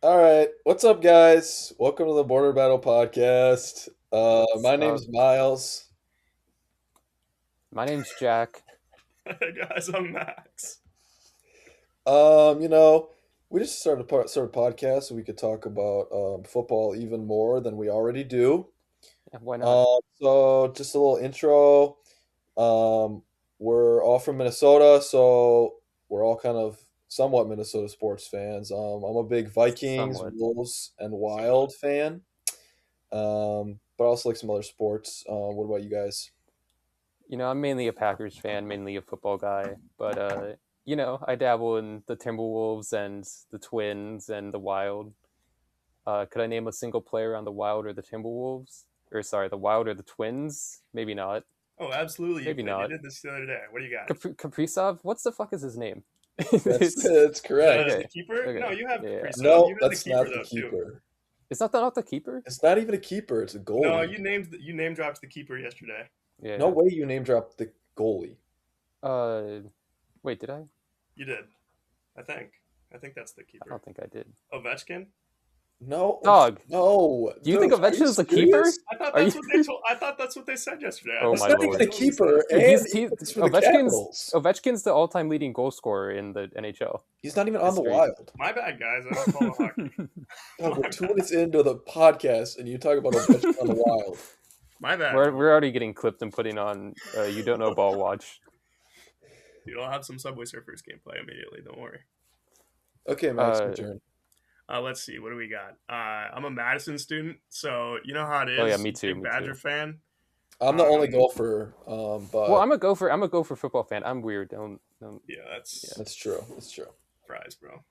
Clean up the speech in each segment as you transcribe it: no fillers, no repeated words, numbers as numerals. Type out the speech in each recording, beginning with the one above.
All right, what's up, guys? Welcome to the Border Battle podcast. What's My up? name's Miles. My name's Jack. Hey guys, I'm Max. Um, you know, we just started a podcast so we could talk about football even more than we already do. Yeah, why not? So just a little intro. Um, we're all from Minnesota, so we're all kind of somewhat Minnesota sports fans. I'm a big Vikings, Somewhat. Wolves, and Somewhat. Wild fan. But I also like some other sports. What about you guys? I'm mainly a Packers fan, mainly a football guy, but I dabble in the Timberwolves and the Twins and the Wild. Could I name a single player on the Wild or the Timberwolves? Or sorry, the Wild or the Twins? Maybe not. Oh, absolutely, you Maybe could. You not. did this the other day. What do you got? Kaprizov? What's the fuck is his name? That's it's that's correct. The okay. keeper? No, Okay. you have Yeah. Kaprizov. No, You had the that's keeper not the though too. keeper. It's not the keeper. It's not even a keeper. It's a No, goalie. you name dropped the keeper yesterday. No Yeah. way you name dropped the goalie. Uh, Wait, did I? You did, I think. I think that's the I keeper. don't think I did. Ovechkin. No, Dog. no, Do you think dude, are you Ovechkin is a keeper? serious? I thought Are you? that's what they told. I thought that's what they said yesterday. I Oh thought He's my not that's even what a lord. the goalie said. keeper, Dude, and he plays for the Capitals. Ovechkin's the all-time leading goal scorer in the NHL He's not even on the history. Wild. My bad, guys. I don't follow hockey. Dog, My we're 2 minutes bad. into the podcast, and you talk about Ovechkin on the Wild. My bad, we're bro. we're already getting clipped and putting on you don't know ball watch. Dude, I'll have some Subway Surfers gameplay immediately. Don't worry. Okay, Max, your Uh, turn. Let's see. What do we got? I'm a Madison student, so you know how it oh yeah, is. me too, Big me Badger too. fan. I'm the only Um, golfer, Well, but I'm a gopher football fan. I'm weird. Don't yeah, yeah. that's that's true. That's true. fries, bro.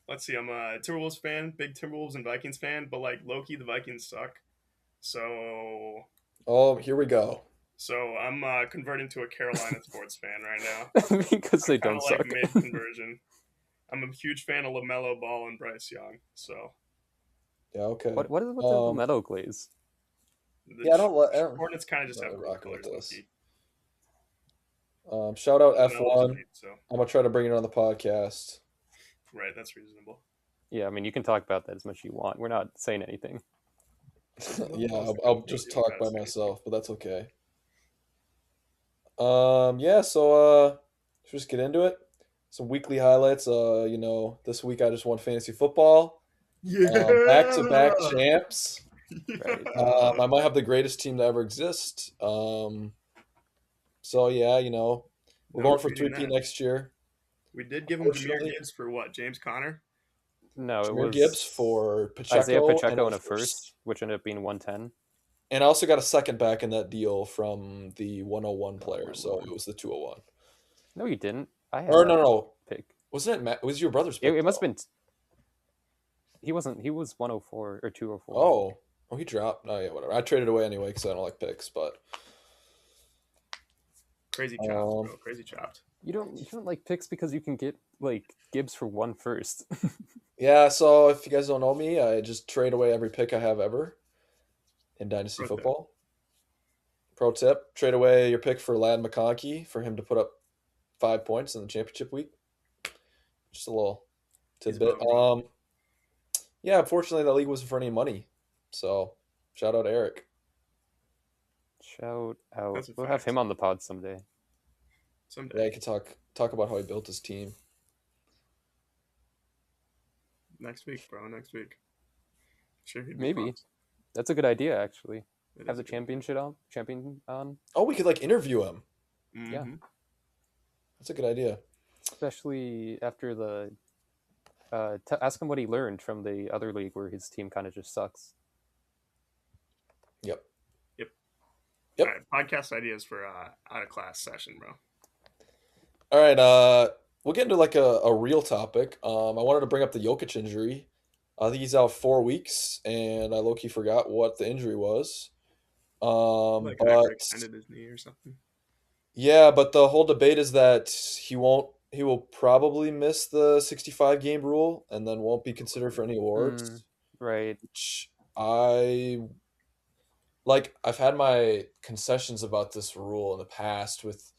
Let's see. I'm a Timberwolves fan, big Timberwolves and Vikings fan, but like Loki, the Vikings suck. So, Oh, here we go. I'm converting to a Carolina sports fan right now. because I'm they kind don't of like suck. mid conversion. I'm a huge fan of Lamelo Ball and Bryce Young. So Yeah, okay. What is with the Um, metal glaze? the yeah, I don't Hornets kind of just really have cool rocking with colors, low this. key. Shout out Lamelo's F1. cheap, so I'm gonna try to bring it on the podcast. right, that's reasonable. Yeah, I mean you can talk about that as much as you want. We're not saying anything. Yeah, Most I'll of just the talk by best myself, but that's okay. Yeah, so let's just get into it. Some weekly highlights. This week I just won fantasy football. Yeah. Back-to-back champs. Right. I might have the greatest team to ever exist. So yeah, we're No going for refuting 3P that. next year. We did give him Jameer Fortunately, Gibbs for what? James Conner? No, it Jameer Gibbs was for Isaiah Pacheco and Pacheco a in a first. first, which ended up being 110. And I also got a second back in that deal from the 101 Oh player, my so lord. it was the 201. No, you didn't. I had Or no, that no, no. pick. Wasn't it Matt? It was your brother's It, pick, it must though. have been. He wasn't. He was 104 or 204. I think. Oh, he dropped. No, yeah, whatever. I traded away anyway because I don't like picks, but Crazy chopped, um, bro. Crazy chopped. You don't like picks because you can get like Gibbs for one first. yeah. So if you guys don't know me, I just trade away every pick I have ever in Dynasty Pro tip. football. Pro tip: trade away your pick for Lad McConkey for him to put up 5 points in the championship week. Just a little He's tidbit. bummed, bro. Yeah. Unfortunately, that league wasn't for any money. So shout out Eric. Shout out. That's a We'll have fact. him on the pod someday. Yeah, Someday. I could talk about how he built his team. Next week, bro. Next week. Sure, he'd be Maybe pumped. that's a good idea. Actually, It have is the a good champion on. Oh, we could like interview him. Yeah, idea. That's a good idea. especially after the. Ask him what he learned from the other league where his team kind of just sucks. Yep. Yep. Yep. All right, podcast ideas for out of class session, bro. All right. We'll get into like a real topic. I wanted to bring up the Jokic injury. I think he's out 4 weeks, and I low-key forgot what the injury was. Like But hyperextended his knee or something. yeah, but the whole debate is that he won't. He will probably miss the 65 game rule, and then won't be considered for any Mm, awards. right. Which I like. I've had my concessions about this rule in the past with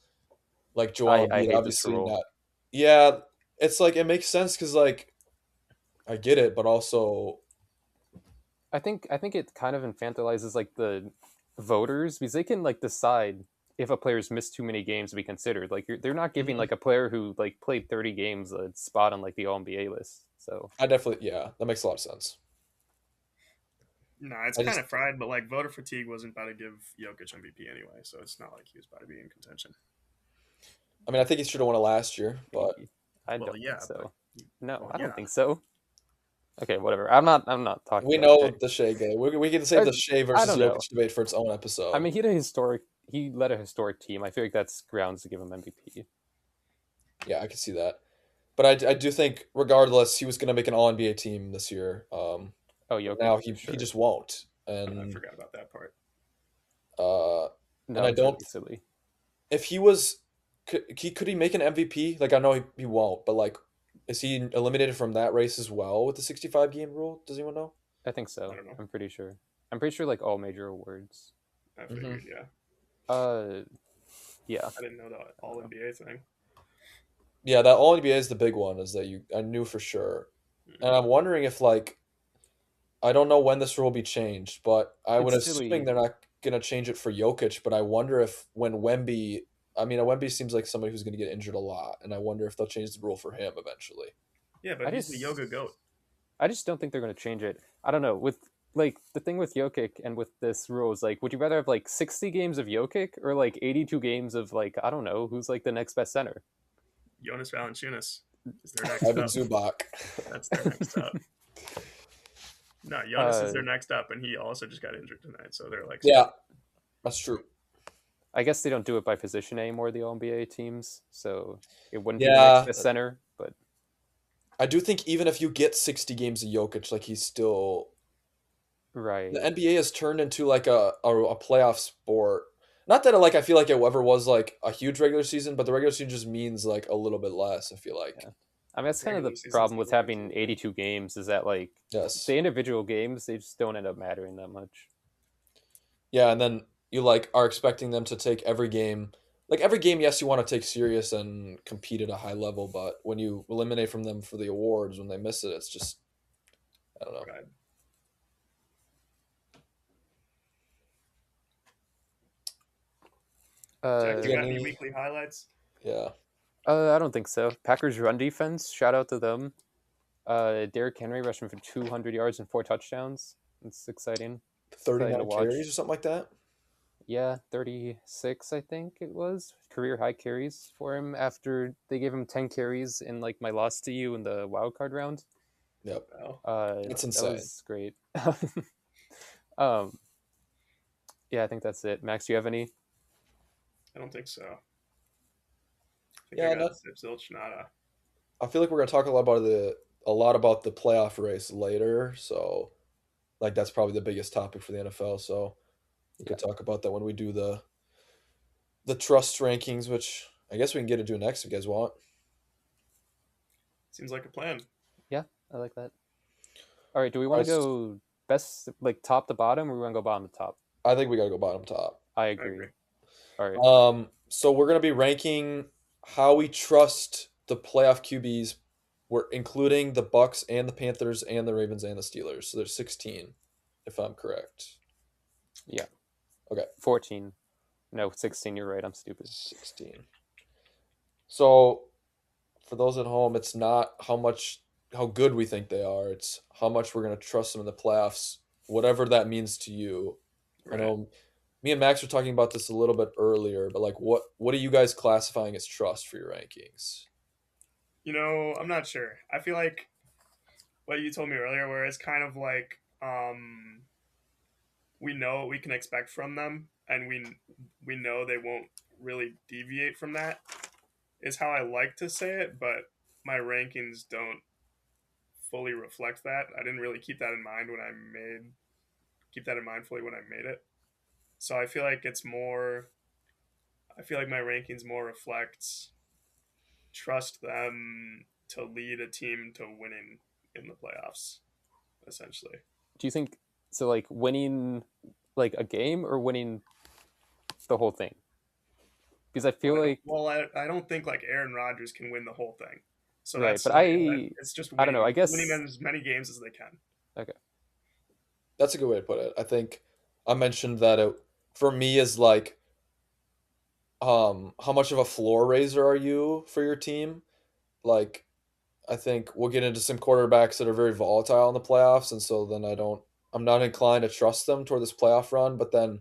like Joel I Embiid, hate this obviously rule. not. Yeah, it's like it makes sense because like I get it, but also I think it kind of infantilizes like the voters because they can like decide if a player's missed too many games to be considered. Like they're not giving mhm, like a player who like played 30 games a spot on like the All NBA list. So I definitely yeah, that makes a lot of sense. Nah, it's I kind just of fried, but like voter fatigue wasn't about to give Jokic MVP anyway, so it's not like he was about to be in contention. I mean I think he should have won it last year, but maybe I Well, don't think yeah, but so. No, well, I don't yeah. think so. Okay, whatever. I'm not talking we about Shea. know the Shea game. We can save I, the Shea I versus don't know. Jokic debate for its own I episode. mean, he led a historic team. I feel like that's grounds to give him MVP. Yeah, I can see that. But I do think regardless, he was going to make an All NBA team this year. Oh, But Jokic now for he sure. just won't, I and forgot about that part. uh, and No, I it's don't. really silly. If he was, could he make an MVP? Like I know he won't, but like, is he eliminated from that race as well with the 65 game rule? Does anyone know? I think I so. don't know. I'm pretty sure. I'm pretty sure like all major awards. I Hmm. figured, yeah. Uh, yeah. I didn't know the I don't All know. NBA thing. Yeah, that All NBA is the big one. Is that you? I knew for sure, and I'm wondering if like I don't know when this rule will be changed, but I would It's assuming silly. they're not gonna change it for Jokic. But I wonder if when Wemby, I mean, Wemby seems like somebody who's gonna get injured a lot, and I wonder if they'll change the rule for him eventually. Yeah, but I he's the just yoga goat. I just don't think they're going to change it. I don't know. With like the thing with Jokic and with this rule is like, would you rather have like 60 games of Jokic or like 82 games of like I don't know who's like the next best center? Jonas Valanciunas is their next Ivan up. Zubac. That's their next up. No, Jonas is uh, their next up, and he also just got injured tonight, so they're like Yeah, screwed. that's true. I guess they don't do it by position anymore. The All NBA teams, so it wouldn't be the next Yeah, best center. But I do think even if you get 60 games of Jokic, like he's still the right, NBA has turned into like a playoff sport. Not that like I feel like it ever was like a huge regular season, but the regular season just means like a little bit less. I feel like yeah. I mean that's kind of the Regular season's problem the with limit having too. 82 games is that like yes, the individual games they just don't end up mattering that much. yeah, and then you like are expecting them to take every game. Like every game, yes, you want to take serious and compete at a high level, but when you eliminate from them for the awards when they miss it, it's just I don't know. Right. Jack, You you Uh, got got any any? weekly highlights? Yeah, I don't think so. Packers run defense. Shout out to them. Derrick Henry rushing for 200 yards and 4 touchdowns. It's exciting. Exciting to 39 carries watch. or something like that. Yeah, 36, I think it was. Career high carries for him after they gave him 10 carries in like my loss to you in the wild card round. Yep, Oh, that's That insane. was great. um, yeah, I think that's it. Max, do you have any? I don't think so. I think I Yeah, got not Zip Zilch Nada. I feel like we're gonna talk a lot about the playoff race later. So like that's probably the biggest topic for the NFL. So we Yeah, could talk about that when we do the trust rankings, which I guess we can get to do next if you guys want. Seems like a plan. yeah, I like that. All right, do we All want to right, go best like top to bottom, or we want to go bottom to top? I think we gotta go bottom top. I I agree. agree. All right. So we're gonna be ranking how we trust the playoff QBs. We're including the Bucks and the Panthers and the Ravens and the Steelers. So there's 16, if I'm correct. Yeah. Okay, 14. No, 16. You're right. I'm stupid. 16. So for those at home, it's not how good we think they are. It's how much we're going to trust them in the playoffs, whatever that means to you. I Right. know me and Max were talking about this a little bit earlier, but like what are you guys classifying as trust for your rankings? I'm not sure. I feel like what you told me earlier, where it's kind of like we know what we can expect from them, and we know they won't really deviate from that. Is how I like to say it, but my rankings don't fully reflect that. I didn't really keep that in mind when I made keep that in mind fully when I made it. So I feel like it's more. I feel like my rankings more reflects trust them to lead a team to winning in the playoffs, essentially. Do you think so? Like winning like a game or winning the whole thing? Because I feel like I don't think like Aaron Rodgers can win the whole thing. So Right, that's but like it's just I don't know. I winning guess as many games as they can. okay. That's a good way to put it. I think I mentioned that it for me is like how much of a floor raiser are you for your team? Like I think we'll get into some quarterbacks that are very volatile in the playoffs, and so then I'm not inclined to trust them toward this playoff run. But then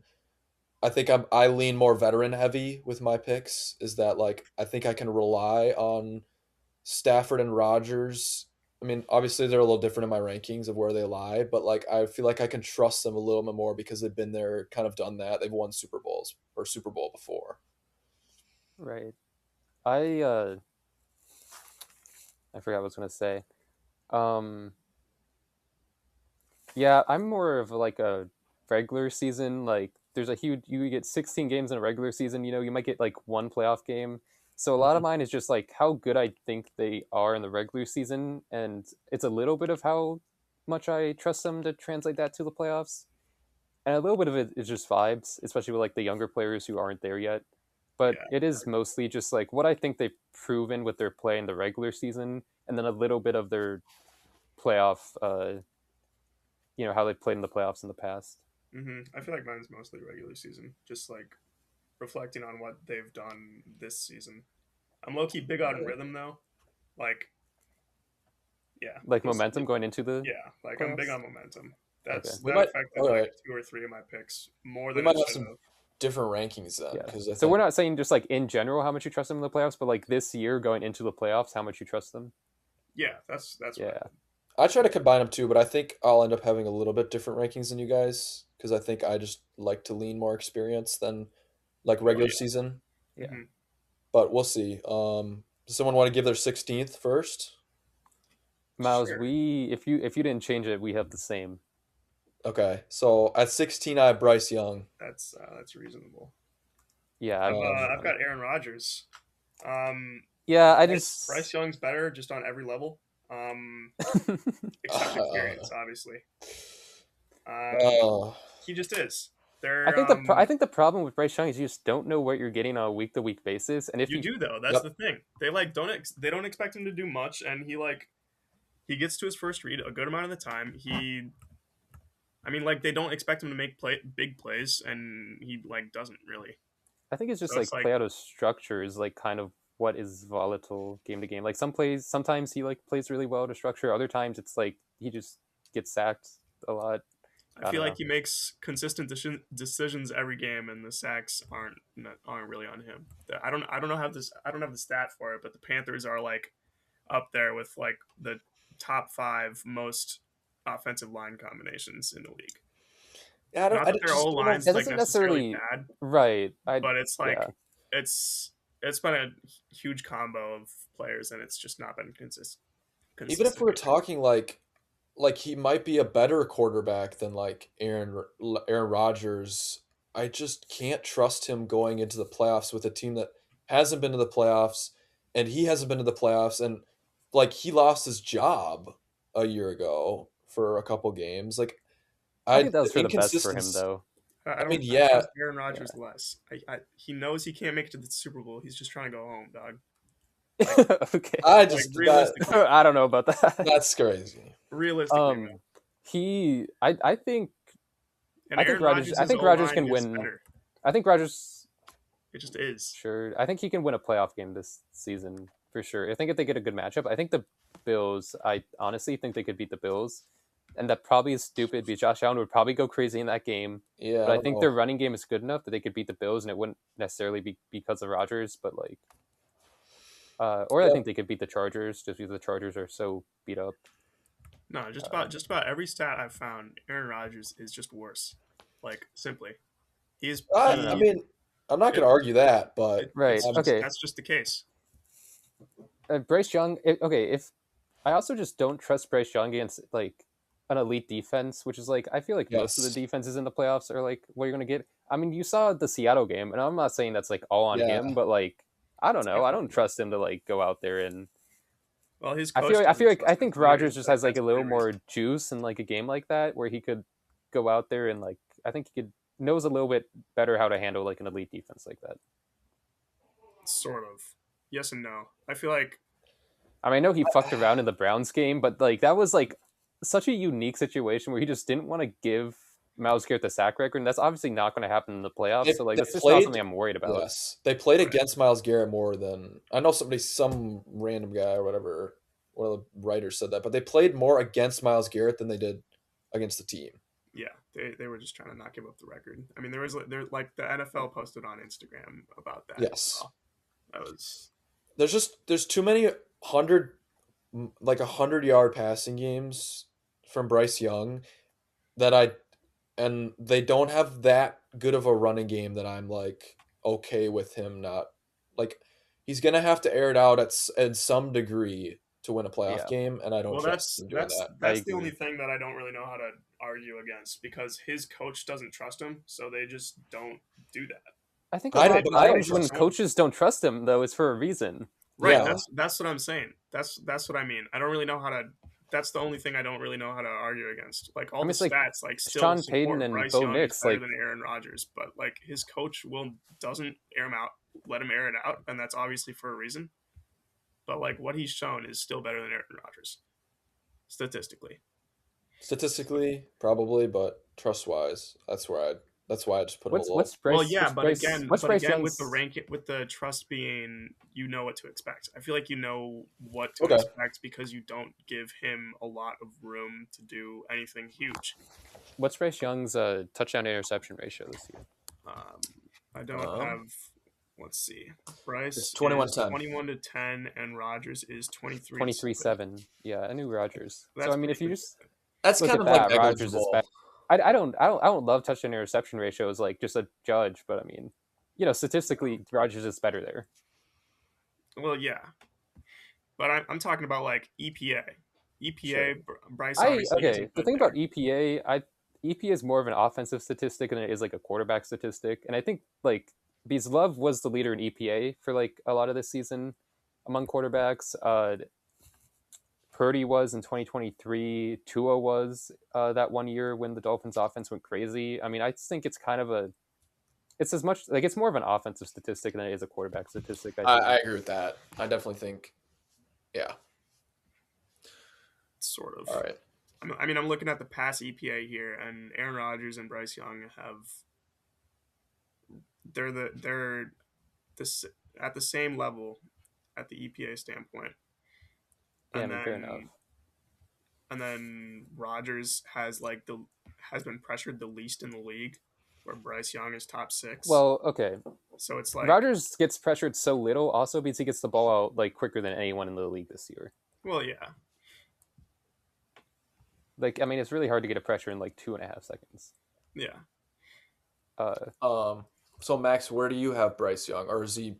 I think I lean more veteran heavy with my picks. Is that like I think I can rely on Stafford and Rodgers. I mean, obviously they're a little different in my rankings of where they lie, but like I feel like I can trust them a little bit more because they've been there, kind of done that. They've won Super Bowls or Super Bowl before. Right. I I forgot what I was gonna say. Um, yeah, I'm more of like a regular season. Like, there's a huge you get 16 games in a regular season. You know, you might get like one playoff game. So a lot of Mhm. mine is just like how good I think they are in the regular season, and it's a little bit of how much I trust them to translate that to the playoffs. And a little bit of it is just vibes, especially with like the younger players who aren't there yet. But Yeah, it is mostly just like what I think they've proven with their play in the regular season, and then a little bit of their playoff, how they played in the playoffs in the past. I feel like mine's mostly regular season, just like reflecting on what they've done this season. I'm low key big on rhythm though. Like, yeah, Like you'll momentum see. going into the Yeah, like I'm big playoffs. on momentum. Okay. We That might affected all like right. two or three of my picks more We than it might have should some have. different rankings then Yeah. because I So we're think not saying just like in general how much you trust them in the playoffs, but like this year going into the playoffs, how much you trust them. Yeah, that's what I Yeah. mean. I try to combine them too, but I think I'll end up having a little bit different rankings than you guys because I think I just like to lean more experience than like Oh regular yeah. season. Yeah. But we'll see. Does someone want to give their 16th first? Miles, Sure. we if you didn't change it, we have the same. Okay, so at 16, I have Bryce Young. That's reasonable. Yeah, I've Bryce Um, I've Young. got Aaron Rodgers. Um, Yeah, I Bryce just Young's better just on every level. Except experience, obviously. Um, uh, he just is. I They're think I think the problem with Bryce Young is you just don't know what you're getting on a week to week basis, and if you you do though. That's yep. the thing. They like they don't expect him to do much, and he gets to his first read a good amount of the time. I mean, like they don't expect him to make big plays, and he like doesn't really. I think it's just So it's like like play out of structure is like kind of what is volatile game to game. Like sometimes he like plays really well to structure. Other times it's like he just gets sacked a lot. I I feel don't like know. he makes consistent decisions every game, and the sacks aren't really on him. I don't have the stat for it, but the Panthers are like up there with like the top five most offensive line combinations in the league. Yeah, Not I that their just O don't know. line's That like doesn't necessarily necessarily bad, right. but it's Yeah. like it's it's been a huge combo of players, and it's just not been Even if consistent we're either. talking like he might be a better quarterback than like Aaron Rodgers. I just can't trust him going into the playoffs with a team that hasn't been to the playoffs and he hasn't been to the playoffs and like he lost his job a year ago for a couple games. Like I I think that was the for the best for him inconsistency. though. I mean, I yeah, trust Aaron Yeah. Rodgers less. He knows he can't make it to the Super Bowl. He's just trying to go home, dog. Like Okay. I like just realistically, I don't know about that. that's crazy. realistically Um, though, he I think and Aaron I Rodgers' think O Rogers line can is win. better. I think Rogers It just is. sure. I think he can win a playoff game this season for sure. I think if they get a good matchup, I think the Bills. I honestly think they could beat the Bills, and that probably is stupid because Josh Allen would probably go crazy in that game. Yeah, I But I don't think their know. running game is good enough that they could beat the Bills, and it wouldn't necessarily be because of Rogers, but like, or I Yeah, think they could beat the Chargers just because the Chargers are so beat up. No, Uh, just about every stat I've found, Aaron Rodgers is just worse. Like simply, I don't I know. he mean, I'm not it, going to argue that, but Right. Okay. that's just the case. Bryce Young. Okay. If I also just don't trust Bryce Young against like an elite defense, which is like I feel like most of the yes. defenses in the playoffs are like what you're gonna get. I mean, you saw the Seattle game, and I'm not saying that's like all on Yeah. him, but like I don't It's know. I don't definitely trust him to like go out there and well, his coach I feel doesn't like I trust him think either, Rogers just but has like that's a the little main reason. more juice in like a game like that where he could go out there and like I think he could knows a little bit better how to handle like an elite defense like that. Sort of. Yes and no. I feel like I mean, I know he fucked around in the Browns game, but like that was like such a unique situation where he just didn't want to give Miles Garrett the sack record, and that's obviously not going to happen in the playoffs. So like They that's just not played something I'm worried about. yes. They played Right. against Miles Garrett more than I know some random guy or whatever, one of the writers said that, but they played more against Miles Garrett than they did against the team. Yeah, they were just trying to not give up the record. I mean, there like the NFL posted on Instagram about that as Yes. well. That was There's too many hundred like 100-yard passing games from Bryce Young that I and they don't have that good of a running game that I'm like okay with him not like he's gonna have to air it out at some degree to win a playoff Yeah, game, and I don't well. trust him doing that. I That's the only agree. thing that I don't really know how to argue against because his coach doesn't trust him, so they just don't do that. I think a I lot don't, of but I don't times when trust him. coaches don't trust him, though, it's for a reason. Right. Yeah, That's what I'm saying. That's what I mean. I don't really know how to. That's the only thing I don't really know how to argue against. Like I all mean, the it's like stats, like still Sean Payton support and Bryce Bo Young is Nix. better Like, than Aaron Rodgers, but like his coach will doesn't air him out, let him air it out, and that's obviously for a reason. But like what he's shown is still better than Aaron Rodgers, statistically. statistically probably, but trust wise, that's why I just put him a what's little. what's Well, Bryce? yeah, What's but Bryce again, with the Young's? rank, with the trust being, you know what to expect. I feel like you know what to Okay. expect because you don't give him a lot of room to do anything huge. What's Bryce Young's touchdown to interception ratio this year? Um, I don't Um, have. Let's see. it's Bryce is 21-10. 21-10, and Rogers is 23-7. 23-7. Yeah, I knew Rodgers. So That's I mean, pretty if you good. just That's look kind at of like that, Rodgers is better. negligible. I don't love touchdown interception ratio as like just a judge, but I mean, statistically, Rodgers is better there. Well, yeah, but I'm talking about like EPA. EPA. Sure. Bryce obviously Okay. isn't The good thing about there. EPA is more of an offensive statistic than it is like a quarterback statistic, and I think like because Love was the leader in EPA for like a lot of this season among quarterbacks. Purdy was in 2023. Tua was that one year when the Dolphins' offense went crazy. I mean, I think it's kind of it's as much like it's more of an offensive statistic than it is a quarterback statistic. I think. I agree with that. I definitely think, yeah. Sort of. All right. I mean, I'm looking at the pass EPA here, and Aaron Rodgers and Bryce Young have they're this at the same level at the EPA standpoint, Yeah, I and mean, fair enough. then Rodgers has been pressured the least in the league, where Bryce Young is top 6. Well, okay. So it's like, Rodgers gets pressured so little also because he gets the ball out like quicker than anyone in the league this year. well, yeah, Like, I mean, it's really hard to get a pressure in like 2.5 seconds. yeah. Uh, So Max, where do you have Bryce Young, or is he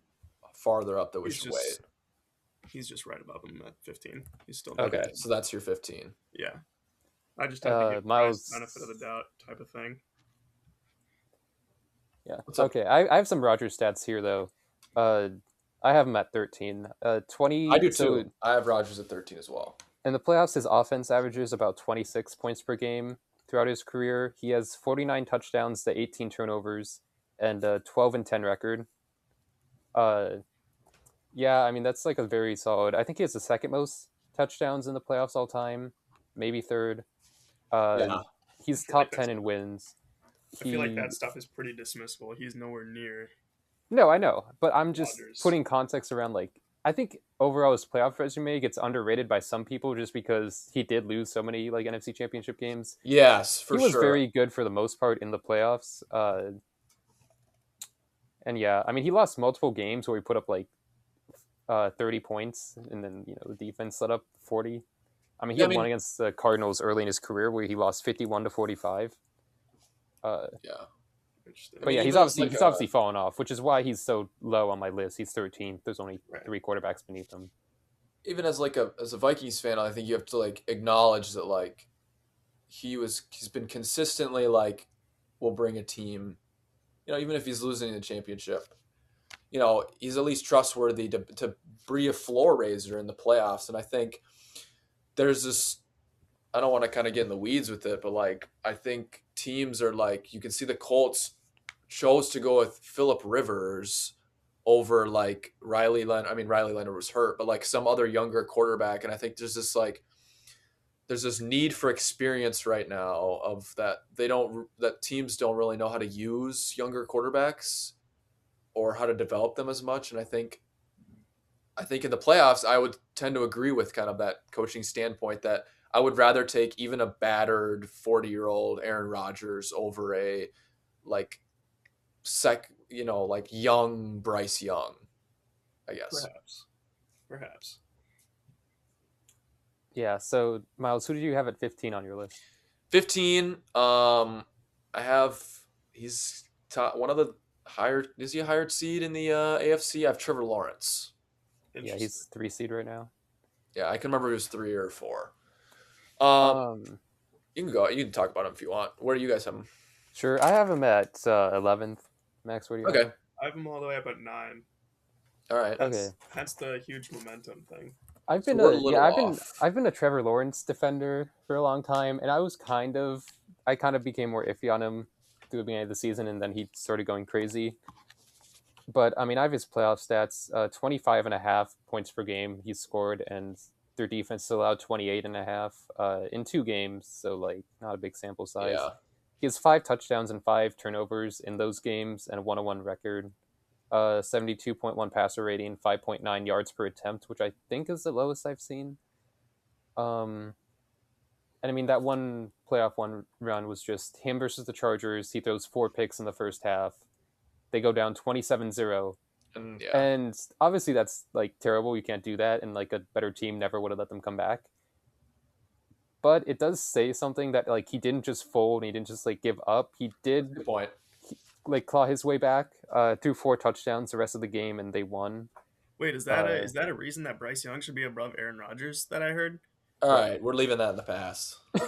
farther up that we He's should wait? just right above him at 15. He's still Okay, better. so that's your 15. Yeah. I just have to give Miles- Bryce benefit of the doubt type of thing. yeah. What's up? Okay, I have some Rodgers stats here though. I have him at 13. 20. I do so too. I have Rodgers at 13 as well. in the playoffs, his offense averages about 26 points per game throughout his career. He has 49 touchdowns to 18 turnovers and a 12-10 record. Yeah, I mean that's like a very solid. I think he has the second most touchdowns in the playoffs all time, maybe third. Yeah. He's I feel like top 10 in wins. I feel like that stuff is pretty dismissible. He's nowhere near No, I know, but I'm just Rodgers. putting context around like I think overall his playoff resume gets underrated by some people just because he did lose so many like NFC Championship games. Yes, for He was sure. very good for the most part in the playoffs. And yeah, I mean he lost multiple games where he put up like 30 points and then the defense let up 40. I mean he had one against the Cardinals early in his career where he lost 51-45. Interesting. But yeah, he's obviously fallen off, which is why he's so low on my list. He's 13th. There's only Right. 3 quarterbacks beneath him. Even as a Vikings fan, I think you have to like acknowledge that like he's been consistently like will bring a team, even if he's losing the championship, he's at least trustworthy to be a floor raiser in the playoffs. And I think there's this, I don't want to kind of get in the weeds with it, but like I think teams are like, you can see the Colts chose to go with Phillip Rivers over like Riley Leonard. I mean, Riley Leonard was hurt, but like some other younger quarterback. And I think there's this need for experience right now of that teams don't really know how to use younger quarterbacks or how to develop them as much. And I think in the playoffs, I would tend to agree with kind of that coaching standpoint that I would rather take even a battered 40-year-old Aaron Rodgers over a like like young Bryce Young, I guess. Perhaps. Yeah. So Miles, who did you have at 15 on your list? 15. I have one of the higher. Is he a hired seed in the AFC? I have Trevor Lawrence. Yeah, he's 3 seed right now. Yeah, I can remember he was 3 or 4. Um, Um, you can go. You can talk about him if you want. Where do you guys have him? sure. I have him at 11th. Max, where do you have Okay. him? I have him all the way up at 9. All right. Okay. Hence the huge momentum thing. I've So been we're a a little yeah, off. I've been a Trevor Lawrence defender for a long time, and I kind of became more iffy on him through the beginning of the season, and then he started going crazy. But I mean, I have his playoff stats: 25 and a half points per game he's scored, and their defense allowed 28 and a half in 2 games, so like not a big sample size. Yeah. He has 5 touchdowns and 5 turnovers in those games, and a 101 record. 72.1 passer rating, 5.9 yards per attempt, which I think is the lowest I've seen. And I mean, that one run was just him versus the Chargers. He throws 4 picks in the first half. They go down 27-0. And yeah. And obviously that's like terrible. You can't do that. And like a better team never would have let them come back. But it does say something that like he didn't just fold. And he didn't just like give up. He did Good point. like claw his way back, threw 4 touchdowns the rest of the game, and they won. Wait, is that a reason that Bryce Young should be above Aaron Rodgers that I heard? All right, we're leaving that in the past. All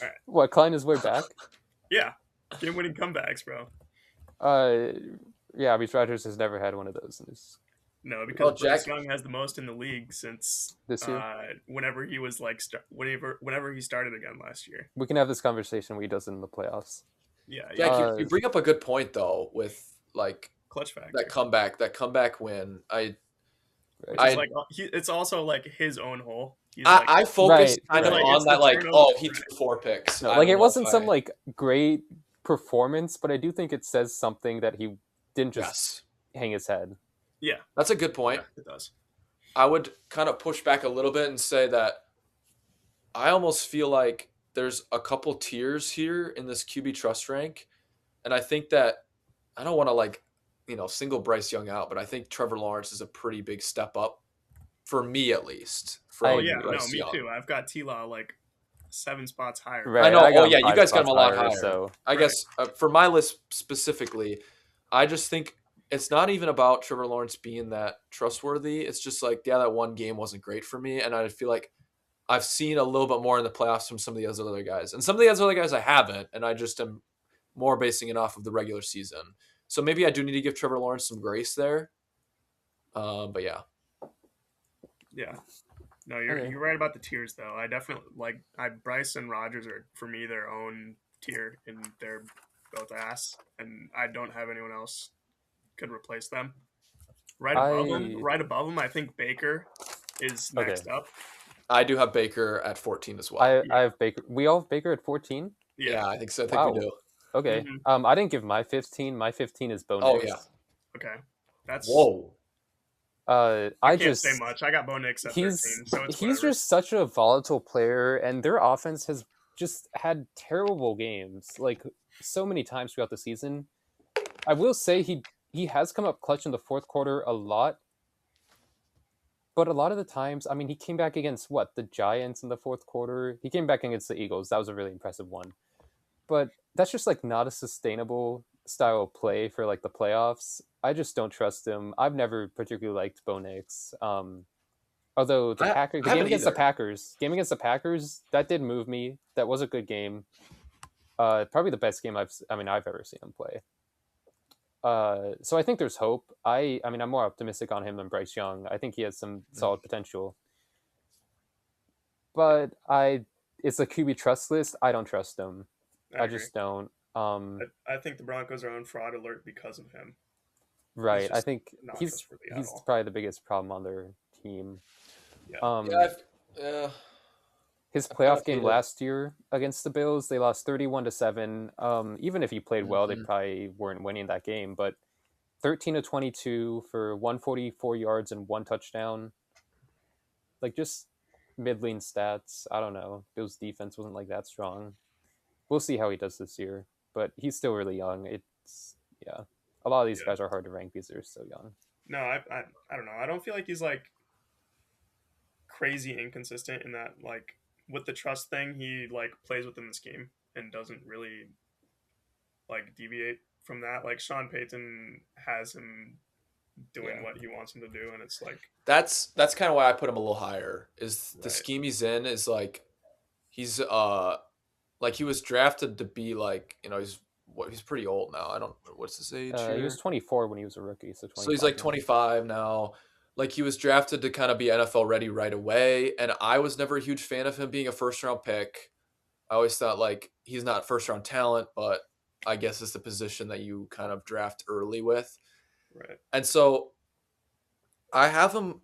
right. What, clawing his way back? Yeah. Game-winning comebacks, bro. Yeah, Reese Rodgers has never had one of those No, because Jack- Bryce Young has the most in the league since this year. whenever he was like whenever he started again last year. We can have this conversation when he does it in the playoffs. Yeah, Jack, you bring up a good point though with like clutch factor. that comeback win. It's also like his own hole. I focused kind of right. on that, like, he threw 4 picks. No, like it wasn't some like great performance, but I do think it says something that he didn't just hang his head. Yeah, that's a good point. Yeah, it does. I would kind of push back a little bit and say that I almost feel like there's a couple tiers here in this QB trust rank, and I think that I don't want to single Bryce Young out, but I think Trevor Lawrence is a pretty big step up for me, at least. Me too. I've got T-Law like 7 spots higher. Right, I know. You guys got him a lot higher. So I guess for my list specifically, I just think it's not even about Trevor Lawrence being that trustworthy. It's just like, that one game wasn't great for me, and I feel like I've seen a little bit more in the playoffs from some of the other guys, and some of the other guys I haven't, and I just am more basing it off of the regular season. So maybe I do need to give Trevor Lawrence some grace there. But yeah. Yeah. No, you're right about the tiers though. I definitely Bryce and Rodgers are for me their own tier, and they're both ass, and I don't have anyone else could replace them. Right above them, I think Baker is next up. I do have Baker at 14 as well. I have Baker. We all have Baker at 14? Yeah, I think so. I think we do. Okay. Mm-hmm. I didn't give my 15. My 15 is Bo Nix. Oh yeah. Okay. That's whoa. I can't say much. I got Bo Nix at 13, so he's just such a volatile player, and their offense has just had terrible games, like so many times throughout the season. I will say he has come up clutch in the fourth quarter a lot, but a lot of the times, I mean, he came back against the Giants in the fourth quarter. He came back against the Eagles. That was a really impressive one, but that's just like not a sustainable style of play for like the playoffs. I just don't trust him. I've never particularly liked Bo Nix. Although the game against the Packers, that did move me. That was a good game. Probably the best game I've ever seen him play. So I think there's hope. I'm more optimistic on him than Bryce Young. I think he has some solid potential. But it's a QB trust list. I don't trust him. I just don't. I think the Broncos are on fraud alert because of him. He's Right. I just think not he's trustworthy at he's all. probably the biggest problem on their team. Yeah. Yeah, Um, yeah, his I kind playoff of hate game it. last year against the Bills, they lost 31-7. Even if he played well, they Hmm. probably weren't winning that game. But 13 to 22 for 144 yards and one touchdown. Like just middling stats. I don't know. Bills defense wasn't like that strong. We'll see how he does this year, but he's still really young. It's yeah. A lot of these Yeah. guys are hard to rank because they're so young. No, I don't know. I don't feel like he's like crazy inconsistent in that like with the trust thing, he like plays within the scheme and doesn't really like deviate from that. Like Sean Payton has him doing Yeah, what he wants him to do, and it's like that's kind of why I put him a little higher. Is the right, scheme he's in is like he's like he was drafted to be like he's pretty old now. I don't what's his age He was here. 24 when he was a rookie, so So he's 25 like now. 25 now. Like he was drafted to kind of be NFL ready right away, and I was never a huge fan of him being a first round pick. I always thought like he's not first round talent, but I guess it's the position that you kind of draft early with. right, And so I have him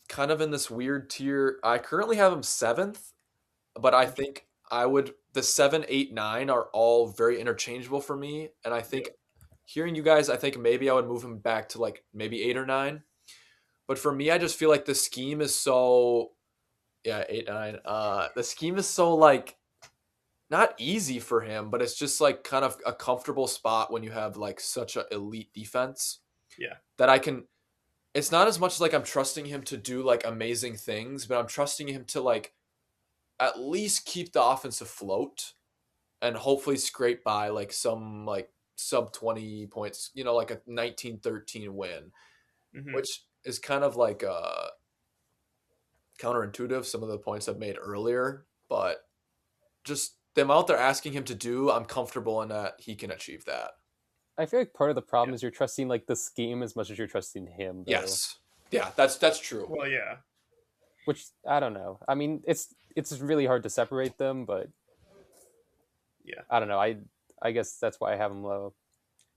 kind of in this weird tier. I currently have him seventh, but I think I would the 7, 8, 9 are all very interchangeable for me. And I yeah, think hearing you guys, I think maybe I would move him back to like maybe 8 or 9. But for me, I just feel like the scheme is so yeah, 8, 9. The scheme is so like not easy for him, but it's just like kind of a comfortable spot when you have like such an elite defense yeah, that I can it's not as much like I'm trusting him to do like amazing things, but I'm trusting him to like at least keep the offense afloat and hopefully scrape by like some like sub 20 points, like a 19-13 win, hmm, which is kind of like counterintuitive some of the points I've made earlier, but just the amount they're asking him to do, I'm comfortable in that he can achieve that. I feel like part of the yeah. problem is you're trusting like the scheme as much as you're trusting him, though. Yes. Yeah, that's true. Well, yeah, Which I don't know. I mean, it's really hard to separate them, but yeah. I don't know. I guess that's why I have him low.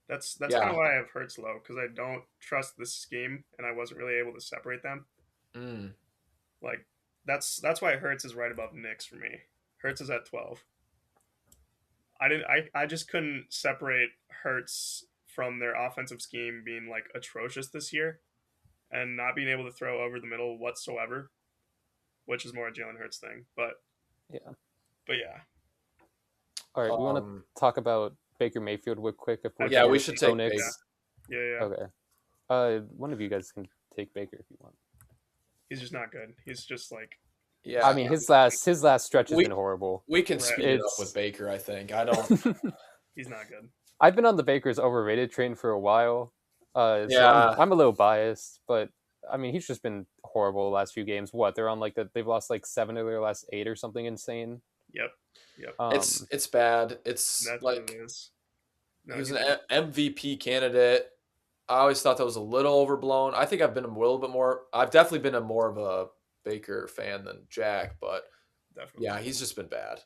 That's kind of Yeah. why I have Hurts low because I don't trust this scheme, and I wasn't really able to separate them. Mm. Like that's why Hurts is right above Knicks for me. Hurts is at 12. I just couldn't separate Hurts from their offensive scheme being like atrocious this year and not being able to throw over the middle whatsoever, which is more a Jalen Hurts thing. Yeah. But yeah, All right, we want to Um talk about Baker Mayfield real quick if we're I yeah, gonna we do. should go take base. Yeah, Knicks. yeah. Okay. One of you guys can take Baker if you want. He's just not good. He's just like I Yeah. mean, his last stretch has We been horrible. we can right. speed it up with It's Baker, I think. I don't He's not good. I've been on the Baker's overrated train for a while, so I'm Yeah. I'm a little biased, but I mean he's just been horrible the last few games. What they're on like they've lost like 7 of their last 8 or something insane. Yep, yep. Um, It's bad. It's That's what it like is. he No, was he's an bad. MVP candidate. I always thought that was a little overblown. I think I've been a little bit more. I've definitely been a more of a Baker fan than Jack, but Definitely. yeah, he's just been bad.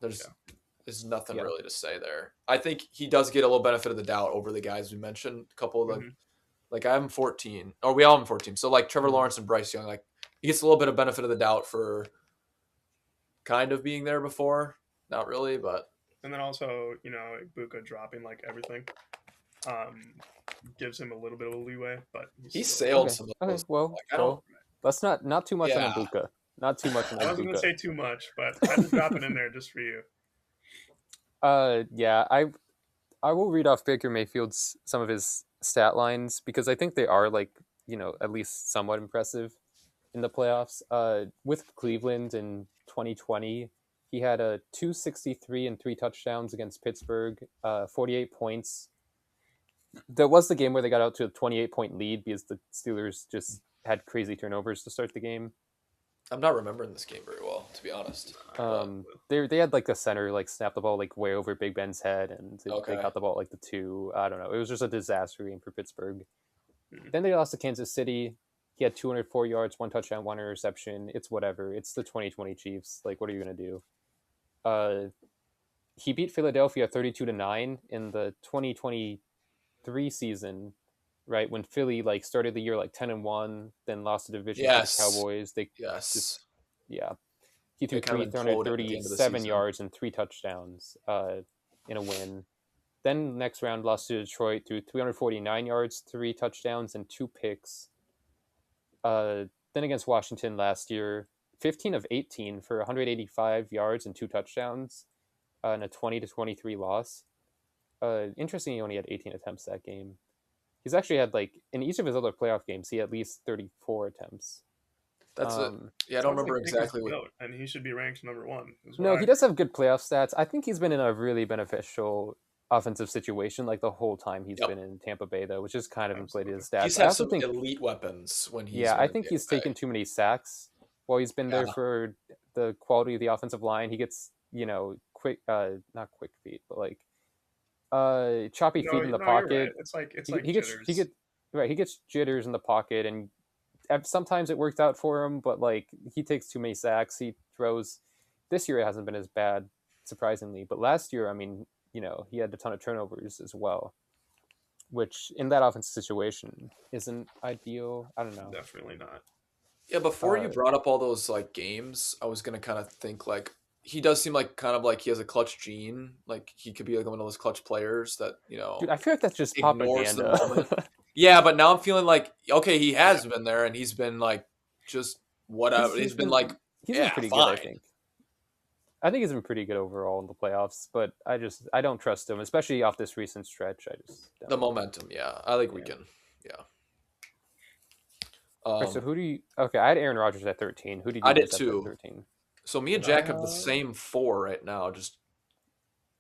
There's Yeah. there's nothing yeah, really to say there. I think he does get a little benefit of the doubt over the guys we mentioned. A couple of the Hmm. like I have him 14, or we all have him 14. So like Trevor Hmm. Lawrence and Bryce Young, like he gets a little bit of benefit of the doubt for kind of being there before. Not really, but And then also, Buka dropping like everything, um, gives him a little bit of a leeway, but he's he still. sailed okay, some of okay. those. Well, Like I don't. well, let's not too much on Yeah. Ibuka. Not too much on I wasn't gonna Ibuka. say too much, but I had to drop it in there just for you. Yeah, I will read off Baker Mayfield's some of his stat lines because I think they are like at least somewhat impressive in the playoffs. With Cleveland in 2020, he had a 263 and 3 touchdowns against Pittsburgh, 48 points. That was the game where they got out to a 28-point lead because the Steelers just had crazy turnovers to start the game. I'm not remembering this game very well, to be honest. I have no But clue. They had like a center like snap the ball like way over Big Ben's head, and they okay, got the ball at, like the 2. I don't know. It was just a disaster game for Pittsburgh. Mhm. Then they lost to Kansas City. He had 204 yards, 1 touchdown, 1 interception. It's whatever. It's the 2020 Chiefs. Like, what are you gonna do? Uh, he beat Philadelphia 32-9 in the 2023 season. right? When Philly like started the year like 10-1, then lost the division to the Yes, Cowboys. They just yes. yeah, he threw They kind of imploded at the end of the 337 season. yards and 3 touchdowns in a win. Then next round lost to Detroit, threw 349 yards, 3 touchdowns, and 2 picks. Then against Washington last year, 15 of 18 for 185 yards and 2 touchdowns, and a 20-23 loss. Interesting, he only had 18 attempts that game. He's actually had like in each of his other playoff games, he had at least 34 attempts. That's it. Um, Yeah, I don't Sounds like remember Baker's exactly the what. goat, and he should be ranked number one. Is what no, I he does have good playoff stats. I think he's been in a really beneficial offensive situation like the whole time he's Yep, been in Tampa Bay, though, which has kind of inflated absolutely. his stats. he's I had also some think, elite weapons when he's yeah, been I in think Tampa he's Bay. taken too many sacks while he's been there Yeah, for the quality of the offensive line. He gets, quick, not quick feet, but like choppy No, feet in the no, you're right. pocket. It's He, like he gets he jitters. get right. He gets jitters in the pocket, and sometimes it worked out for him, but like he takes too many sacks. He throws. This year it hasn't been as bad, surprisingly, but last year, I mean, he had a ton of turnovers as well, which in that offensive situation isn't ideal. I don't know. Definitely not. yeah. Before you Uh, brought up all those like games, I was gonna kind of think like he does seem like kind of like he has a clutch gene. Like he could be like one of those clutch players that dude, I feel like that's just ignores the propaganda. moment. Yeah, but now I'm feeling like okay, he has been there and he's been like just he's whatever. He's he's been been like he's been yeah, pretty good, I fine. think. I think he's been pretty good overall in the playoffs, but I don't trust him, especially off this recent stretch. I just The don't. momentum, yeah. I think we Yeah. can. Yeah. All right, so Um, who do you? Okay, I had Aaron Rodgers at 13. Who did I you did guys have at too. 13? So me and Jack have the Uh, same four right now. Just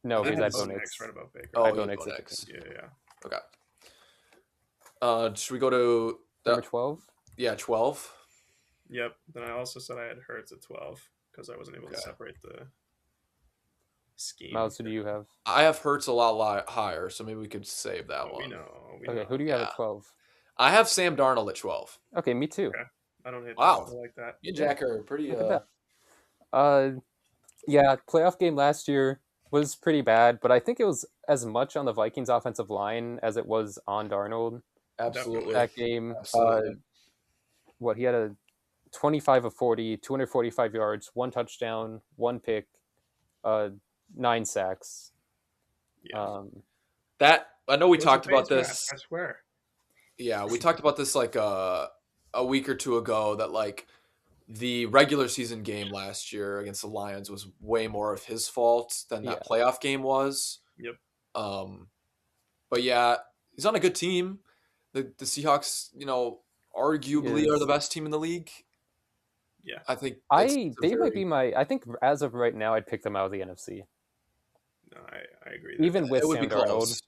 No, I I think because had I it had Bo Bo was. Nix right Nix. above Baker. I Oh, had Bo you Nix go at 13. next. Yeah, yeah. Okay. Should we go to Number the 12. yeah 12? Yep. Then I also said I had Hurts at 12 because I wasn't able to Okay. separate the scheme. Miles, who do you have? I have Hurts a lot higher, so maybe we could save that Oh, we one. know. We Okay, who know. do you have Yeah, at 12? I have Sam Darnold at 12. Okay, me too. Okay. I don't hate that. Wow, I like that. me and Yeah, Jack are pretty. look at that. Uh, yeah, playoff game last year was pretty bad, but I think it was as much on the Vikings offensive line as it was on Darnold Definitely. Absolutely, that game. absolutely. What he had a 25 of 40, 245 yards, 1 touchdown, 1 pick, uh, 9 sacks. Yeah. Um, That I know we It was a talked about face mask, this. I swear. Yeah, we talked about this like a week or two ago that like the regular season game last year against the Lions was way more of his fault than that yeah, playoff game was. Yep. Um, but yeah, he's on a good team. The Seahawks, he arguably are the is. best team in the league. Yeah. I think it's I a they might very be my. I think as of right now, I'd pick them out of the NFC. No, I agree there. Even with it would be Sam Darnold, close.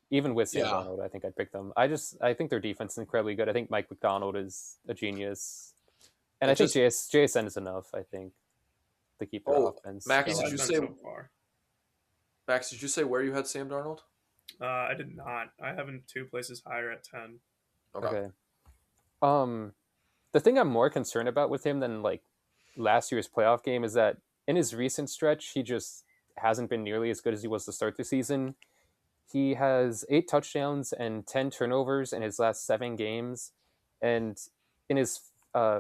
Yeah, I think I'd pick them. I think their defense is incredibly good. I think Mike McDonald is a genius, and it I think just JSN is enough. I think to keep their oh offense Max, He did has you going. been say so far. Max? Did you say where you had Sam Darnold? I did not. I have him two places higher at 10. Okay, Okay. Um, the thing I'm more concerned about with him than like last year's playoff game is that in his recent stretch, he just hasn't been nearly as good as he was to start the season. He has 8 touchdowns and 10 turnovers in his last 7 games, and in his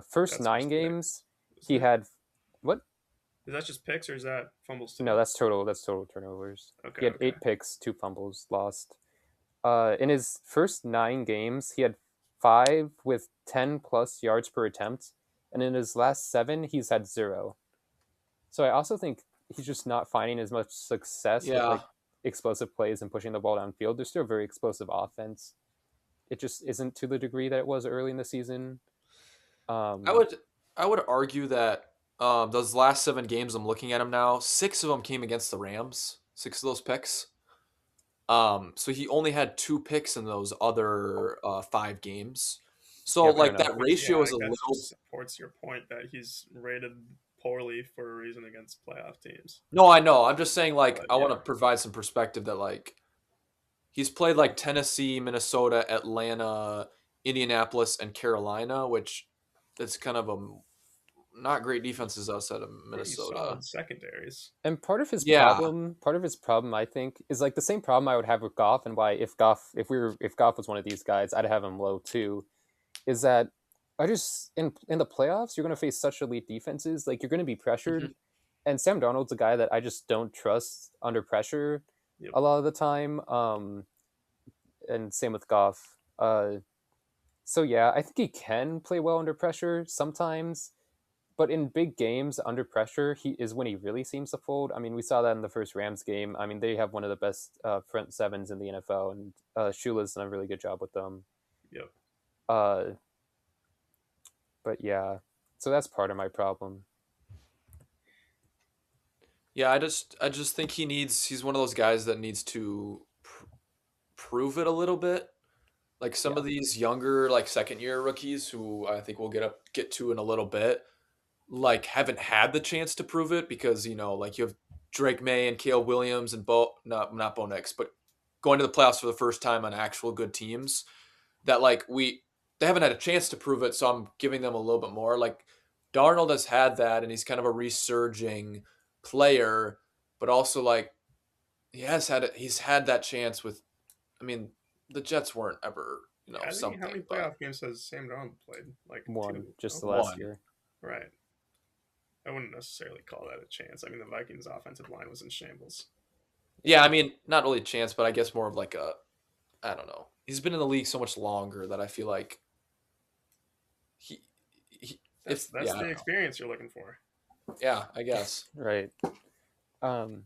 first That's nine just games, picks, isn't he it? had what? Is that just picks or is that fumbles too? No, that's total. That's total turnovers. Okay, He had okay. 8 picks, 2 fumbles lost. In his first 9 games, he had 5 with 10 plus yards per attempt, and in his last 7, he's had 0. So I also think he's just not finding as much success with yeah, like explosive plays and pushing the ball downfield. They're still a very explosive offense. It just isn't to the degree that it was early in the season. I Um, would I would argue that those last 7 games I'm looking at him now, 6 of them came against the Rams. 6 of those picks. So he only had 2 picks in those other 5 games. So yeah, fair like enough. that Which, yeah, ratio is I a guess little. just supports your point that he's rated poorly for a reason against playoff teams. No, I know. I'm just saying like But I want to yeah, provide some perspective that like he's played like Tennessee, Minnesota, Atlanta, Indianapolis, and Carolina, which that's kind of a not great defenses outside of pretty Minnesota. solid secondaries. And Yeah. part of his problem, I think, is like the same problem I would have with Goff, and why if Goff was one of these guys, I'd have him low too. Is that I just in the playoffs, you're going to face such elite defenses, like you're going to be pressured, Mhm. and Sam Darnold's a guy that I just don't trust under pressure Yep. a lot of the time. And same with Goff. So yeah, I think he can play well under pressure sometimes, but in big games under pressure, he is when he really seems to fold. I mean, we saw that in the first Rams game. I mean, they have one of the best front sevens in the NFL, and Shula's done a really good job with them. Yep. Uh, but yeah, so that's part of my problem. Yeah, I just think he's one of those guys that needs to prove it a little bit. Like some Yeah, of these younger like second year rookies who I think we'll get to in a little bit, like haven't had the chance to prove it because like you have Drake May and Caleb Williams and not Bo Nix, but going to the playoffs for the first time on actual good teams that like they haven't had a chance to prove it, so I'm giving them a little bit more. Like Darnold has had that, and he's kind of a resurging player, but also like he's had that chance with. I mean, the Jets weren't ever Yeah, I think how many something, but playoff games has Sam Darnold played? Like one two. just the Okay. last one. year. Right. I wouldn't necessarily call that a chance. I mean, the Vikings' offensive line was in shambles. Yeah, I mean, not really a chance, but I guess more of like a I don't know. He's been in the league so much longer that I feel like he, he That's if yeah, I the don't know. experience you're looking for. Yeah, I guess. Right. Um,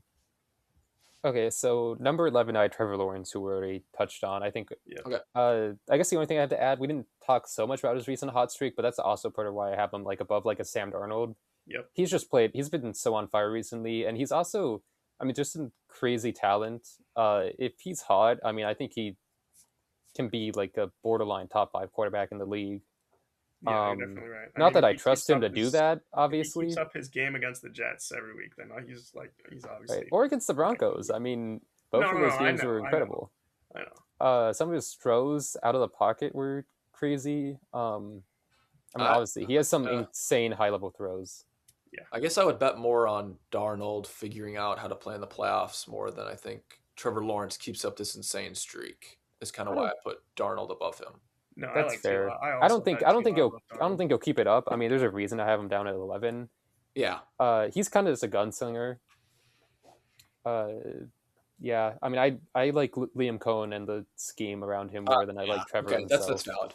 okay, so number 11, I had Trevor Lawrence, who we already touched on. I think. Yep. Okay. I guess the only thing I have to add, we didn't talk so much about his recent hot streak, but that's also part of why I have him like above like a Sam Darnold. Yep. He's been so on fire recently, and he's also, I mean, just some crazy talent. If he's hot, I mean, I think he can be like a borderline top 5 quarterback in the league. Yeah, you're definitely right. I Not mean, that if I he trust keeps him up to do his that, if he keeps obviously, up his game against the Jets every week, then he's right? obviously Or against the like Broncos. I mean, both of no. those I games know, were I know, incredible. I know. Some of his throws out of the pocket were crazy. I mean, I obviously, he has some uh, insane high level throws. Yeah. I guess I would bet more on Darnold figuring out how to play in the playoffs more than I think Trevor Lawrence keeps up this insane streak. Is kind of I why don't. I put Darnold above him. No, I That's like T. fair. Law. I also had T. Law above I don't Darnold. think he'll keep it up. I mean, there's a reason I have him down at 11. Yeah. He's kind of just a gunslinger. Uh, yeah. I mean, I like Liam Cohen and the scheme around him more than I Yeah. like Trevor Okay, that's himself. valid.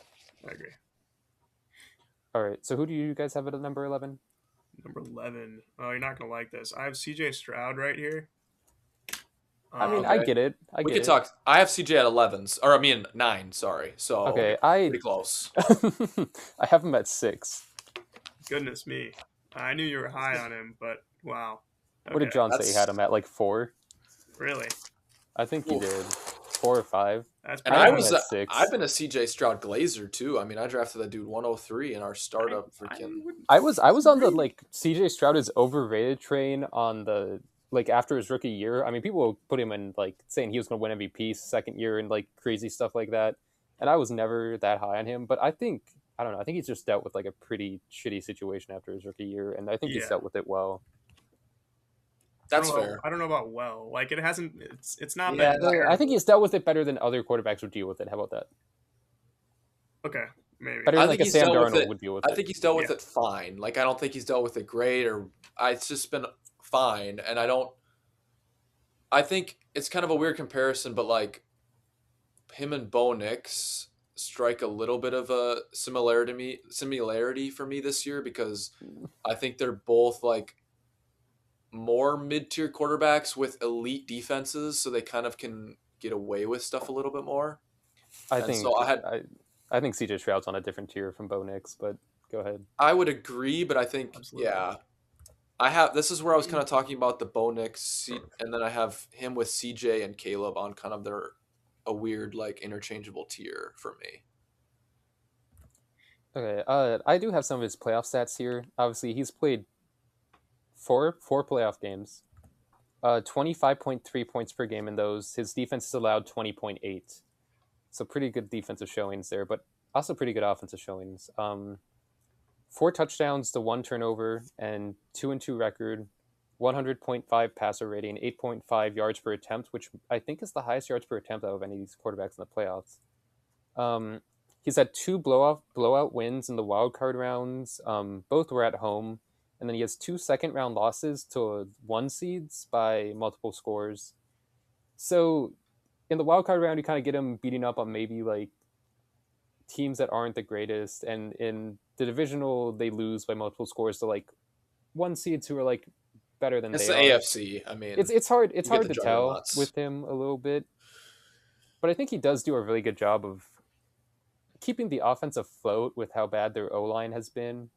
I agree. All right. So who do you guys have at number 11? Number 11. Oh, you're not gonna like this. I have C.J. Stroud right here. I mean, Okay. I get it. I We get could it. talk. I have CJ at 11s, or I mean 9. Sorry. So Okay, pretty close. I have him at 6. Goodness me. I knew you were high on him, but wow. What did John say? He had him at like 4. Really? I think he Oof. did 4 or 5. That's And I I have him was at 6. I've been a CJ Stroud glazer too. I mean, I drafted that dude 103 in our startup freaking. I was on the like CJ Stroud is overrated train on the like after his rookie year. I mean, people will put him in like saying he was going to win MVP second year and like crazy stuff like that. And I was never that high on him, but I don't know. I think he's just dealt with like a pretty shitty situation after his rookie year, and I think he's Yeah. dealt with it well. That's fair. I don't know about well. Like it hasn't. It's not Yeah, been. that- I think he's dealt with it better than other quarterbacks would deal with it. How about that? Okay, maybe. Better I than think like a he's Sam dealt with Darnold it. would deal with I it. think he's dealt with Yeah. it fine. Like I don't think he's dealt with it great, or it's just been fine. And I don't. I think it's kind of a weird comparison, but like him and Bo Nix strike a little bit of a similarity for me this year because I think they're both like more mid-tier quarterbacks with elite defenses, so they kind of can get away with stuff a little bit more. I And think so I think CJ Stroud's on a different tier from Bo Nix, but go ahead. I would agree, but I think Absolutely. yeah, I have. This is where I was kind of talking about the Bo Nix, and then I have him with CJ and Caleb on kind of a weird like interchangeable tier for me. Okay, I do have some of his playoff stats here. Obviously, he's played four playoff games. 25.3 points per game in those. His defense is allowed 20.8. So pretty good defensive showings there, but also pretty good offensive showings. 4 touchdowns to 1 turnover, and 2-2 record, 100.5 passer rating, 8.5 yards per attempt, which I think is the highest yards per attempt out of any of these quarterbacks in the playoffs. He's had 2 blowout wins in the wild card rounds. Both were at home, and then he has 2 second-round losses to 1 seeds by multiple scores. So in the wild card round, you kind of get him beating up on maybe like teams that aren't the greatest, and in the divisional, they lose by multiple scores to like 1 seeds who are like better than It's they the are. AFC. I mean, It's hard you get to the tell juggernauts. with him a little bit, but I think he does do a really good job of keeping the offense afloat with how bad their O line has been.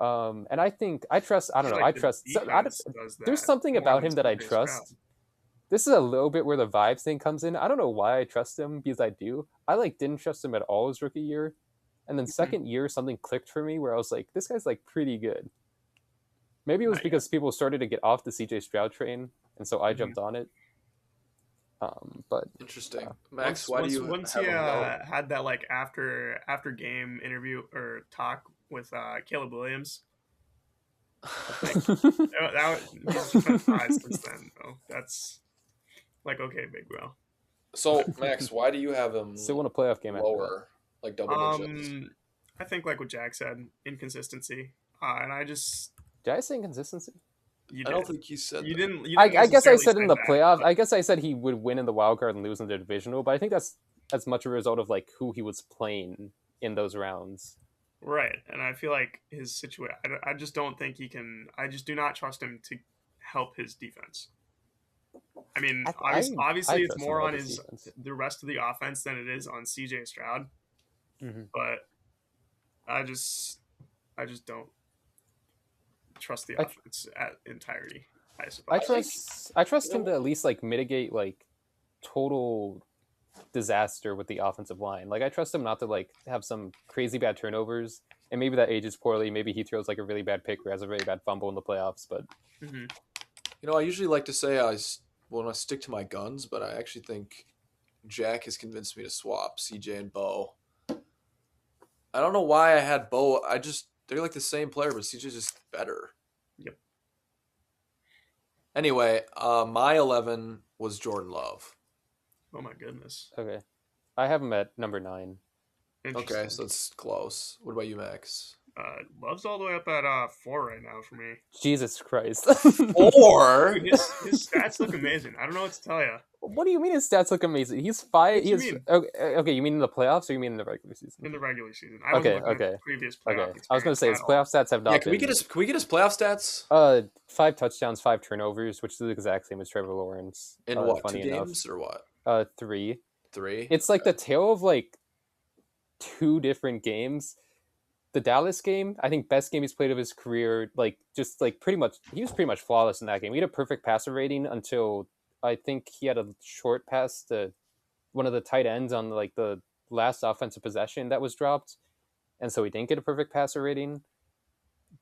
And I think I trust. I I don't feel know. like I the trust. defense does There's that something more about than him that I CJ Stroud. trust. This is a little bit where the vibes thing comes in. I don't know why I trust him, because I do. I like didn't trust him at all his rookie year, and then second year something clicked for me where I was like, this guy's like pretty good. Maybe it was Not because people started to get off the CJ Stroud train, and so I Mhm. jumped on it. But Interesting. Max, why do you once have he him low? had that like after game interview or talk with Caleb Williams? He's just been high since then. Though that's like, okay, big bro. So, Max, why do you have him still won a playoff game after that. lower, like double digits? I think like what Jack said, inconsistency, and I just Did I say inconsistency? you I did. don't think he said You that. didn't. You I didn't guess I necessarily said in say the that, playoffs. but- I guess I said he would win in the wild card and lose in the divisional, but I think that's as much a result of like who he was playing in those rounds. Right, and I feel like his situation. I just don't think he can. I just do not trust him to help his defense. I mean, obviously, it's trust him more to help on his his defense. the rest of the offense than it is on CJ Stroud. Mm-hmm. But I just don't trust the offense at entirety. I suppose. I trust him to at least like mitigate like total disaster with the offensive line. Like I trust him not to like have some crazy bad turnovers, and maybe that ages poorly. Maybe he throws like a really bad pick or has a really bad fumble in the playoffs. But I usually like to say I want to stick to my guns, but I actually think Jack has convinced me to swap CJ and Bo. I don't know why I had Bo. They're like the same player, but CJ's just better. Yep. Anyway, my 11 was Jordan Love. Oh my goodness. okay, I have him at number 9. Okay, so it's close. What about you, Max? Love's all the way up at 4 right now for me. Jesus Christ! Or Dude, his stats look amazing. I don't know what to tell you. What do you mean his stats look amazing? He's 5. What do you mean? Okay, you mean in the playoffs or you mean in the regular season? In the regular season. I wasn't looking at the previous playoff I was going to say his playoff stats have not yeah, been. can we get his playoff stats? 5 touchdowns, 5 turnovers, which is the exact same as Trevor Lawrence. In what, 2 funny games or what? 3. 3? It's like the tale of like 2 different games. The Dallas game, I think best game he's played of his career. Like just like pretty much, he was pretty much flawless in that game. He had a perfect passer rating until I think he had a short pass to one of the tight ends on like the last offensive possession that was dropped, and so he didn't get a perfect passer rating.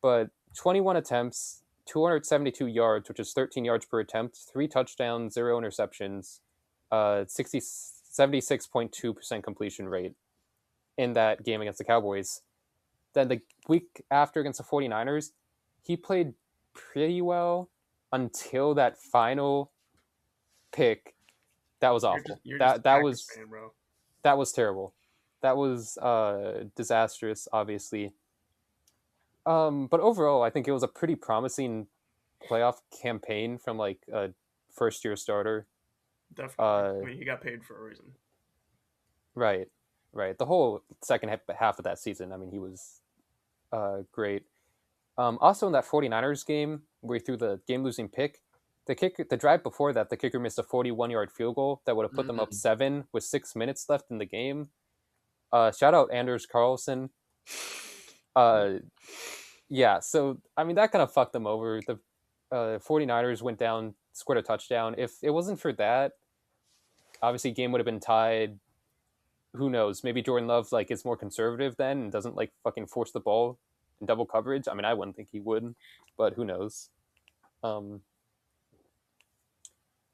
But 21 attempts, 272 yards, which is 13 yards per attempt, 3 touchdowns, 0 interceptions, 76.2% completion rate in that game against the Cowboys. Then the week after against the 49ers, he played pretty well until that final pick. That was awful. That was fan, bro. That was terrible. That was disastrous, obviously. But overall, I think it was a pretty promising playoff campaign from like a first-year starter. Definitely. I mean, he got paid for a reason. Right. The whole second half of that season, I mean, he was great. Also in that 49ers game where he threw the game-losing pick, the drive before that, the kicker missed a 41-yard field goal that would have put them up 7 with 6 minutes left in the game. Shout out Anders Carlson. Yeah, so I mean that kind of fucked them over. The 49ers went down, scored a touchdown. If it wasn't for that, obviously game would have been tied. Who knows? Maybe Jordan Love like is more conservative then and doesn't like fucking force the ball in double coverage. I mean, I wouldn't think he would, but who knows?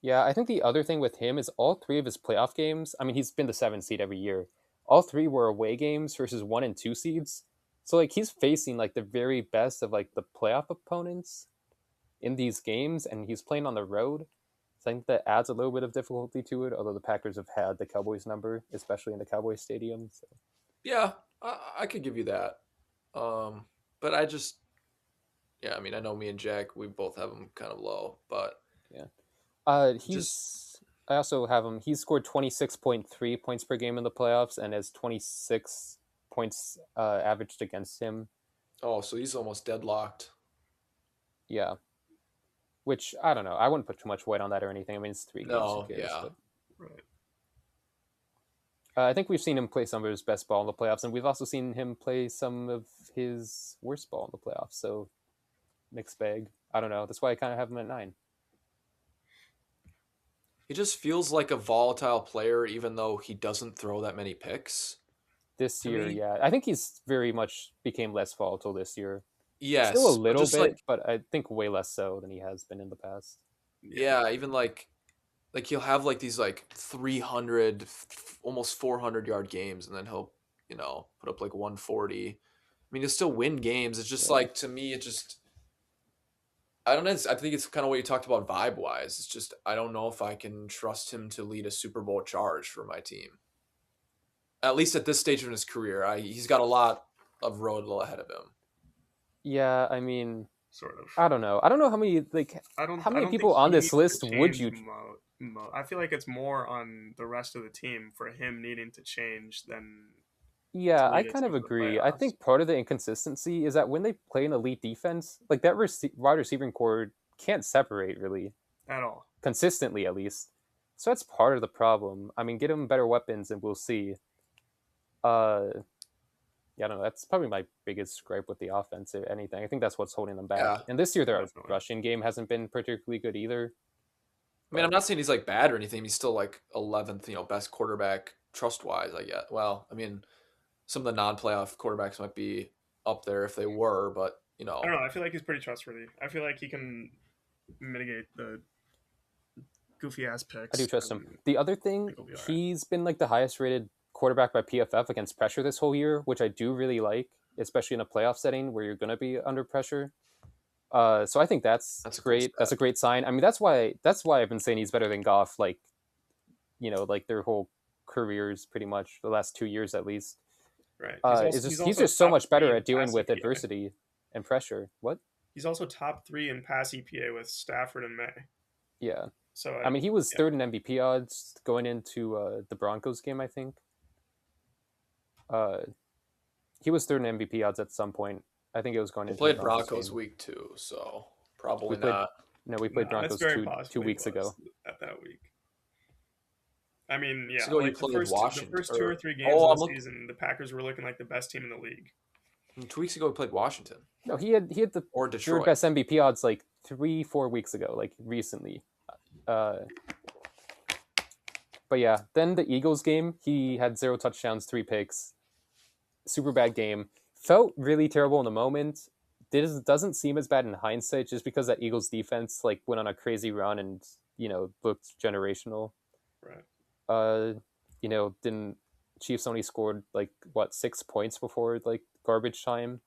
Yeah, I think the other thing with him is all 3 of his playoff games. I mean, he's been the 7th seed every year. All 3 were away games versus 1 and 2 seeds. So like he's facing like the very best of like the playoff opponents in these games, and he's playing on the road. So I think that adds a little bit of difficulty to it. Although the Packers have had the Cowboys number, especially in the Cowboys stadium. So. Yeah, I could give you that. But I just, yeah, I mean, I know me and Jack, we both have him kind of low, but Yeah. just He's. I also have him. He scored 26.3 points per game in the playoffs, and has 26 points averaged against him. oh, so he's almost deadlocked. Yeah. Which I don't know. I wouldn't put too much weight on that or anything. I mean, it's 3 games. Who No, cares? yeah, But Right. I think we've seen him play some of his best ball in the playoffs, and we've also seen him play some of his worst ball in the playoffs. So mixed bag. I don't know. That's why I kind of have him at 9. he just feels like a volatile player, even though he doesn't throw that many picks. This To year, me, yeah, I think he's very much became less volatile this year. Still a yes, but little just bit, like but I think way less so than he has been in the past. yeah, even like he'll have like these like 300, almost 400 yard games, and then he'll put up like 140. I mean, he'll still win games. It's just Yeah. like to me, it just I don't know. I think it's kind of what you talked about vibe wise. It's just I don't know if I can trust him to lead a Super Bowl charge for my team. At least at this stage of his career, he's got a lot of road ahead of him. Yeah, I mean, Sort of. I don't know. I don't know how many how I many don't think people on he this needs list to would change you? I feel like it's more on the rest of the team for him needing to change than to Yeah, I lead a kind team of to the agree. I playoffs. think part of the inconsistency is that when they play an elite defense, like that wide receiving core can't separate really At all. consistently, at least. So that's part of the problem. I mean, get them better weapons, and we'll see. Uh, yeah, I don't know. That's probably my biggest gripe with the offense, if anything. I think that's what's holding them back. Yeah, And this year, their Definitely. rushing game hasn't been particularly good either. I mean, I'm But not saying he's like bad or anything. He's still like 11th, best quarterback trust wise. I get. Well, I mean, some of the non-playoff quarterbacks might be up there if they were, but I don't know. I feel like he's pretty trustworthy. I feel like he can mitigate the goofy ass I do picks. trust him. And The other I thing, think he'll be all right. he's been like the highest rated quarterback by PFF against pressure this whole year, which I do really like, especially in a playoff setting where you're going to be under pressure. So I think that's that's a cool great. That's stat. a great sign. I mean, that's why I've been saying he's better than Goff. Like like their whole careers, pretty much the last 2 years at least. Right. He's just so top much three better in at dealing pass with EPA. adversity and pressure. What? He's also top 3 in pass EPA with Stafford and May. Yeah. So I mean, he was yeah. third in MVP odds going into the Broncos game, I think. He was third in MVP odds at some point. I think it was going We into the played Broncos Broncos game. week 2, so We probably played not. no, we played Nah, it's Broncos very two possible he weeks was ago. at that week. I mean, Weeks yeah, ago you like played the Washington. first 2 or 3 games Oh, of I'm the looking. season, the Packers were looking like the best team in the league. 2 weeks ago we played Washington No, he had the or third Detroit. best MVP odds like 3-4 weeks ago, like recently. Uh, but yeah, then the Eagles game, he had 0 touchdowns, 3 picks. Super bad game. Felt really terrible in the moment. Doesn't seem as bad in hindsight, just because that Eagles defense like went on a crazy run and looked generational. Right. Didn't Chiefs only scored like 6 points before like garbage time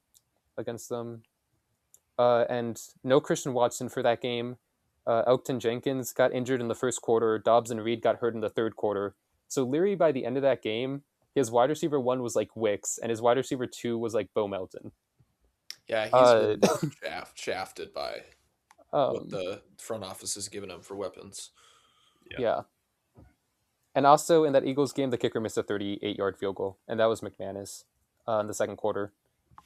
against them. And no Christian Watson for that game. Elkton Jenkins got injured in the first quarter. Dobbs and Reed got hurt in the third quarter. So Leary, by the end of that game, his wide receiver 1 was like Wicks, and his wide receiver 2 was like Bo Melton. Yeah, he's Uh, been shafted by what um, the front office has given him for weapons. yeah. And also in that Eagles game, the kicker missed a 38-yard field goal, and that was McManus in the second quarter,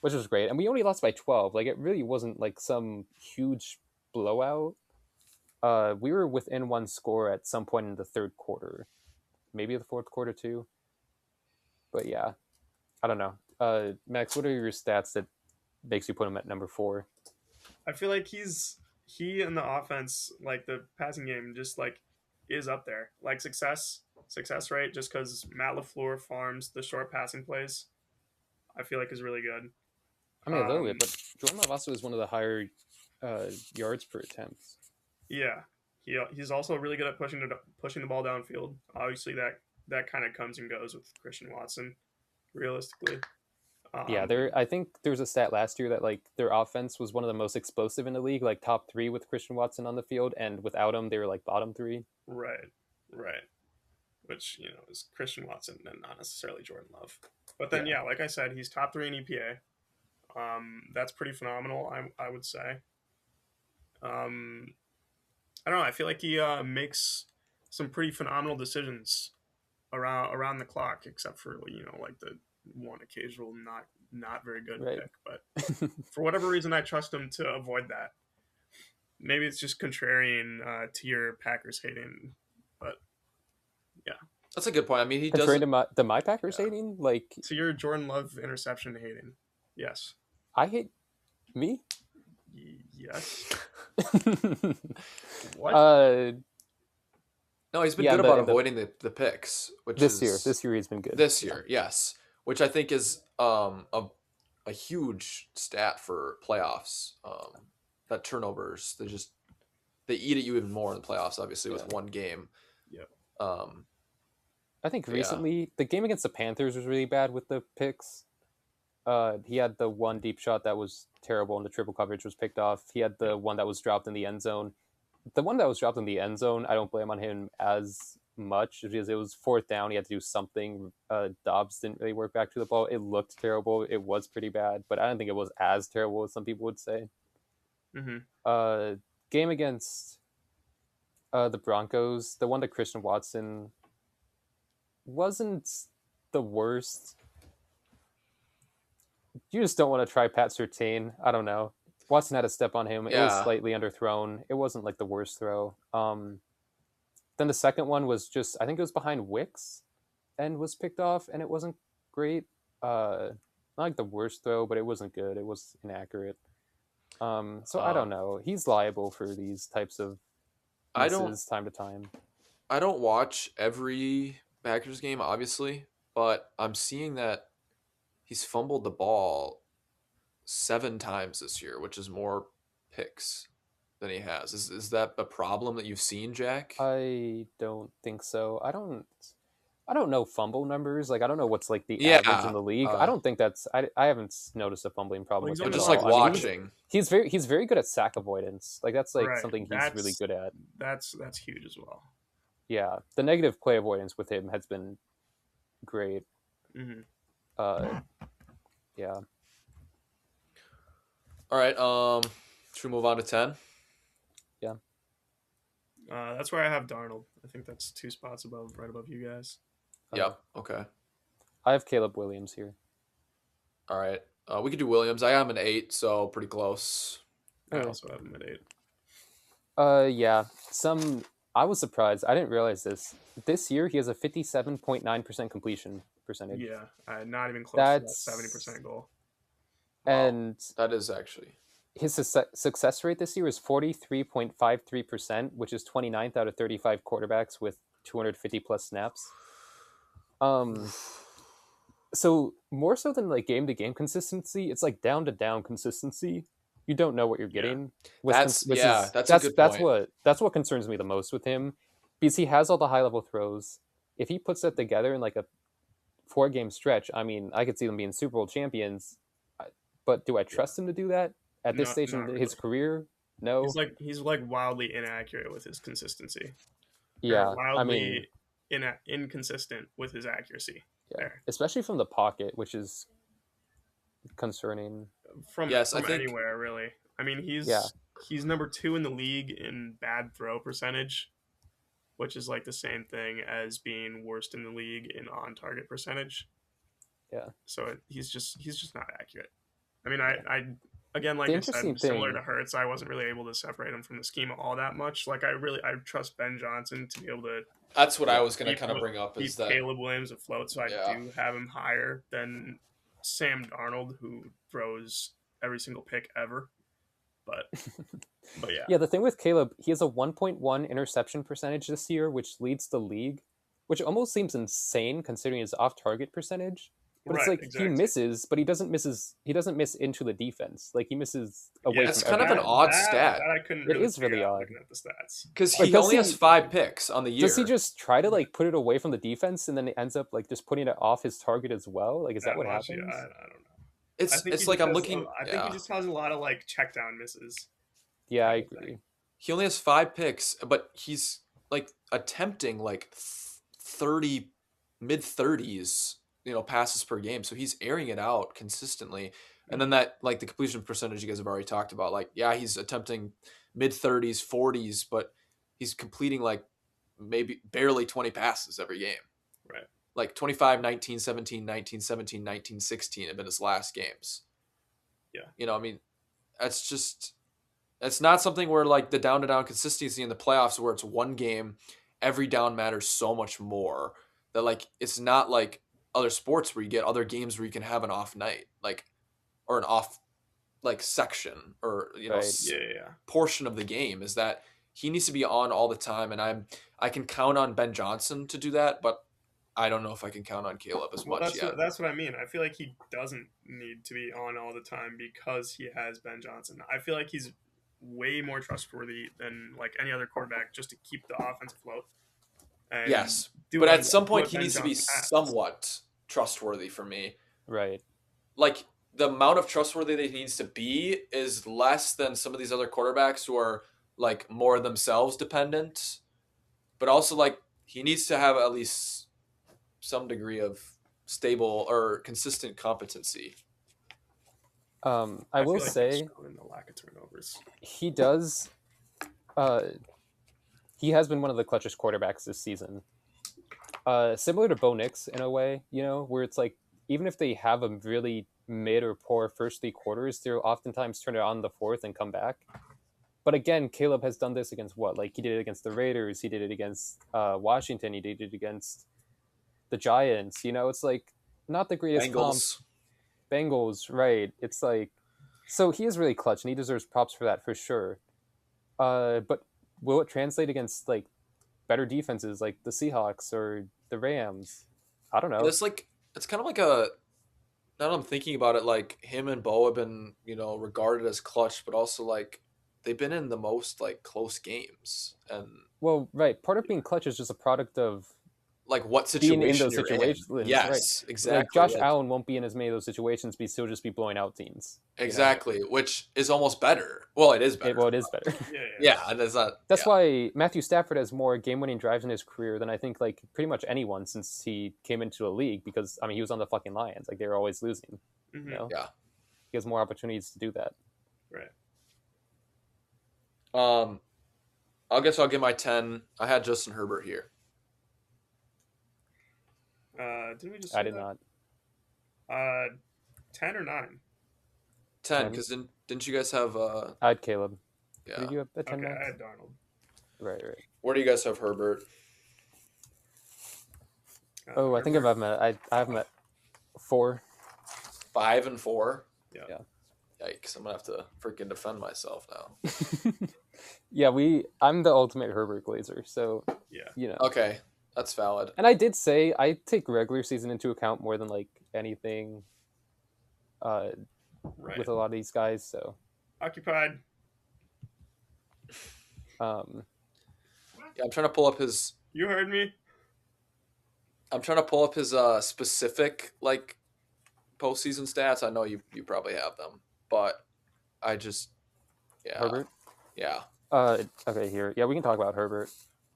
which was great. And we only lost by 12. Like, it really wasn't like some huge blowout. We were within 1 score at some point in the third quarter, maybe the fourth quarter too. But yeah, I don't know. Max, what are your stats that makes you put him at number 4? I feel like he in the offense, like the passing game, just like is up there. Like success rate, just because Matt LaFleur farms the short passing plays, I feel like is really good. I mean, a little bit, but Jordan Love also is one of the higher yards per attempt. Yeah, he's also really good at pushing the ball downfield. Obviously, that kind of comes and goes with Christian Watson, realistically. Yeah, Um, I think there was a stat last year that like their offense was one of the most explosive in the league, like top 3 with Christian Watson on the field, and without him, they were like bottom 3. right, right. Which is Christian Watson and not necessarily Jordan Love. But then, Yeah, yeah, like I said, he's top 3 in EPA. That's pretty phenomenal, I would say. Um, I don't know. I feel like he makes some pretty phenomenal decisions around the clock, except for like the one occasional not very good right. pick. But for whatever reason, I trust him to avoid that. Maybe it's just contrarian to your Packers hating, but yeah, That's a good point. I mean, he Contrary doesn't. to my Packers yeah. hating, like To your Jordan Love interception hating, yes, I hate me. yes. What? No, he's been Yeah, good about in the avoiding the picks, which this year, is he's been good. this year, yes, which I think is a huge stat for playoffs. That turnovers, they eat at you even more in the playoffs, obviously Yeah. with one game. Yep. I think Yeah. recently the game against the Panthers was really bad with the picks. He had the one deep shot that was terrible and the triple coverage was picked off. He had the one that was dropped in the end zone. The one that was dropped in the end zone, I don't blame on him as much because it was fourth down. He had to do something. Dobbs didn't really work back to the ball. It looked terrible. It was pretty bad, but I don't think it was as terrible as some people would say. Mm-hmm. Game against the Broncos, the one to Christian Watson wasn't the worst. You just don't want to try Pat Surtain. I don't know. Watson had a step on him. It was Yeah. slightly underthrown. It wasn't like the worst throw. Then the second one was just, I think it was behind Wicks and was picked off, and it wasn't great. Not like the worst throw, but it wasn't good. It was inaccurate. So I don't know. He's liable for these types of misses time to time. I don't watch every Packers game, obviously, but I'm seeing that he's fumbled the ball 7 times this year, which is more picks than he has. Is that a problem that you've seen, Jack? I don't think so. I don't know fumble numbers. Like I don't know what's like the Yeah, average in the league. I don't think that's. I haven't noticed a fumbling problem Well, with he's him I'm only at just all. like I mean, watching. he's very good at sack avoidance. Like that's like Right. something he's That's really good at. That's huge as well. Yeah, the negative play avoidance with him has been great. Mm-hmm. Yeah. All right. Should we move on to 10? Yeah. That's where I have Darnold. I think that's 2 spots right above you guys. Yep. Okay. I have Caleb Williams here. All right. We could do Williams. I am an 8, so pretty close. I Okay. also have him at 8. Yeah. I was surprised. I didn't realize this. This year he has a 57.9% completion percentage. Yeah, not even close to that That's 70% goal. Wow. And That is actually. his success rate this year is 43.53%, which is 29th out of 35 quarterbacks with 250 plus snaps. So more so than like game to game consistency, it's like down to down consistency. You don't know what you're getting. That's a good point. That's what concerns me the most with him, because he has all the high level throws. If he puts that together in like a 4-game stretch, I mean, I could see them being Super Bowl champions. But do I trust him to do that at this stage in his career? No. He's like wildly inaccurate with his consistency. Yeah, Wildly inconsistent with his accuracy. yeah, There. especially from the pocket, which is concerning. From I think anywhere really. I mean, he's number 2 in the league in bad throw percentage, which is like the same thing as being worst in the league in on target percentage. Yeah. So he's just not accurate. I mean, I again, like I said, similar to Hurts, I wasn't really able to separate him from the schema all that much. Like I trust Ben Johnson to be able to. That's what I was going to kind of bring up. Is that Caleb Williams afloat? So I do have him higher than Sam Darnold, who throws every single pick ever. But yeah. Yeah, the thing with Caleb, he has a 1.1 interception percentage this year, which leads the league, which almost seems insane considering his off-target percentage. But it's like exactly. He misses, but he doesn't miss into the defense. Like he misses away. It's kind of an odd stat. That I couldn't. It is really odd. Looking at the stats, because he only has 5 picks on the year. Does he just try to like put it away from the defense and then it ends up like just putting it off his target as well? Like is that what happens? I don't know. I think he it's like just I'm has. looking. I think he Yeah, just has a lot of like check down misses Yeah, I kind of agree. thing. he only has 5 picks, but he's like attempting like 30, mid 30s, passes per game. So he's airing it out consistently. And then Hmm. that like the completion percentage you guys have already talked about. Like, yeah, he's attempting mid 30s, 40s, but he's completing like maybe barely 20 passes every game. Right. Like 25, 19, 17, 19, 17, 19, 16 have been his last games. Yeah. I mean, that's just it's not something where like the down to down consistency in the playoffs where it's one game, every down matters so much more that like it's not like other sports where you get other games where you can have an off night, like or an off like section or Right. Yeah. Yeah. portion of the game is that he needs to be on all the time and I can count on Ben Johnson to do that, but I don't know if I can count on Caleb as Well, much yet. that's what I mean. I feel like he doesn't need to be on all the time because he has Ben Johnson. I feel like he's way more trustworthy than like any other quarterback just to keep the offense afloat and Yes, but at some do point what he Ben needs to be Johnson has. somewhat trustworthy for me. Right. Like the amount of trustworthy that he needs to be is less than some of these other quarterbacks who are like more themselves dependent, but also like he needs to have at least some degree of stable or consistent competency. I I will feel like he's say struggling the lack of turnovers. he does. Uh, he has been one of the clutchest quarterbacks this season. Similar to Bo Nix in a way, where it's like even if they have a really mid or poor first 3 quarters, they'll oftentimes turn it on the fourth and come back. But again, Caleb has done this against what? Like he did it against the Raiders, he did it against Washington, he did it against the Giants. It's like not the greatest comp. Bengals. Bengals, right? It's like so he is really clutch and he deserves props for that for sure. But will it translate against like better defenses like the Seahawks or the Rams? I don't know. It's like it's kind of like a now that I'm thinking about it, like him and Bo have been, regarded as clutch, but also like they've been in the most like close games and Well, right. Part of being clutch is just a product of like what being in situation those you're in. situations, right? Yes, Like exactly. Josh Like Allen won't be in as many of those situations, but still just be blowing out teams. exactly, which is almost better. Well, it is better. Well, it is better. Yeah, yeah. Yeah, and it's not. That's Yeah, why Matthew Stafford has more game-winning drives in his career than I think like pretty much anyone since he came into the league. Because I mean, he was on the fucking Lions; like they were always losing. Hmm. You know, yeah. he has more opportunities to do that. Right. I guess I'll give my 10. I had Justin Herbert here. Didn't we just I say did that? not. 10 or 9? 10 10. because didn't you guys have? I had Caleb. Yeah. Did you have a 10 Okay, I minutes? had Darnold. Right. Where do you guys have Herbert? Oh, I think I Herbert. have him at I have him at 4. 5 and 4. Yeah. Yikes! I'm gonna have to freaking defend myself now. Yeah, I'm the ultimate Herbert glazer, so Yeah. Okay, that's valid. And I did say I take regular season into account more than like anything uh Right. with a lot of these guys, so Occupied. um Yeah, I'm trying to pull up his. You heard me. I'm trying to pull up his specific like postseason stats. I know you probably have them, but I just Herbert. yeah. Okay, here. Yeah, we can talk about Herbert.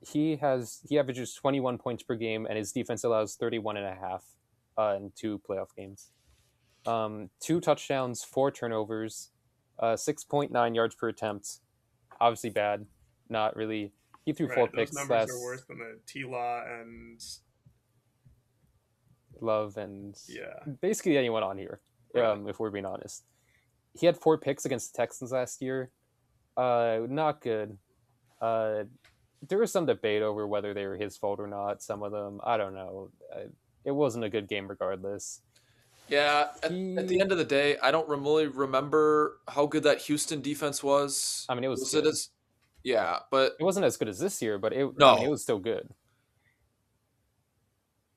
He averages 21 points per game and his defense allows 31 and a half in 2 playoff games. 2 touchdowns, 4 turnovers, 6.9 yards per attempt. Obviously bad. Not really. He threw 4 Right. Those picks numbers last are worse than the T-Law and Love and yeah. basically anyone on here, Right. if we're being honest. He had 4 picks against the Texans last year. Not good. There was some debate over whether they were his fault or not. Some of them, I don't know. It wasn't a good game regardless. Yeah, at the end of the day, I don't really remember how good that Houston defense was. I mean, it was it good. as yeah, but It wasn't as good as this year, but I No. mean, it was still good.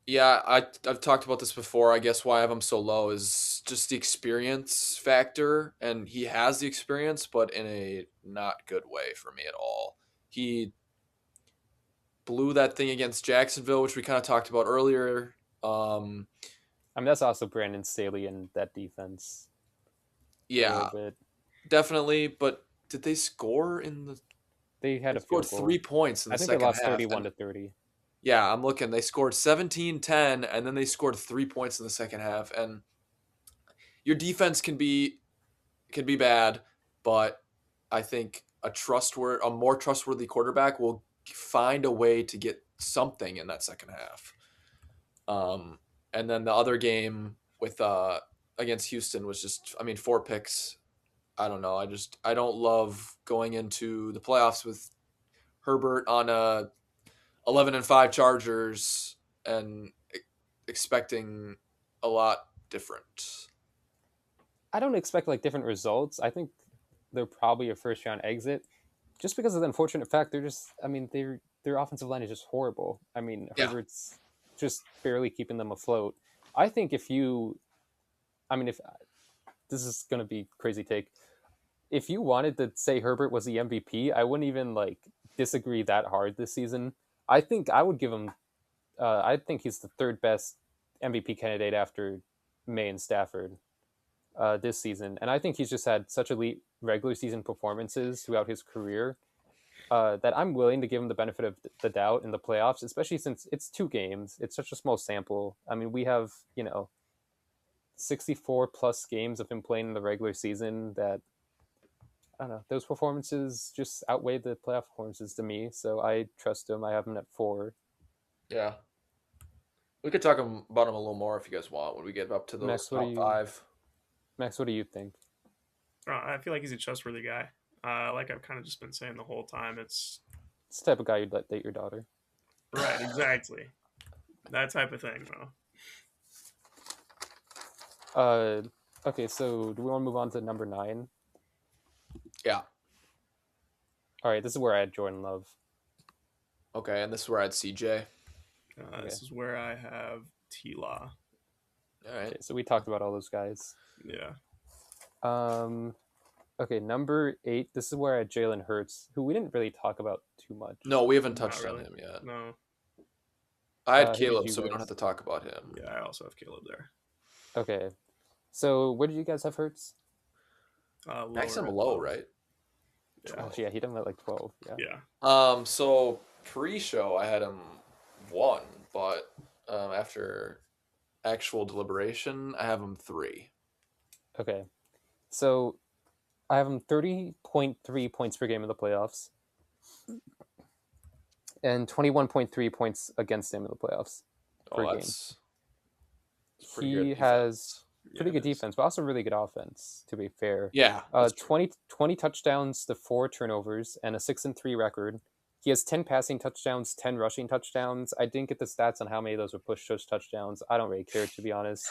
yeah, I've talked about this before. I guess why I have him so low is just the experience factor, and he has the experience, but in a not good way for me at all. He blew that thing against Jacksonville, which we kind of talked about earlier. I mean, that's also Brandon Staley and that defense. a little Yeah, bit. definitely. But did they score in the? They had They a scored field goal. 3 points in I the think they second lost half, 31 and to 30. yeah, I'm looking. They scored 17-10, and then they scored 3 points in the second half. And your defense can be bad, but I think a more trustworthy quarterback will find a way to get something in that second half. Um, and then the other game with against Houston was just, I mean, 4 picks. I don't know. I don't love going into the playoffs with Herbert on a 11-5 Chargers and expecting a lot different. I don't expect like different results. I think they're probably a first round exit, just because of the unfortunate fact they're just. I mean, their offensive line is just horrible. I mean, Yeah, Herbert's just barely keeping them afloat. I think if you, I mean, if this is going to be crazy take, if you wanted to say Herbert was the MVP, I wouldn't even like disagree that hard this season. I think I would give him. I think he's the third best MVP candidate after May and Stafford this season, and I think he's just had such elite regular season performances throughout his career that I'm willing to give him the benefit of the doubt in the playoffs, especially since it's 2 games. It's such a small sample. I mean, we have 64 plus games of him playing in the regular season. That I don't know. Those performances just outweigh the playoff performances to me, so I trust him. I have him at 4. yeah. We could talk about him a little more if you guys want when we get up to those Max, what do top you five. Max? What do you think? I feel like he's a trustworthy guy. Like I've kind of just been saying the whole time. It's It's the type of guy you'd let date your daughter. right, exactly that type of thing, bro. Uh, okay, so do we want to move on to number 9? Yeah. All right, this is where I had Jordan Love. Okay, and this is where I had CJ. Okay. This is where I have T-Law. All right. Okay, so we talked about all those guys. Yeah. Okay, number 8. This is where I had Jalen Hurts, who we didn't really talk about too much. No, we haven't Not touched on really. him yet. No. I had Who did Caleb, you so we don't guys? have to talk about him. Yeah, I also have Caleb there. Okay, so where did you guys have Hurts? Max him Lower at low, 12. right? Yeah. 12. Yeah, he done at like 12. Yeah. Yeah. So pre-show I had him 1, but after actual deliberation I have him 3. Okay, so I have him 30.3 points per game in the playoffs, and 21.3 points against him in the playoffs per Oh, game. that's pretty good He defense. has pretty Yeah, good it is. defense, but also really good offense, to be fair. Yeah, that's true. 20 touchdowns to 4 turnovers and a 6-3 record. He has 10 passing touchdowns, 10 rushing touchdowns. I didn't get the stats on how many of those were push touchdowns. I don't really care, to be honest.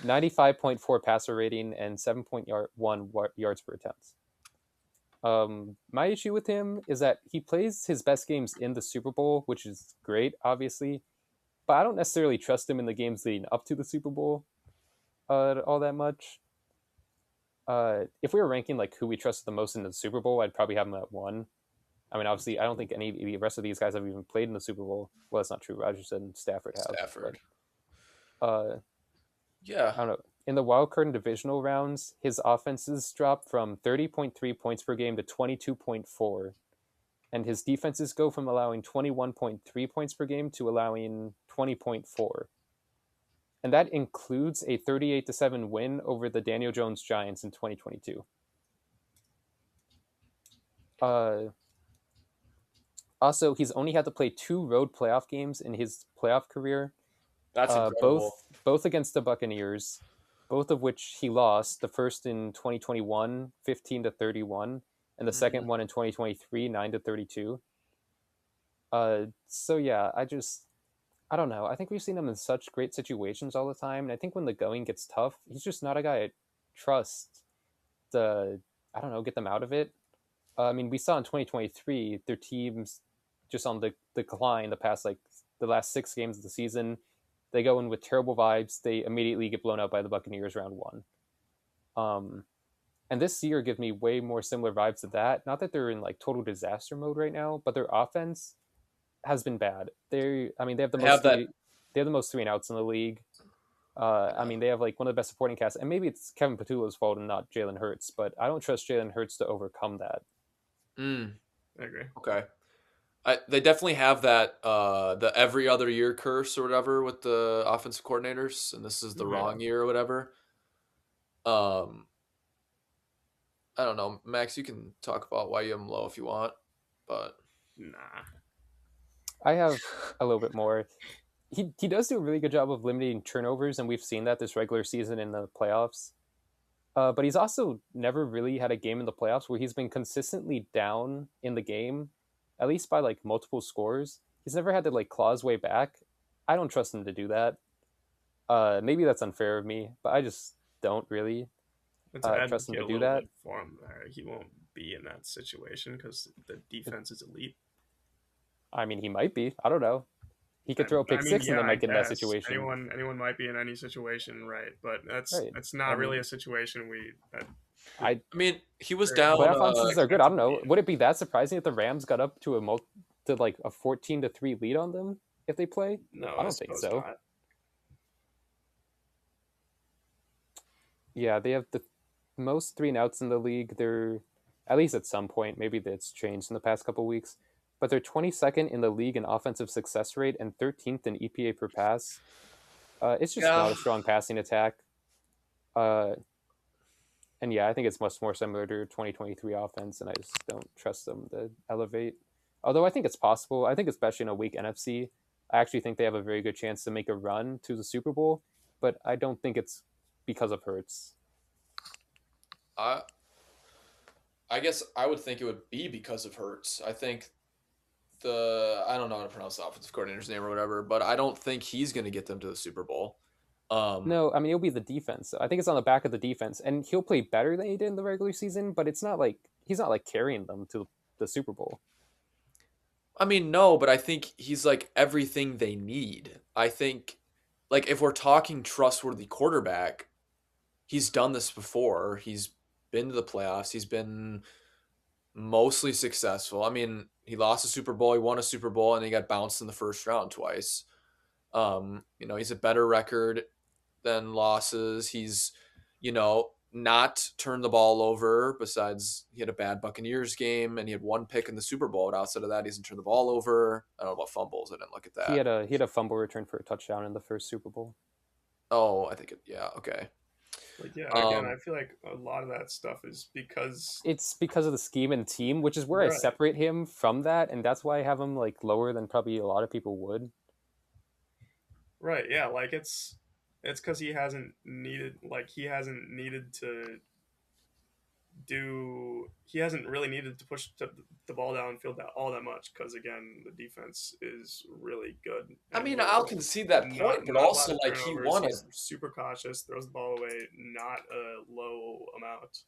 95.4 passer rating and 7.1 yards per attempt. My issue with him is that he plays his best games in the Super Bowl, which is great, obviously, but I don't necessarily trust him in the games leading up to the Super Bowl all that much. If we were ranking like who we trusted the most in the Super Bowl, I'd probably have him at 1. I mean, obviously, I don't think any of the rest of these guys have even played in the Super Bowl. Well, that's not true. Rodgers and Stafford have. Stafford. But, Yeah. I don't know. In the wild card and divisional rounds, his offenses dropped from 30.3 points per game to 22.4. And his defenses go from allowing 21.3 points per game to allowing 20.4. And that includes a 38-7 win over the Daniel Jones Giants in 2022. Also, he's only had to play 2 road playoff games in his playoff career. That's incredible. Both against the Buccaneers, both of which he lost. The first in 2021, 15-31, and the second one in 2023, 9-32. So yeah, I don't know. I think we've seen him in such great situations all the time, and I think when the going gets tough, he's just not a guy I trust to, I don't know, get them out of it. I mean, we saw in 2023 their teams just on the decline the last 6 games of the season. They go in with terrible vibes. They immediately get blown out by the Buccaneers round 1. And this year gives me way more similar vibes to that. Not that they're in like total disaster mode right now, but their offense has been bad. They have the most have that. they have the most 3 and outs in the league. I mean, they have like one of the best supporting casts, and maybe it's Kevin Petula's fault and not Jalen Hurts, but I don't trust Jalen Hurts to overcome that. Mm, I agree. okay. They definitely have that the every other year curse or whatever with the offensive coordinators, and this is the Yeah. wrong year or whatever. Um, I don't know, Max. You can talk about why you have him low if you want, but Nah. I have a little bit more. He does do a really good job of limiting turnovers, and we've seen that this regular season in the playoffs. But he's also never really had a game in the playoffs where he's been consistently down in the game, at least by like multiple scores. He's never had to like claw his way back. I don't trust him to do that. Maybe that's unfair of me, but I just don't really Let's trust him advocate to a do little that. bit for him there. He won't be in that situation because the defense is elite. I mean, he might be. I don't know. He could throw a I pick mean, six and yeah, they I might get in that guess situation. anyone might be in any situation, right? But Right. that's I not really mean, a situation we that I I mean, he was very down. playoff much offenses are good. expect I to don't be know. in. Would it be that surprising if the Rams got up to to like a 14-3 lead on them if they play? No, I I don't think suppose so. not. Yeah, they have the most 3-and-outs in the league. They're at least at some point. Maybe that's changed in the past couple weeks, but they're 22nd in the league in offensive success rate and 13th in EPA per pass. It's just Yeah, not a strong passing attack. Uh, and yeah, I think it's much more similar to 2023 offense, and I just don't trust them to elevate. Although I think it's possible. I think especially in a weak NFC, I actually think they have a very good chance to make a run to the Super Bowl. But I don't think it's because of Hurts. I I guess I would think it would be because of Hurts. I think I don't know how to pronounce the offensive coordinator's name or whatever, but I don't think he's going to get them to the Super Bowl. Um, No, I mean it'll be the defense. I think it's on the back of the defense, and he'll play better than he did in the regular season. But it's not like he's not like carrying them to the Super Bowl. I mean, no, but I think he's like everything they need. I think, like, if we're talking trustworthy quarterback, he's done this before. He's been to the playoffs. He's been mostly successful. I mean, he lost a Super Bowl, he won a Super Bowl, and he got bounced in the first round twice. He's a better record than losses. He's, not turned the ball over. Besides, he had a bad Buccaneers game and he had one pick in the Super Bowl. But outside of that, he hasn't turned the ball over. I don't know about fumbles. I didn't look at that. He had a fumble return for a touchdown in the first Super Bowl. Oh, I think yeah, okay. Like yeah, again, I Um, feel like a lot of that stuff is because It's because of the scheme and team, which is where I right, separate him from that, and that's why I have him like lower than probably a lot of people would. right, yeah, like it's because he hasn't needed to he hasn't really needed to push the ball downfield all that much because again the defense is really good I and mean, will I'll concede that point, but not a lot also of like he turnovers. won a. He's super cautious, throws the ball away, not a low amount.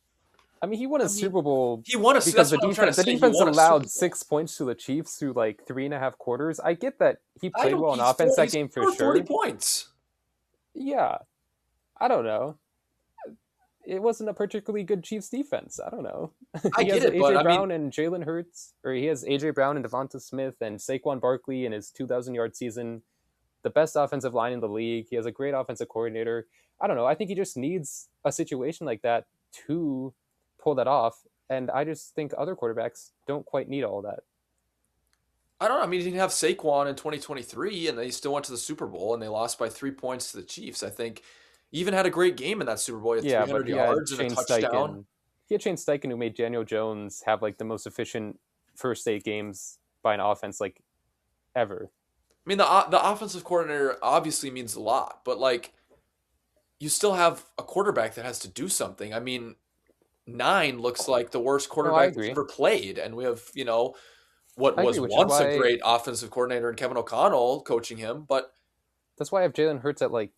I mean, he won a I mean, Super Bowl he won a. because That's what I'm trying to the say. He defense won a Super allowed Bowl. 6 points to the Chiefs through like 3.5 quarters. I get that he I played don't. well on offense He that game for scored 40 sure. points. Yeah, I don't know. It wasn't a particularly good Chiefs defense. I don't know. I He get has it, but AJ I mean, Brown and Jalen Hurts, or he has AJ Brown and Devonta Smith and Saquon Barkley in his 2,000-yard season. The best offensive line in the league. He has a great offensive coordinator. I don't know. I think he just needs a situation like that to pull that off. And I just think other quarterbacks don't quite need all that. I don't know. I mean, he didn't have Saquon in 2023, and they still went to the Super Bowl, and they lost by 3 points to the Chiefs. I think he even had a great game in that Super Bowl. He had Yeah, but 300 yards and a touchdown. He had Shane Steichen who made Daniel Jones have like the most efficient first 8 games by an offense like ever. I mean, the offensive coordinator obviously means a lot, but like you still have a quarterback that has to do something. I mean, Nine looks like the worst No, I quarterback that's agree. ever played, and we have what I was agree, which is once a why great offensive coordinator in Kevin O'Connell coaching him, but that's why I have Jalen Hurts at like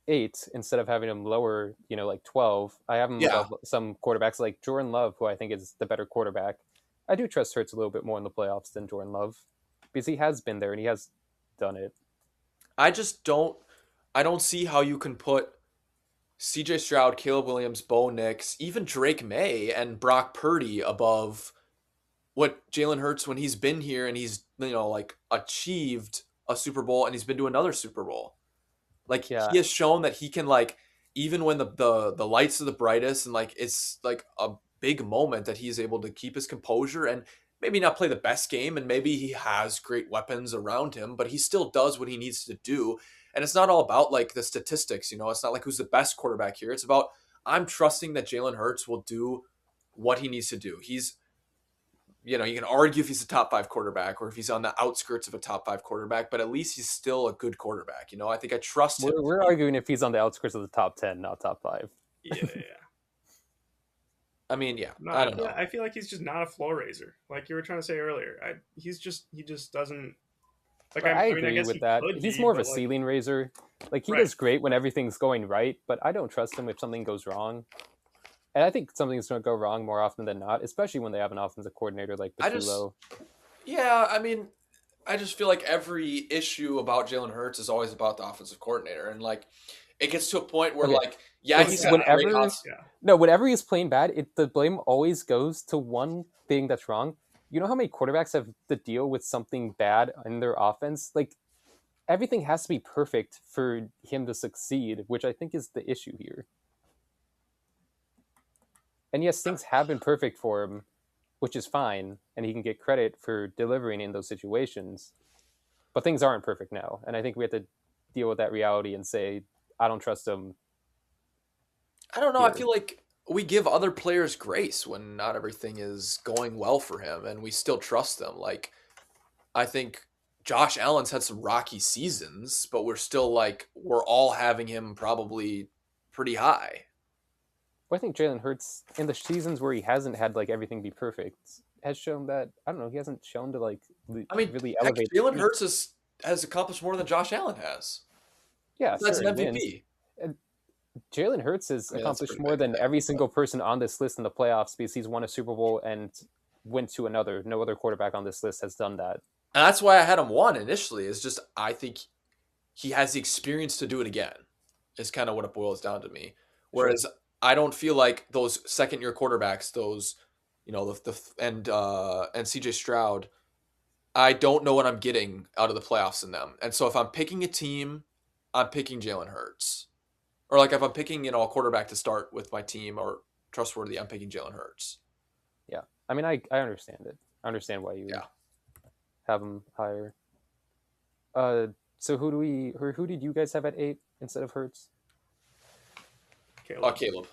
8 instead of having him lower, like 12. I have him yeah, above some quarterbacks like Jordan Love, who I think is the better quarterback. I do trust Hurts a little bit more in the playoffs than Jordan Love because he has been there and he has done it. I just don't. I don't see how you can put C.J. Stroud, Caleb Williams, Bo Nix, even Drake May and Brock Purdy above what Jalen Hurts when he's been here and he's like achieved a Super Bowl and he's been to another Super Bowl. Like he Yeah, has shown that he can like even when the lights are the brightest and like it's like a big moment that he's able to keep his composure and maybe not play the best game and maybe he has great weapons around him, but he still does what he needs to do. And it's not all about like the statistics, you know, it's not like who's the best quarterback here. It's about I'm trusting that Jalen Hurts will do what he needs to do. He's you know, you can argue if he's a top five quarterback or if he's on the outskirts of a top five quarterback, but at least he's still a good quarterback. You know, I think I trust him to we're be. arguing if he's on the outskirts of the top 10, not top 5. Yeah, yeah. I mean, yeah, No, I I don't feel know. I feel like he's just not a floor raiser, like you were trying to say earlier. He just doesn't like. I I mean, I agree guess with he that. could He's be, more of a but like, ceiling raiser. Like he right. does great when everything's going right, but I don't trust him if something goes wrong. And I think something's going to go wrong more often than not, especially when they have an offensive coordinator like I just, Patulo. yeah, I mean, I just feel like every issue about Jalen Hurts is always about the offensive coordinator, and like it gets to a point where Okay, like, yeah, Well, he's it's yeah, got I great mean, whenever odds. yeah, no, whenever he's playing bad, the blame always goes to one thing that's wrong. You know how many quarterbacks have to deal with something bad in their offense? Like everything has to be perfect for him to succeed, which I think is the issue here. And yes, things have been perfect for him, which is fine, and he can get credit for delivering in those situations. But things aren't perfect now, and I think we have to deal with that reality and say, I don't trust him I don't know. I here. feel like we give other players grace when not everything is going well for him, and we still trust them. Like I think Josh Allen's had some rocky seasons, but we're still like we're all having him probably pretty high. But I think Jalen Hurts in the seasons where he hasn't had like everything be perfect has shown that I don't know he hasn't shown to like I mean, really heck, elevate his Jalen peak. Hurts has accomplished more than Josh Allen has. Yeah, That's sure an he wins. MVP. And Jalen Hurts has I mean, that's accomplished pretty more big than thing, every but single person on this list in the playoffs because he's won a Super Bowl and went to another. No other quarterback on this list has done that. and that's why I had him one initially. Is just I think he has the experience to do it again. Is kind of what it boils down to me. Sure. Whereas I don't feel like those second year quarterbacks, those you know and CJ Stroud. I don't know what I'm getting out of the playoffs in them. And so if I'm picking a team, I'm picking Jalen Hurts. Or like if I'm picking, you know, a quarterback to start with my team or trustworthy, I'm picking Jalen Hurts. Yeah. I mean, I understand it. I understand why you would Yeah. have him higher. Uh, so who did you guys have at 8 instead of Hurts? Caleb, Caleb.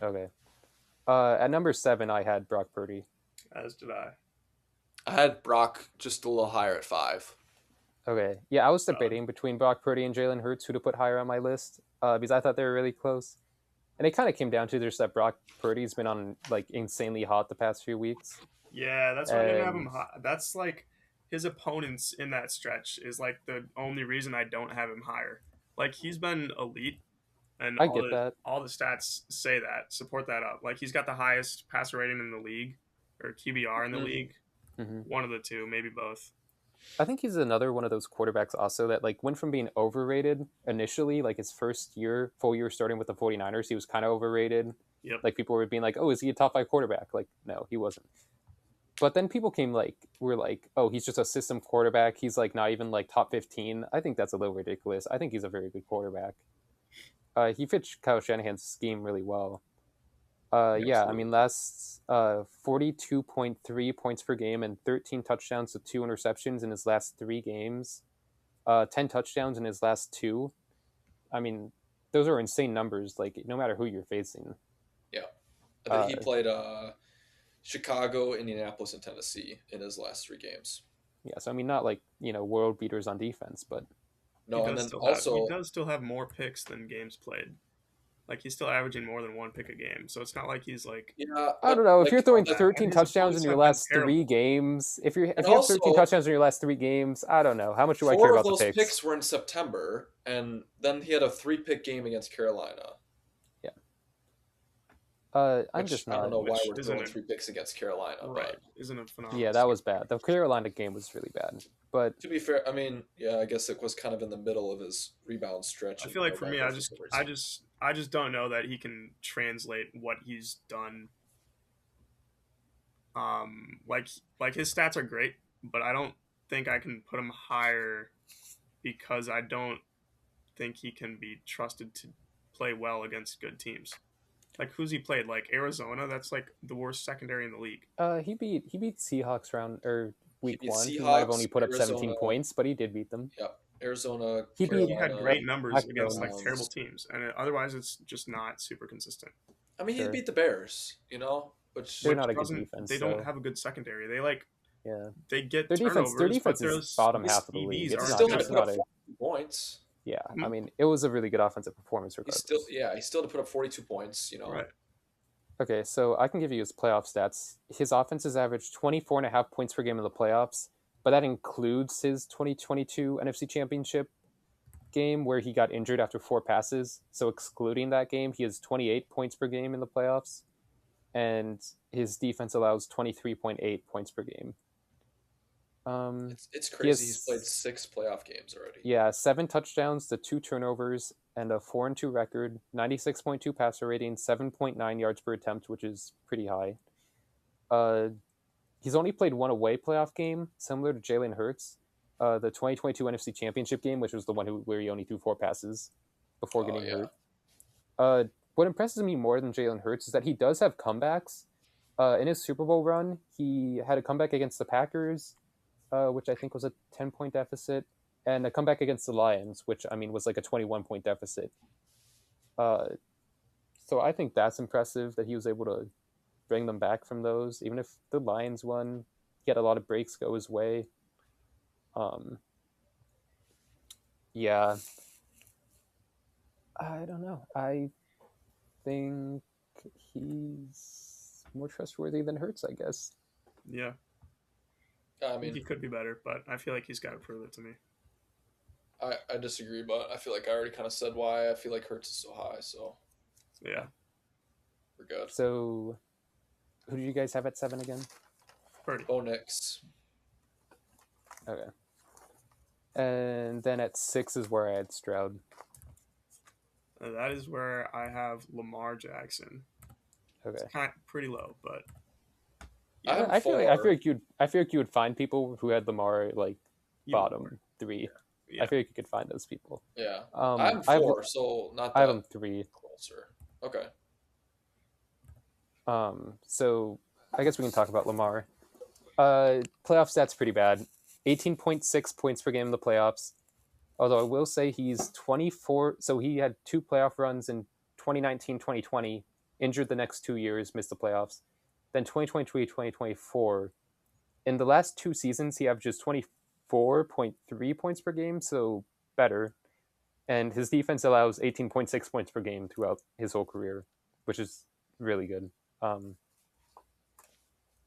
Okay. At number 7, I had Brock Purdy. as did I. I had Brock just a little higher at 5. Okay. Yeah, I was Valid. debating between Brock Purdy and Jalen Hurts who to put higher on my list because I thought they were really close. And it kind of came down to just that Brock Purdy's been on like insanely hot the past few weeks. Yeah, that's why I didn't have him And high. That's like his opponents in that stretch is like the only reason I don't have him higher. Like he's been elite, and I get that. all the stats say that support that up. Like he's got the highest passer rating in the league, or QBR in the Mm-hmm. league. Hmm. One of the two, maybe both. I think he's another one of those quarterbacks also that like went from being overrated initially, like his first year, full year starting with the 49ers, he was kind of overrated. Yep. Like people were being like, oh, is he a top 5 quarterback? Like, no, he wasn't. But then people were like, oh, he's just a system quarterback. He's like not even like top 15. I think that's a little ridiculous. I think he's a very good quarterback. He fits Kyle Shanahan's scheme really well. Yeah, Yeah, I absolutely. mean, last 42.3 points per game and 13 touchdowns to 2 interceptions in his last 3 games. 10 touchdowns in his last 2. I mean, those are insane numbers. Like no matter who you're facing. Yeah. I think Uh, he played Chicago, Indianapolis, and Tennessee in his last 3 games. yeah, so I mean, not like world beaters on defense, but No, and then He also, does still have more picks than games played. Like he's still averaging more than one pick a game. So it's not like he's like yeah, I don't but know. If you're like, throwing and 13 his touchdowns in opponents your have been last three terrible. games, and if you have 13 also touchdowns in your last 3 games, I don't know. How much do I care 4 of about the those picks? picks were in September, and then he had a 3-pick game against Carolina, Yeah. I'm which just I don't not. know why Which we're isn't throwing a 3 picks against Carolina, right. but Isn't a phenomenal Yeah, that season. was bad. The Carolina game was really bad. But to be fair, I mean, yeah, I guess it was kind of in the middle of his rebound stretch I in feel like for me, November for some reason. I just don't know that he can translate what he's done. Like his stats are great, but I don't think I can put him higher because think he can be trusted to play well against good teams. Like who's he played? Like Arizona, that's like the worst secondary in the league. He beat Seahawks round or He week beat one. He might have Seahawks, only put up Arizona. 17 points, but he did beat them. Yep, Arizona, He Like beat he had Carolina, great numbers Black against like Browns. terrible teams, and otherwise it's just not super consistent. I mean, he Sure. beat the Bears, which They're Which not a good doesn't defense, they don't so have a good secondary. yeah. They get Their turnovers, defense but is bottom these half of the league. EVs It's he aren't not still had good. to it's put up not a 42 points. yeah. I mean, it was a really good offensive performance regardless. He still had to put up 42 points. Right. Okay, so I can give you his playoff stats. His offense has averaged 24.5 points per game in the playoffs, but that includes his 2022 NFC Championship game where he got injured after 4 passes. So excluding that game, he has 28 points per game in the playoffs, and his defense allows 23.8 points per game. It's He crazy. He's played has 6 playoff games already. 7 touchdowns to 2 turnovers and a 4-2 record, 96.2 passer rating, 7.9 yards per attempt, which is pretty high. He's only played one away playoff game, similar to Jalen Hurts, the 2022 NFC Championship game, which was the one where he only threw 4 passes before getting hurt. What impresses me more than Jalen Hurts is that he does have comebacks. In his Super Bowl run, he had a comeback against the Packers, which I think was a 10-point deficit, and a comeback against the Lions, which, I mean, was like a 21-point deficit. So I think that's impressive that he was able to bring them back from those. Even if the Lions won, he had a lot of breaks go his way. Yeah. I don't know. I think he's more trustworthy than Hurts, I guess. Yeah. I I think he mean, could be better, but I feel like he's got to prove it to me. I disagree, but I feel like I already kind of said why I feel like Hurts is so high, so So yeah, we're good. So, who did you guys have at 7 again? Purdy. Bo Nix. Okay. And then at 6 is where I had Stroud. That is where I have Lamar Jackson. Okay. It's kind of pretty low, but I have I feel like four. you would find people who had Lamar like even bottom lower. 3. Yeah. I feel like you could find those people. Yeah. I I'm 4, so not I have that him 3. closer. Okay. So I guess we can talk about Lamar. Playoff stats pretty bad. 18.6 points per game in the playoffs. Although I will say he's 24. So he had 2 playoff runs in 2019, 2020, injured the next 2 years, missed the playoffs. Then 2023, 2024. In the last 2 seasons, he averages 24.3 points per game, so better. And his defense allows 18.6 points per game throughout his whole career, which is really good.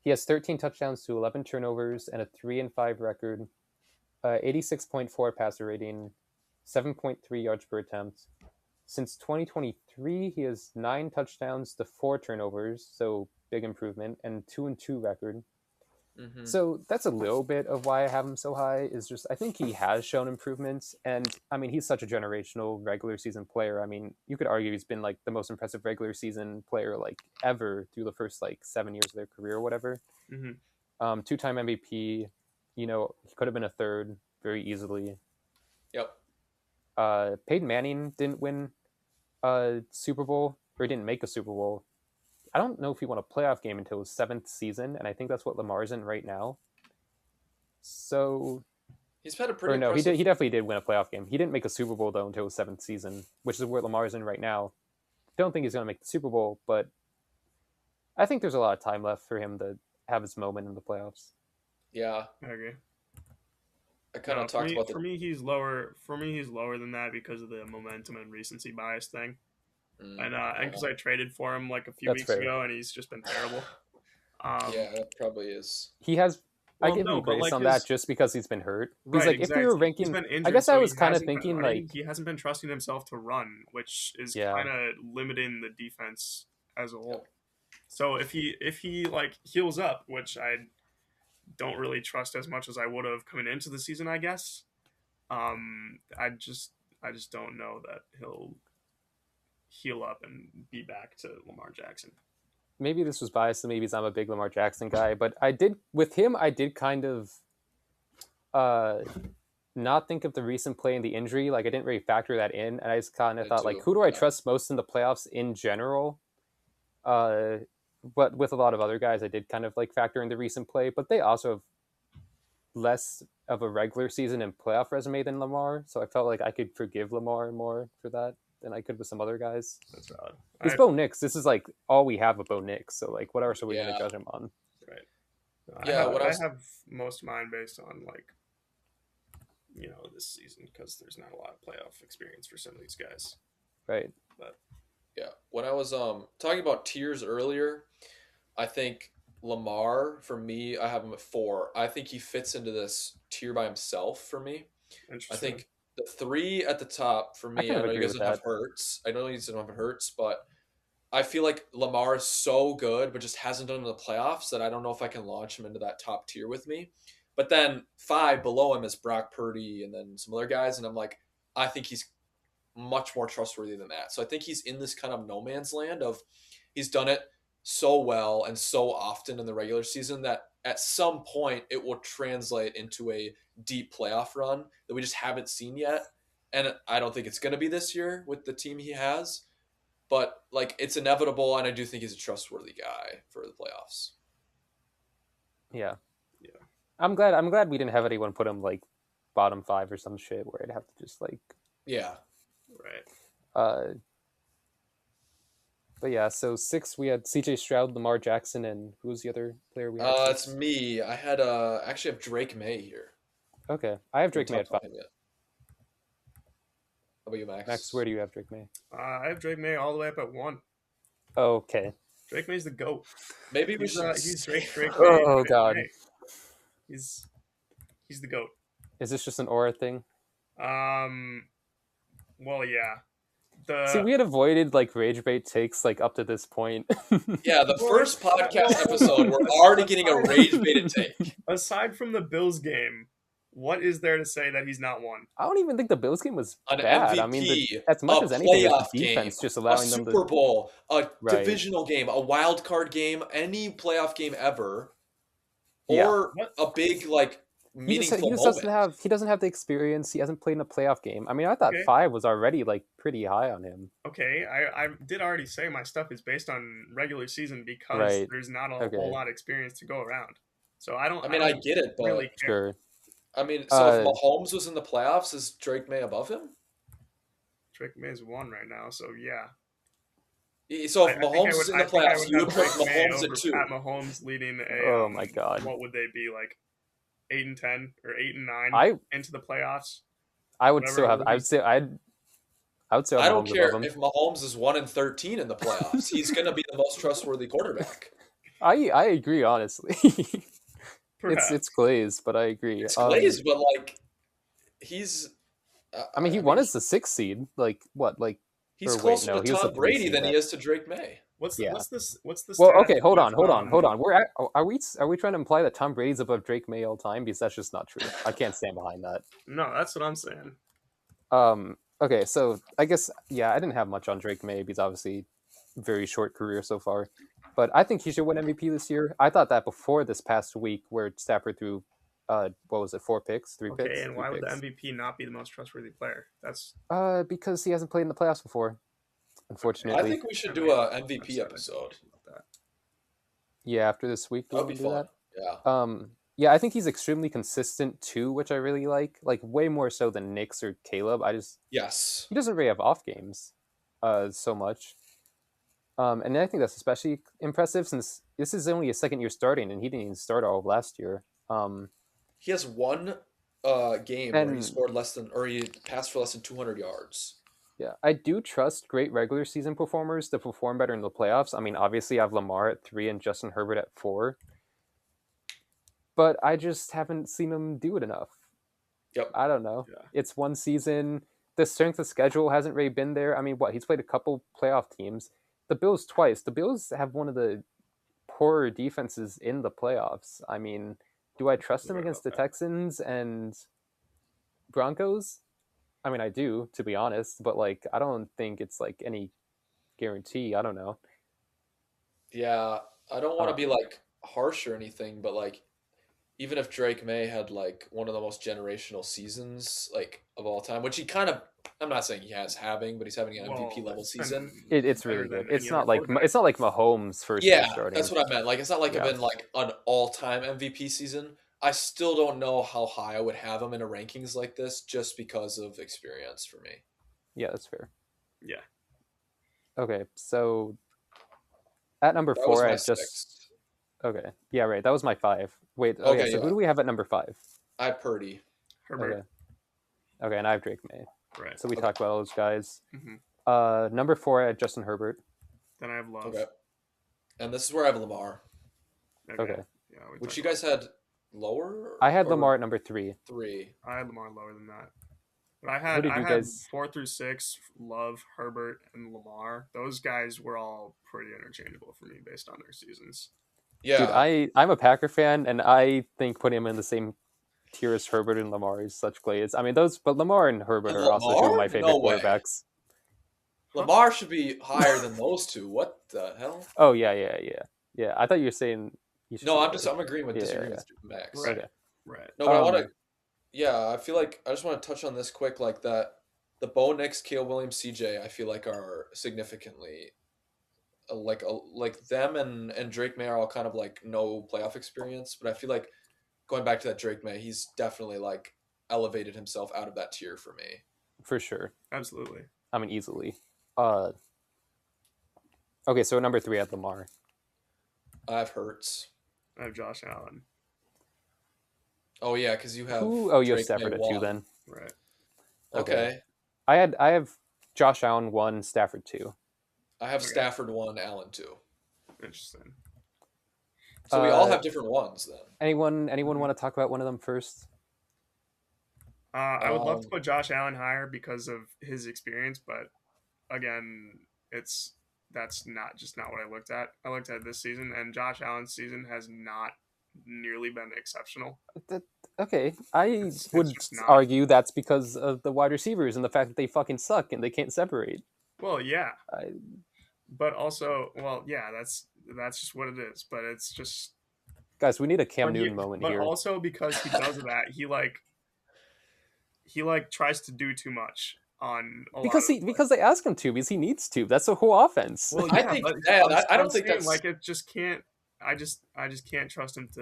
He has 13 touchdowns to 11 turnovers and a 3-5 record, 86.4 passer rating, 7.3 yards per attempt. Since 2023, he has 9 touchdowns to 4 turnovers, so big improvement, and 2-2 record. Mm-hmm. So that's a little bit of why I have him so high. Is just I think he has shown improvements, and I mean he's such a generational regular season player. I mean you could argue he's been like the most impressive regular season player like ever through the first like 7 years of their career or whatever. Mm-hmm. 2-time MVP. You know he could have been a third very easily. Yep. Peyton Manning didn't win a Super Bowl or didn't make a Super Bowl. I don't know if he won a playoff game until his 7th season, and I think that's what Lamar's in right now. So, He's had a pretty or no, impressive... he definitely did win a playoff game. He didn't make a Super Bowl though until his 7th season, which is where Lamar's in right now. Don't think he's going to make the Super Bowl, but I think there's a lot of time left for him to have his moment in the playoffs. Yeah. I agree. I kind of talked about for me, he's lower. For me, he's lower than that because of the momentum and recency bias thing. And because I traded for him like a few That's weeks fair. ago, and he's just been terrible. Yeah, that probably is. He has. I Well, give no, him but, grace like, on his- that just because he's been hurt. Because Right, like if we were exactly. He's ranking, been injured, I guess I so was he kind of hasn't been thinking running. like he hasn't been trusting himself to run, which is Yeah. kind of limiting the defense as a whole. So if he like heals up, which I don't really trust as much as I would have coming into the season, I guess. I just don't know that he'll heal up and be back to Lamar Jackson. maybe this was biased, and maybe I'm a big Lamar Jackson guy, but I did kind of not think of the recent play and the injury. Like I didn't really factor that in, and I just kind of I thought like, do. who do I Yeah. trust most in the playoffs in general? Uh, but with a lot of other guys, I did kind of like factor in the recent play, but they also have less of a regular season and playoff resume than Lamar, so I felt like I could forgive Lamar more for that than I could with some other guys. That's valid. It's Bo Nix. This is like all we have with Bo Nix. So like, what else are we going to Yeah. judge him on? Right. Yeah. What I else? have most of mine based on like this season because there's not a lot of playoff experience for some of these guys. Right. But Yeah. When I was talking about tiers earlier, I think Lamar for me, I have him at 4. I think he fits into this tier by himself for me. I interesting. think the 3 at the top for I me. kind I of know he agree with doesn't have that. Hurts. I know he doesn't have Hurts, but I feel like Lamar is so good, but just hasn't done it in the playoffs that I don't know if I can launch him into that top tier with me. But then 5 below him is Brock Purdy and then some other guys, and I'm like, I think he's much more trustworthy than that. So I think he's in this kind of no man's land of he's done it so well and so often in the regular season that at some point it will translate into a deep playoff run that we just haven't seen yet. And I don't think it's going to be this year with the team he has, but like it's inevitable. And I do think he's a trustworthy guy for the playoffs. Yeah. Yeah. I'm glad we didn't have anyone put him like bottom 5 or some shit where I'd have to just like Yeah. Right. But yeah, so 6 we had CJ Stroud, Lamar Jackson, and who was the other player we had? It's me. I had actually have Drake May here. Okay, I have We haven't Drake May at talked 5. about him yet. How about you, Max? Max, where do you have Drake May? I have Drake May all the way up at 1. Okay. Drake May's the GOAT. Maybe we should. He's Drake May. Oh God. May. He's the GOAT. Is this just an aura thing? Well, yeah. See, we had avoided like rage bait takes like up to this point. Yeah, the first podcast episode, we're already getting a rage baited take. Aside from the Bills game, what is there to say that he's not one? I don't even think the Bills game was An bad. MVP, I mean, as much a as anything, it was playoff the defense game, just a allowing them Super to. Bowl, a Right. divisional game, a wild card game, any playoff game ever, Yeah. or a big like meaningful He just moment. doesn't have the experience. He hasn't played in a playoff game. I mean, I thought Okay. 5 was already like pretty high on him. Okay, I did already say my stuff is based on regular season because Right. there's not a Okay. whole lot of experience to go around. So I don't. I mean, I get it, but really care. Sure. I mean, so if Mahomes was in the playoffs, is Drake May above him? Drake May's 1 right now, so yeah. So if Mahomes is in the playoffs, you would put Drake May Mahomes over at 2. Pat Mahomes leading a. Oh my God. What would they be like? 8-10 or 8-9 into the playoffs. I would Whatever still it have. would I be. would say I don't Mahomes care above him. if Mahomes is 1-13 in the playoffs. He's going to be the most trustworthy quarterback. I agree honestly. Perhaps. it's glazed, but I agree. It's glazed, but like he's. I mean, he won as the 6th seed. Like what? Like he's or closer no, to he was Tom the 3 Brady seed than he then. is to Drake May. What's Yeah. this? What's the? Well, stat okay, hold on. with, Are we trying to imply that Tom Brady's above Drake May all time? Because that's just not true. I can't stand behind that. No, that's what I'm saying. Okay, so I guess I didn't have much on Drake May because obviously very short career so far. But I think he should win MVP this year. I thought that before this past week where Stafford threw what was it, 3 picks? Okay, and why would the picks. MVP not be the most trustworthy player? That's because he hasn't played in the playoffs before. Unfortunately. I think we should do a MVP episode. Yeah, after this week, that would be fun. Yeah. Yeah, I think he's extremely consistent too, which I really like. Like way more so than Knicks or Caleb. Yes. He doesn't really have off games, so much. And I think that's especially impressive since this is only his 2nd year starting, and he didn't even start all of last year. He has one game where he scored less than, or he passed for less than 200 yards. Yeah, I do trust great regular season performers to perform better in the playoffs. I mean, obviously, I have Lamar at 3 and Justin Herbert at 4. But I just haven't seen him do it enough. Yep. I don't know. Yeah. It's one season. The strength of schedule hasn't really been there. I mean, he's played a couple playoff teams. The Bills twice. The Bills have one of the poorer defenses in the playoffs. I mean, do I trust them against the Texans and Broncos? I mean, I do, to be honest, but like, I don't think it's like any guarantee. I don't know. Yeah, I don't want to be like harsh or anything, but like even if Drake May had like one of the most generational seasons like of all time, which he kind of, I'm not saying he has having, but he's having an MVP Well, level it's season. been It's better really good. than any It's other not like quarterback. it's not like Mahomes' first year Yeah, starting. that's what I meant. Like it's not like Yeah. been like an all-time MVP season. I still don't know how high I would have him in a rankings like this just because of experience for me. Yeah, that's fair. Yeah. Okay, so at number That was 4, I my had just sixth. okay. Yeah, right. That was my 5. Wait. Oh yeah. Okay, So who yeah. do we have at number 5? I have Purdy. Herbert. Okay. Okay, and I have Drake May. Right. So we Okay. talked about all those guys. Hmm. Number 4, I had Justin Herbert. Then I have Love. Okay. And this is where I have Lamar. Okay. Yeah, Which you guys had lower? I had or Lamar at number 3. 3. I had Lamar lower than that. But Who did I you had guys? 4 through 6, Love, Herbert, and Lamar. Those guys were all pretty interchangeable for me based on their seasons. Yeah. Dude, I'm a Packer fan, and I think putting him in the same tier as Herbert and Lamar is such glazed. I mean, but Lamar and Herbert are also two of my Lamar? favorite No way. quarterbacks. Lamar should be higher than those two. What the hell? Oh yeah. I thought you were saying you should. No, I'm agreeing with disagreeing yeah. with Max. Right. Okay. Right. No, but I want to. Yeah, I feel like I just want to touch on this quick, like that. The Bo Nix, Caleb Williams, CJ, I feel like are significantly like them and Drake May are all kind of like no playoff experience, but I feel like going back to that Drake May, he's definitely like elevated himself out of that tier for me. For sure. Absolutely. I mean, easily. Okay, so number 3 at Lamar. I have Hurts. I have Josh Allen. Oh yeah, because you have you have Drake Stafford May at 2 1. then. Right. Okay. I have Josh Allen 1, Stafford 2. I have Okay. Stafford 1, Allen 2. Interesting. So we all have different ones then. Anyone want to talk about one of them first? I would love to put Josh Allen higher because of his experience, but again, that's not what I looked at. I looked at this season, and Josh Allen's season has not nearly been exceptional. Okay, I It's would just not. argue that's because of the wide receivers and the fact that they fucking suck and they can't separate. Well, yeah, but also, well, yeah, that's just what it is. But it's just Guys, we need a Cam Newton moment but here. also because he does that, he tries to do too much on a Because lot of because they ask him to, because he needs to. That's the whole offense. Well, I yeah, think but that I I'm don't think saying, that's like it just can't. I just can't trust him to.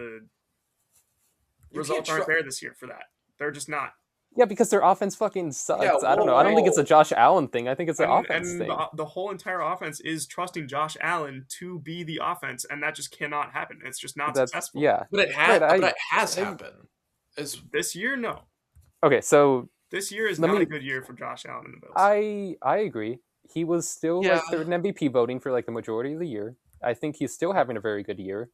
You Results can't aren't there this year for that. They're just not. Yeah, because their offense fucking sucks. Yeah, I don't know. I don't think it's a whoa. Josh Allen thing. I think it's an offense And thing. the whole entire offense is trusting Josh Allen to be the offense, and that just cannot happen. It's just not successful. Yeah. But it has. Right, But it has happened. Is This year, no. Okay, so This year is Let not me- a good year for Josh Allen and the Bills. I agree. He was still Yeah. like third in MVP voting for like the majority of the year. I think he's still having a very good year.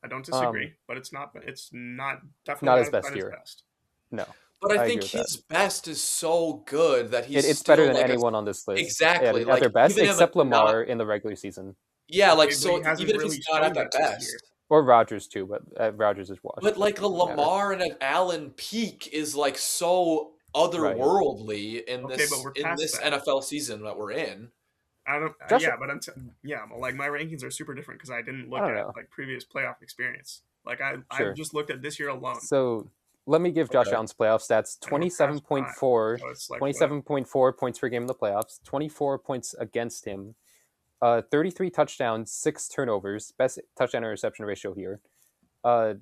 I don't disagree, but it's not. It's not definitely Not his best year. best. No. But I I think agree with his best is so good that he's It's still better than like anyone on this list. Exactly, At like, their best, even if except it's Lamar not- in the regular season. Yeah, like But so he hasn't even if really he's not at shown that it this best. year. Or Rodgers too, but Rodgers is washed. But like a Doesn't matter. Lamar and an Allen peak is like so otherworldly in Okay, this but we're past that. NFL season that we're in. I don't. Josh- yeah, but like my rankings are super different because I didn't look I don't at know. like previous playoff experience. Like I Sure. just looked at this year alone. So let me give Josh Okay. Allen's playoff stats: And we're past 27.4, So it's like 27.4 points per game in the playoffs, 24 points against him, 33 touchdowns, 6 turnovers, best touchdown interception ratio here, or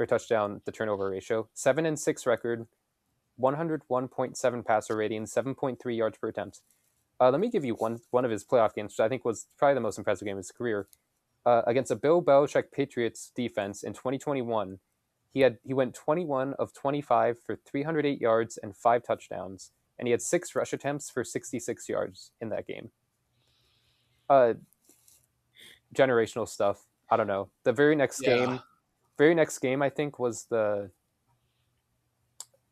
touchdown to turnover ratio, 7-6 record, 101.7 passer rating, 7.3 yards per attempt. Let me give you one of his playoff games, which I think was probably the most impressive game of his career. Against a Bill Belichick Patriots defense in 2021, he went 21 of 25 for 308 yards and 5 touchdowns, and he had 6 rush attempts for 66 yards in that game. Generational stuff. I don't know. The very next game, I think, was the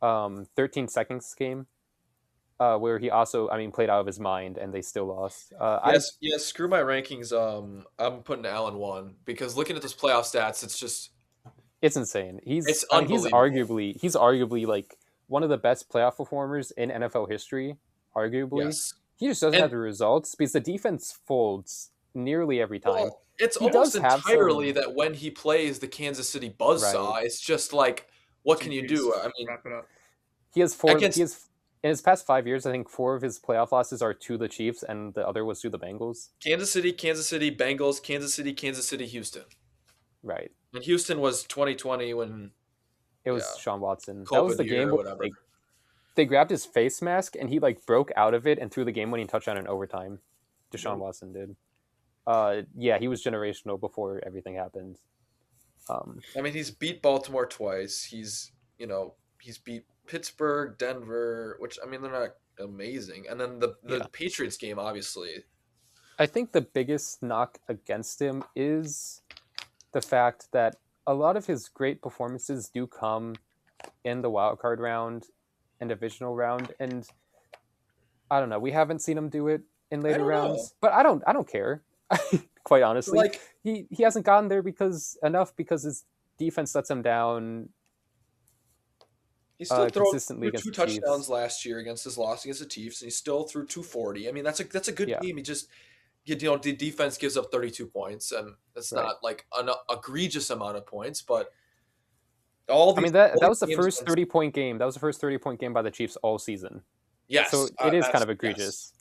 13 seconds game, where he also, played out of his mind, and they still lost. Yes. Screw my rankings. I'm putting Allen 1 because looking at those playoff stats, It's insane. He's unbelievable. he's arguably like one of the best playoff performers in NFL history. Arguably, Yes. he just doesn't have the results because the defense folds nearly every time. Well, it's He almost does have entirely some that when he plays the Kansas City right. Buzzsaw, it's just like, what can you GPs, do? I mean, wrap it up. He has four. He against has in his past 5 years. I think 4 of his playoff losses are to the Chiefs, and the other was to the Bengals. Kansas City, Bengals, Kansas City, Houston. Right. And Houston was 2020 when, It was yeah, Sean Watson. That was COVID the year game or where whatever. they grabbed his face mask and he like broke out of it and threw the game-winning touchdown in overtime. Deshaun Yep. Watson did. Yeah, he was generational before everything happened. I mean, he's beat Baltimore twice. He's beat Pittsburgh, Denver, which I mean they're not amazing, and then the Yeah. Patriots game, obviously. I think the biggest knock against him is the fact that a lot of his great performances do come in the wild card round and divisional round, and I don't know. We haven't seen him do it in I later don't know. rounds, but I don't care. Quite honestly, Like he hasn't gotten there because his defense lets him down he still consistently threw against two the touchdowns Chiefs. last year against his loss against the Chiefs, and he still threw 240. I mean, that's a good Yeah, game. He just the defense gives up 32 points, and it's right. not like an egregious amount of points, but I mean that all was the these games first against 30-point game. That was the first 30-point game by the Chiefs all season. So yes, it is kind that's of yes. egregious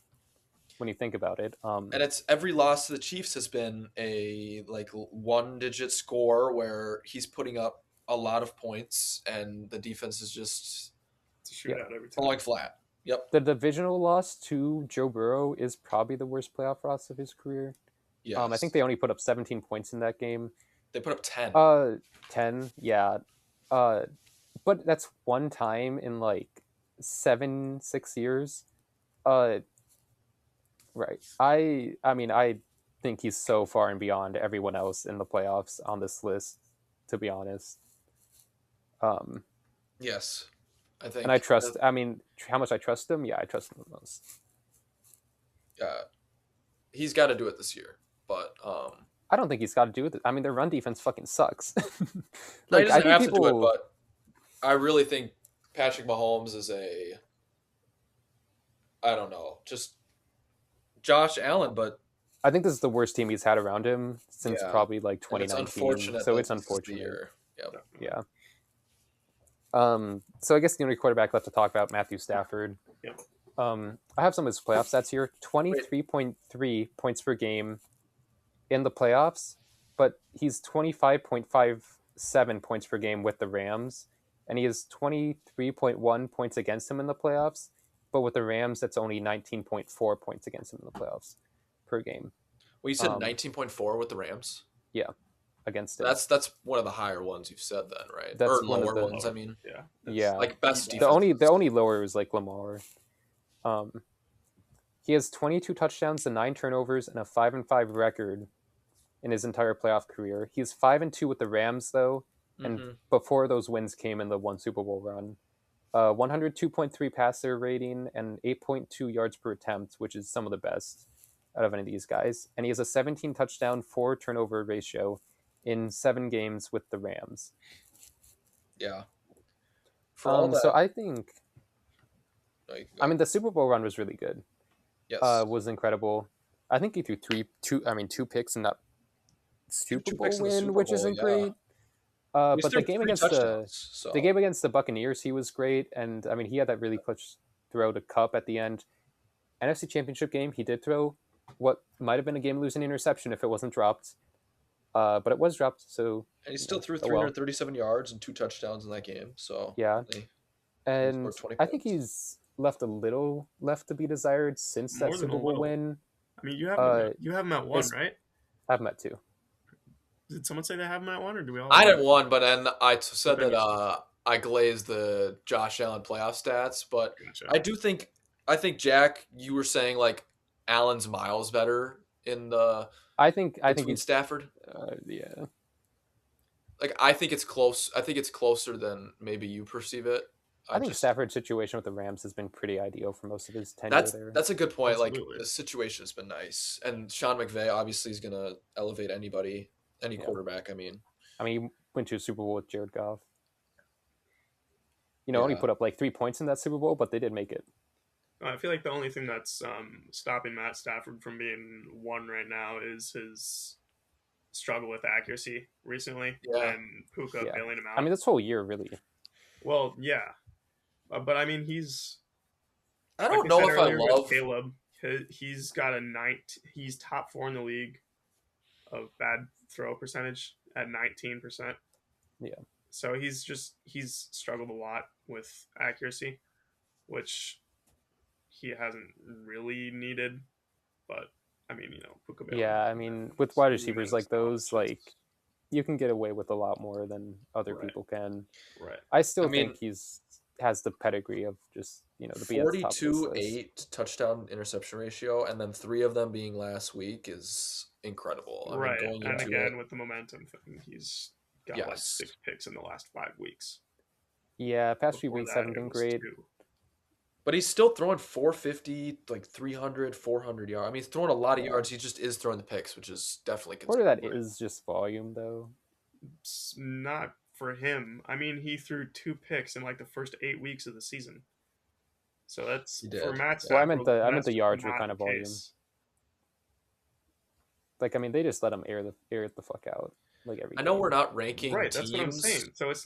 when you think about it. And it's every loss to the Chiefs has been a like one digit score where he's putting up a lot of points and the defense is just It's a Yeah. shootout every time. falling flat. Yep. The divisional loss to Joe Burrow is probably the worst playoff loss of his career. Yes. I think they only put up 17 points in that game. They put up 10. 10, yeah. But that's one time in like 6 years. Right. I mean, I think he's so far and beyond everyone else in the playoffs on this list, to be honest. Yes. I think And I trust. I mean, how much I trust him? Yeah, I trust him the most. he's got to do it this year. But I don't think he's got to do with it. I mean, their run defense fucking sucks. no, he Like, I doesn't think have to do it, people. but I really think Patrick Mahomes is I don't know, just Josh Allen, but I think this is the worst team he's had around him since yeah. probably like And it's 2019. unfortunate. So that it's this is the unfortunate. year. Yep. Yeah. So I guess the only quarterback left to talk about, Matthew Stafford. Yep. I have some of his playoff stats here. 23.3 points per game in the playoffs, but he's 25.57 points per game with the Rams, and he has 23.1 points against him in the playoffs, but with the Rams, that's only 19.4 points against him in the playoffs per game. Well, you said 19.4 with the Rams. Yeah, against it. That's one of the higher ones you've said then, right? That's or one of lower the- ones. I mean, Yeah. Yeah, like best the defense. only lower was like Lamar. He has 22 touchdowns and 9 turnovers and a 5-5 record in his entire playoff career. He's 5-2 with the Rams though, and before those wins came in the one Super Bowl run. 102.3 passer rating and 8.2 yards per attempt, which is some of the best out of any of these guys. And he has a 17 touchdown, 4 turnover ratio in 7 games with the Rams. Yeah. For all that, So I think, no, you can go. I mean, the Super Bowl run was really good. Yes. Was incredible. I think he threw two picks in that Super Bowl picks in the win, Super which Bowl, isn't yeah. great. He But threw the game 3 against touchdowns, so. the game against the Buccaneers, he was great, and I mean, he had that really clutch throw to Cup at the end. NFC Championship game, he did throw what might have been a game-losing interception if it wasn't dropped, but it was dropped. So And he still threw oh well. 337 yards and 2 touchdowns in that game. So Yeah, he and scored 20 I think points. he's left a little left to be desired since that More than Super a Bowl little. win. I mean, you have him at 1, it's- right? I've met 2. Did someone say they have him at 1, or do we all? I didn't won, but then I said Okay. that I glazed the Josh Allen playoff stats. But Gotcha. I think Jack, you were saying like Allen's miles better in the I think between he's Stafford. yeah. Like I think it's close. I think it's closer than maybe you perceive it. I think Stafford's situation with the Rams has been pretty ideal for most of his tenure That's there. that's a good point. Absolutely. Like the situation has been nice, and Sean McVay obviously is gonna elevate any Yeah. quarterback. I mean, he went to a Super Bowl with Jared Goff. Only put up like 3 points in that Super Bowl, but they did make it. I feel like the only thing that's stopping Matt Stafford from being one right now is his struggle with accuracy recently, Yeah, and Puka Yeah, bailing him I out. mean this whole year really. Well, yeah, but I mean he's I like don't I know said if I earlier with love. Caleb. He's got a He's top 4 in the league of bad throw percentage at 19%. Yeah, So he's struggled a lot with accuracy, which he hasn't really needed. But I mean, Puka bailing yeah. out I and mean, then with wide losing receivers minutes like now, it's those, like just you can get away with a lot more than other right, people can. right, I I still think mean, he's has the pedigree of just to be at the top of this forty-two list. eight touchdown interception ratio, and then 3 of them being last week is incredible. I mean, right. going And into it, again, with the momentum thing, he's got like yes. 6 picks in the last 5 weeks. Yeah, past few Before weeks that, haven't it been was great. 2. But he's still throwing 450, like 300, 400 yards. I mean, he's throwing a lot of Yeah, yards. He just is throwing the picks, which is definitely part of that concerning. is just volume, though. It's not for him. I mean, he threw 2 picks in like the first 8 weeks of the season. So that's He for did. Matt Yeah. Well, Stafford. I meant That's the just yards were not kind the of volume. case. Like, I mean, they just let him air it the fuck out like every I know we're game. not ranking Right, that's what I'm teams. saying. So it's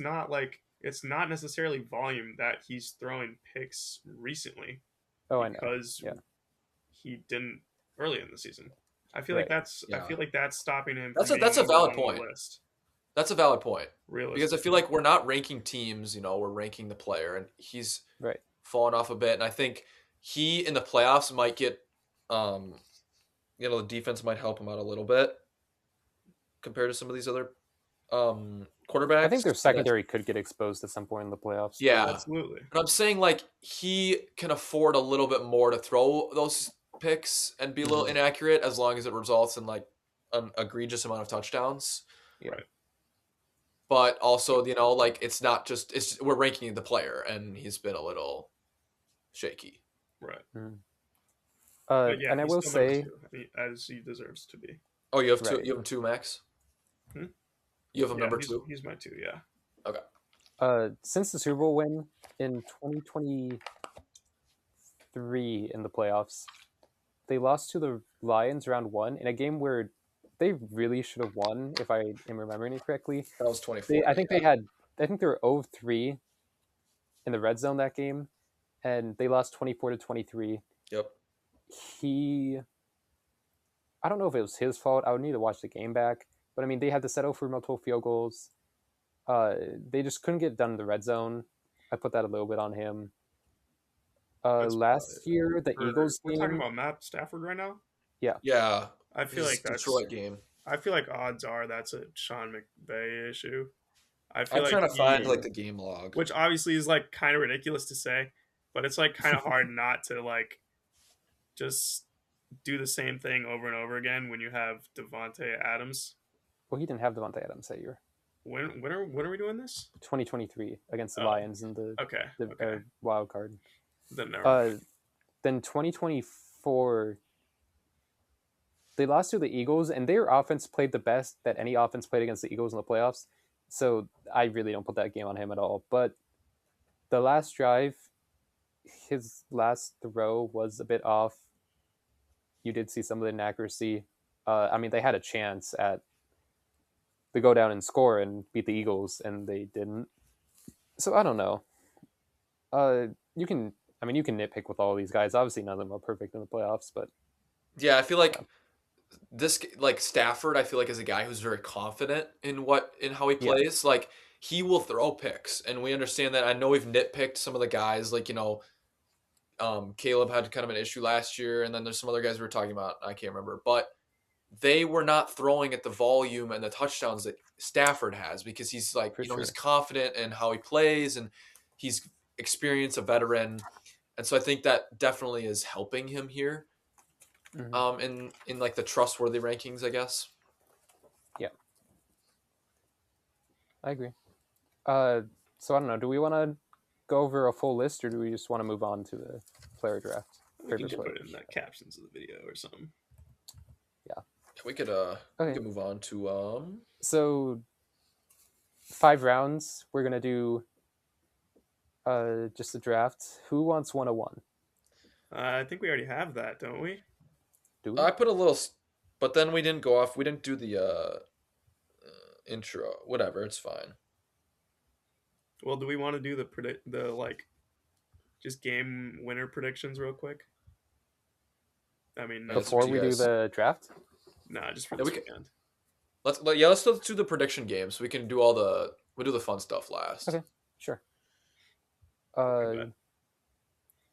not necessarily volume that he's throwing picks recently Oh, I know. because Yeah, he didn't early in the season. right. I Yeah. feel like that's stopping him That's from a being that's a number valid one on the point. list. That's a valid point. Because I feel Realistically. like we're not ranking teams, we're ranking the player, and he's Right. fallen off a bit. And I think he in the playoffs might get um the defense might help him out a little bit compared to some of these other I think quarterbacks. their But that's secondary could get exposed at some point in the playoffs. yeah. Absolutely. But I'm saying like he can afford a little bit more to throw those picks and be a little Hmm. inaccurate as long as it results in like an egregious amount of touchdowns. Yeah. Right. But also, like it's not just we're ranking the player and he's been a little shaky. Right. Mhm. But yeah, And I he's will still number say, 2, as he deserves to be. Oh, you have two. right. You have him two, Max. Hmm? You have him Yeah, number two. he's my 2. Yeah. Okay. Since the Super Bowl win in 2023 in the playoffs, they lost to the Lions round one in a game where they really should have won, if I am remembering it correctly. That was 2040. I think they were 0-3 in the red zone that game, and they lost 24-23. Yep. He, I don't know if it was his fault. I would need to watch the game back, but I mean, they had to settle for multiple field goals. Uh, they just couldn't get it done in the red zone. I put that a little bit on him. That's Last year, the Eagles we're talking game, about Matt Stafford right now. yeah, Yeah. I feel His like that's Detroit game. I feel like odds are that's a Sean McVay issue. I feel I'm like trying to find he, like the game log. which obviously is like kind of ridiculous to say, but it's like kind of hard not to like just do the same thing over and over again when you have Devonte Adams. well, he didn't have Devontae Adams that year. When are we doing this? 2023 against the Oh, Lions in the okay, the okay. wild card. Then never Uh, mind. then 2024, they lost to the Eagles, and their offense played the best that any offense played against the Eagles in the playoffs. So I really don't put that game on him at all. But the last drive, his last throw was a bit off. You did see some of the inaccuracy. I mean, they had a chance at to go down and score and beat the Eagles, and they didn't. So I don't know. You can, I mean, you can nitpick with all these guys. Obviously, none of them are perfect in the playoffs, but Yeah, I feel like yeah, this like Stafford. I feel like is a guy who's very confident in how he yeah, plays. Like he will throw picks, and we understand that. I know we've nitpicked some of the guys. Like Caleb had kind of an issue last year, and then there's some other guys we were talking about. I can't remember, but they were not throwing at the volume and the touchdowns that Stafford has because he's like, for he's sure. confident in how he plays and he's experienced, a veteran. And so I think that definitely is helping him here. Hmm. In like the trustworthy rankings, I guess. Yeah, I agree. Uh, so I don't know. Do we want to go over a full list, or do we just want to move on to the player draft? We can Favorite just put it in players. the captions of the video or something. Yeah. We Okay. could move on to So 5 rounds. We're gonna do just a draft. Who wants 101? I think we already have that, don't we? Do we? I put a little, but then we didn't go off. We didn't do the intro. Whatever, it's fine. Well, do we want to do the like just game winner predictions real quick? I mean, That's Before up to we you do guys. the draft? nah, just for Yeah, this we can. weekend. Let's do the prediction game so we can do we'll do the fun stuff last. Okay, sure. Okay,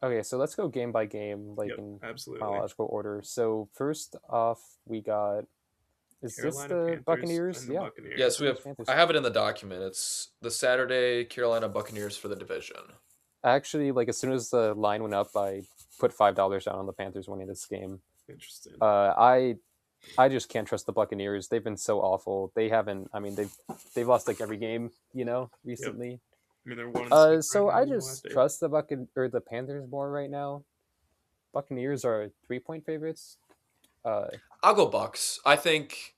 Uh, okay, so let's go game by game, like Yep, in absolutely. chronological order. So first off, we got. Is this Carolina the Panthers Buccaneers? and the Yeah. Buccaneers. Yes, we have. Panthers. I have it in the document. It's the Saturday Carolina Buccaneers for the division. Actually, like as soon as the line went up, I put $5 down on the Panthers winning this game. Interesting. I just can't trust the Buccaneers. They've been so awful. They haven't. I mean, they've lost like every game, recently. I mean, they're 1-6 So right now I in the just last eight. trust the Panthers more right now. Buccaneers are 3-point favorites. I'll go Bucks. I think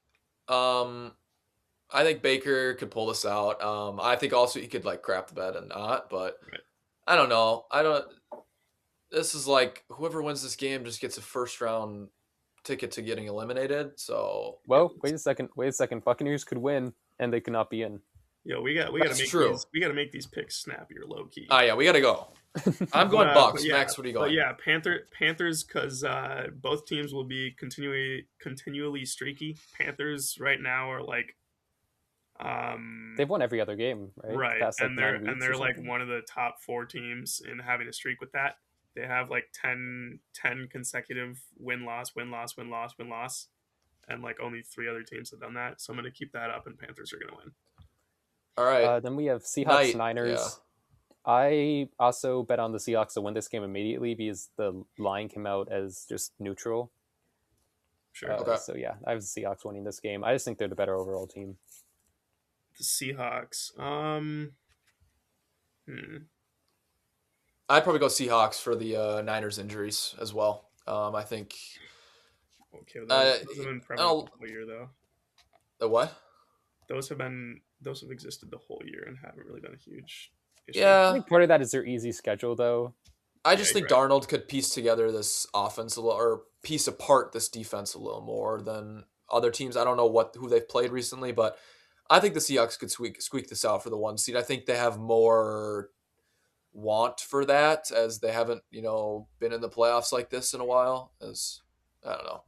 Baker could pull this out. I think also he could like crap the bed and not, but Right. I don't know. I don't. This is like whoever wins this game just gets a first round ticket to getting eliminated. So Well, wait a second. Buccaneers could win, and they could not be in. Yo, we got to That's make true. these. We got to make these picks snappier, low key. yeah, we gotta go. I'm going But, Bucks. but yeah, Max, what are you But going? yeah, Panthers, because both teams will be continually streaky. Panthers right now are like, They've won every other game, right? right, Past, like, and 9 weeks they're or like something. one of the top 4 teams in having a streak with that. They have like 10 consecutive win loss, and like only 3 other teams have done that. So I'm gonna keep that up, and Panthers are gonna win. All right. Then we have Seahawks Night, Niners. yeah. I also bet on the Seahawks to win this game immediately because the line came out as just neutral. Sure. Okay. So yeah, I have the Seahawks winning this game. I just think they're the better overall team. The Seahawks. I'd probably go Seahawks for the Niners injuries as well. I think Okay, those have been prevalent I'll- the whole year though. the what? Those have existed the whole year and haven't really been a huge issue. I Yeah, think part of that is their easy schedule, though. I just Yeah, think you're Darnold could piece together this offense a little, or piece apart this defense a little more than other teams. I don't know who they've played recently, but I think the Seahawks could squeak this out for the 1 seed. I think they have more want for that, as they haven't been in the playoffs like this in a while. As I don't know.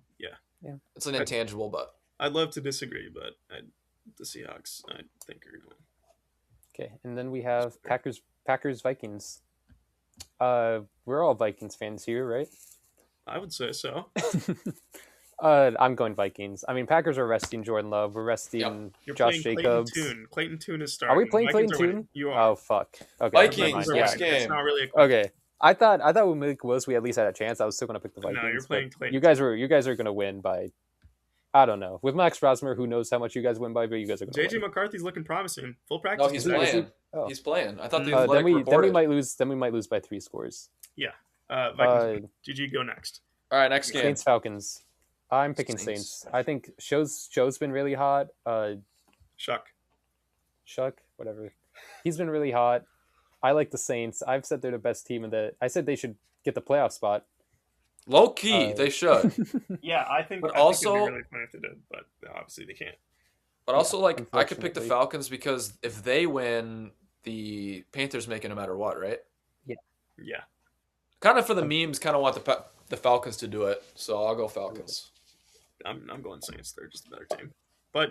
Yeah. It's an intangible, but I'd love to disagree, but the Seahawks, I think, are going to win. Okay, and then we have Packers Vikings. We're all Vikings fans here, right? I would say so. I'm going Vikings. I mean, Packers are resting Jordan Love. We're resting You're Josh playing Jacobs. Clayton Tune. Clayton Tune is starting. Are we playing Vikings Clayton are winning. Tune? You are. Oh fuck. Okay. Vikings, never mind. Vikings are next winning. It's game. not really a question. Okay. I thought with Malik Willis we at least had a chance. I was still gonna pick the Vikings. No, you're playing but Clayton. you guys are gonna win by, I don't know. With Max Rosmer, who knows how much you guys win by, but you guys are gonna JJ win. McCarthy's looking promising. Full practice. no, he's Is he- playing. Oh. He's playing. I thought the Uh, Athletic Then we reported. might lose. Then we might lose by 3 scores. Vikings. GG, go next. All right, next game. Saints Falcons. I'm picking Saints. Saints. I think Show's been really hot. Shuck. Shuck, whatever. He's been really hot. I like the Saints. I've said they're the best team I said they should get the playoff spot. Low key, they should. Yeah, I think. But I also- think it'd be really funny if they did, but obviously they can't. But also, like, I could pick the unfortunately. Falcons because if they win, the Panthers make it no matter what, right? Yeah. Kind of for the memes, kind of want the Falcons to do it. So I'll go Falcons. I'm going Saints. They're just a better team. But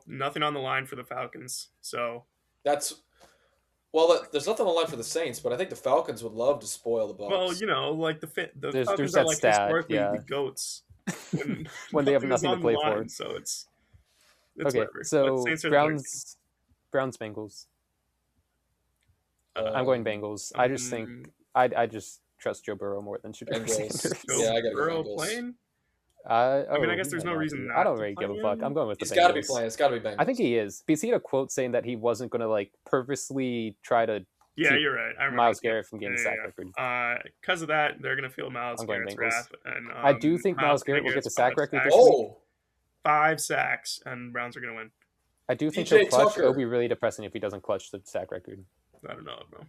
nothing on the line for the Falcons. So There's nothing on the line for the Saints, but I think the Falcons would love to spoil the Bucks. like the There's Falcons that are like stat, historically yeah. the goats When they have nothing is nothing to on play the for. line, so it's Okay, whatever. so But Saints are the better team. Browns Bengals. Um, I'm going Bengals. I just think I just trust Joe Burrow more than Shador Bengals. Sanders. Joe Yeah, I gotta go Burrow Bengals. playing. I guess there's no reason I not don't to really play give a fuck. him. I'm going with He's the got to be Bengals. playing. It's got to be Bengals. I think he is because he had a quote saying that he wasn't going to like purposely try to Yeah, keep you're right. I remember Myles that. Garrett from getting Yeah, sack yeah, record. Because of that, they're gonna feel Myles I'm going Garrett's Bengals. wrath. And I do think Myles Garrett will get the sack record this week. Oh, 5 sacks, and Browns are gonna win. I do think PJ he'll clutch. Tucker. It'll be really depressing if he doesn't clutch the sack record. I don't know, bro.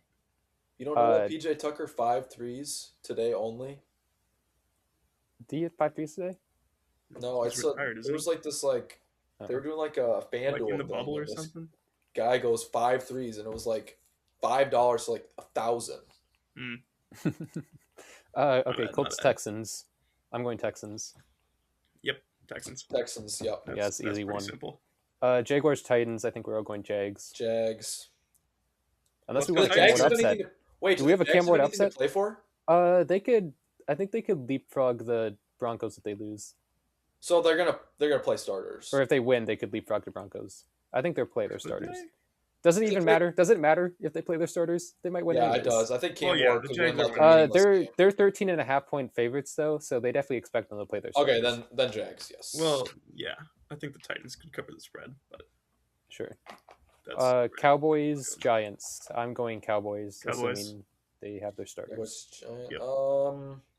you don't know that Uh, PJ Tucker 5 threes today only? Did he hit 5 threes today? No, He's it's a retired, isn't there's he? like this like they Oh. were doing like a Like in the FanDuel thing, bubble or and this something. guy goes 5 threes, and it was like $5 to like 1,000. Mm, Okay, not Colts bad. Texans. I'm going Texans. Yep, Texans. Texans, yep. Yeah, it's easy pretty one. simple. Jaguars Titans. I think we're all going Jags. Jags. Unless we Let's want go a Do the Cam Jags Titans. Ward have upset. anything to wait? Do Do we the have a Jags Cam have Ward anything to upset? play for? They could. I think they could leapfrog the Broncos if they lose, So they're gonna play starters. or if they win, they could leapfrog the Broncos. I think they'll play their Could starters. they? Does it If even they- matter? Does it matter if they play their starters? They might win Yeah, anyways. it does. I think Cam Well, yeah, Ward the could Jags win are like a winning. meaningless game. They're 13.5 favorites though, so they definitely expect them to play their starters. Okay, then Jags, yes. Well, yeah, I think the Titans could cover the spread, but Sure. that's Cowboys Giants. I'm going Cowboys, Cowboys. assuming they have their starters. Giants. Yep.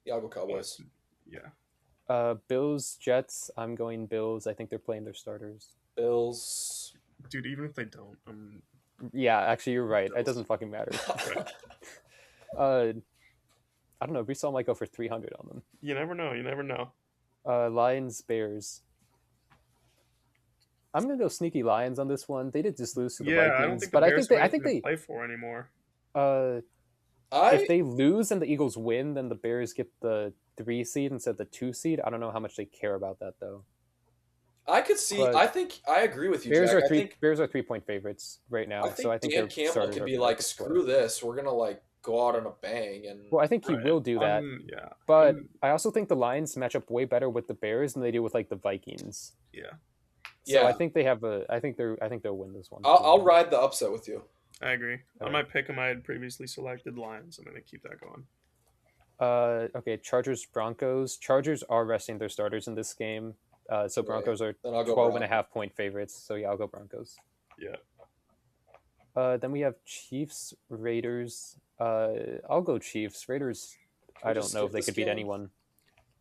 Yeah, I'll go Cowboys. Yeah, Bills Jets. I'm going Bills. I think they're playing their starters. Bills. dude. Even if they don't, Yeah, actually, you're right. It Bills. doesn't fucking matter. Right. I don't know. Brees might go for 300 on them. You never know. You never know. Lions Bears. I'm gonna go sneaky Lions on this one. They did just lose to the Yeah, Vikings, I don't think. but the I Bears think they. have I think anything they. to play for anymore. If they lose and the Eagles win, then the Bears get the 3 seed instead of the 2 seed. I don't know how much they care about that though. I could see. But I think I agree with you, Bears Jack. are I three. think Bears are 3-point favorites right now, so I think Dan their Campbell starters could are be gonna like, have to play. screw this. We're gonna like go out on a bang and. Well, I think he Right. will do that, Yeah, but I also think the Lions match up way better with the Bears than they do with like the Vikings. yeah. So Yeah. I think they have a. I think they'll win this one. I'll ride the upset with you. I agree. All On my pick 'em, I had previously selected Lions. I'm going to keep that going. Okay, Chargers Broncos. Chargers are resting their starters in this game, so Right. Broncos are Then I'll go 12.5-point favorites. So yeah, I'll go Broncos. Yeah. Then we have Chiefs Raiders. I'll go Chiefs Raiders. Can we I don't just know skip if they this could beat game? anyone.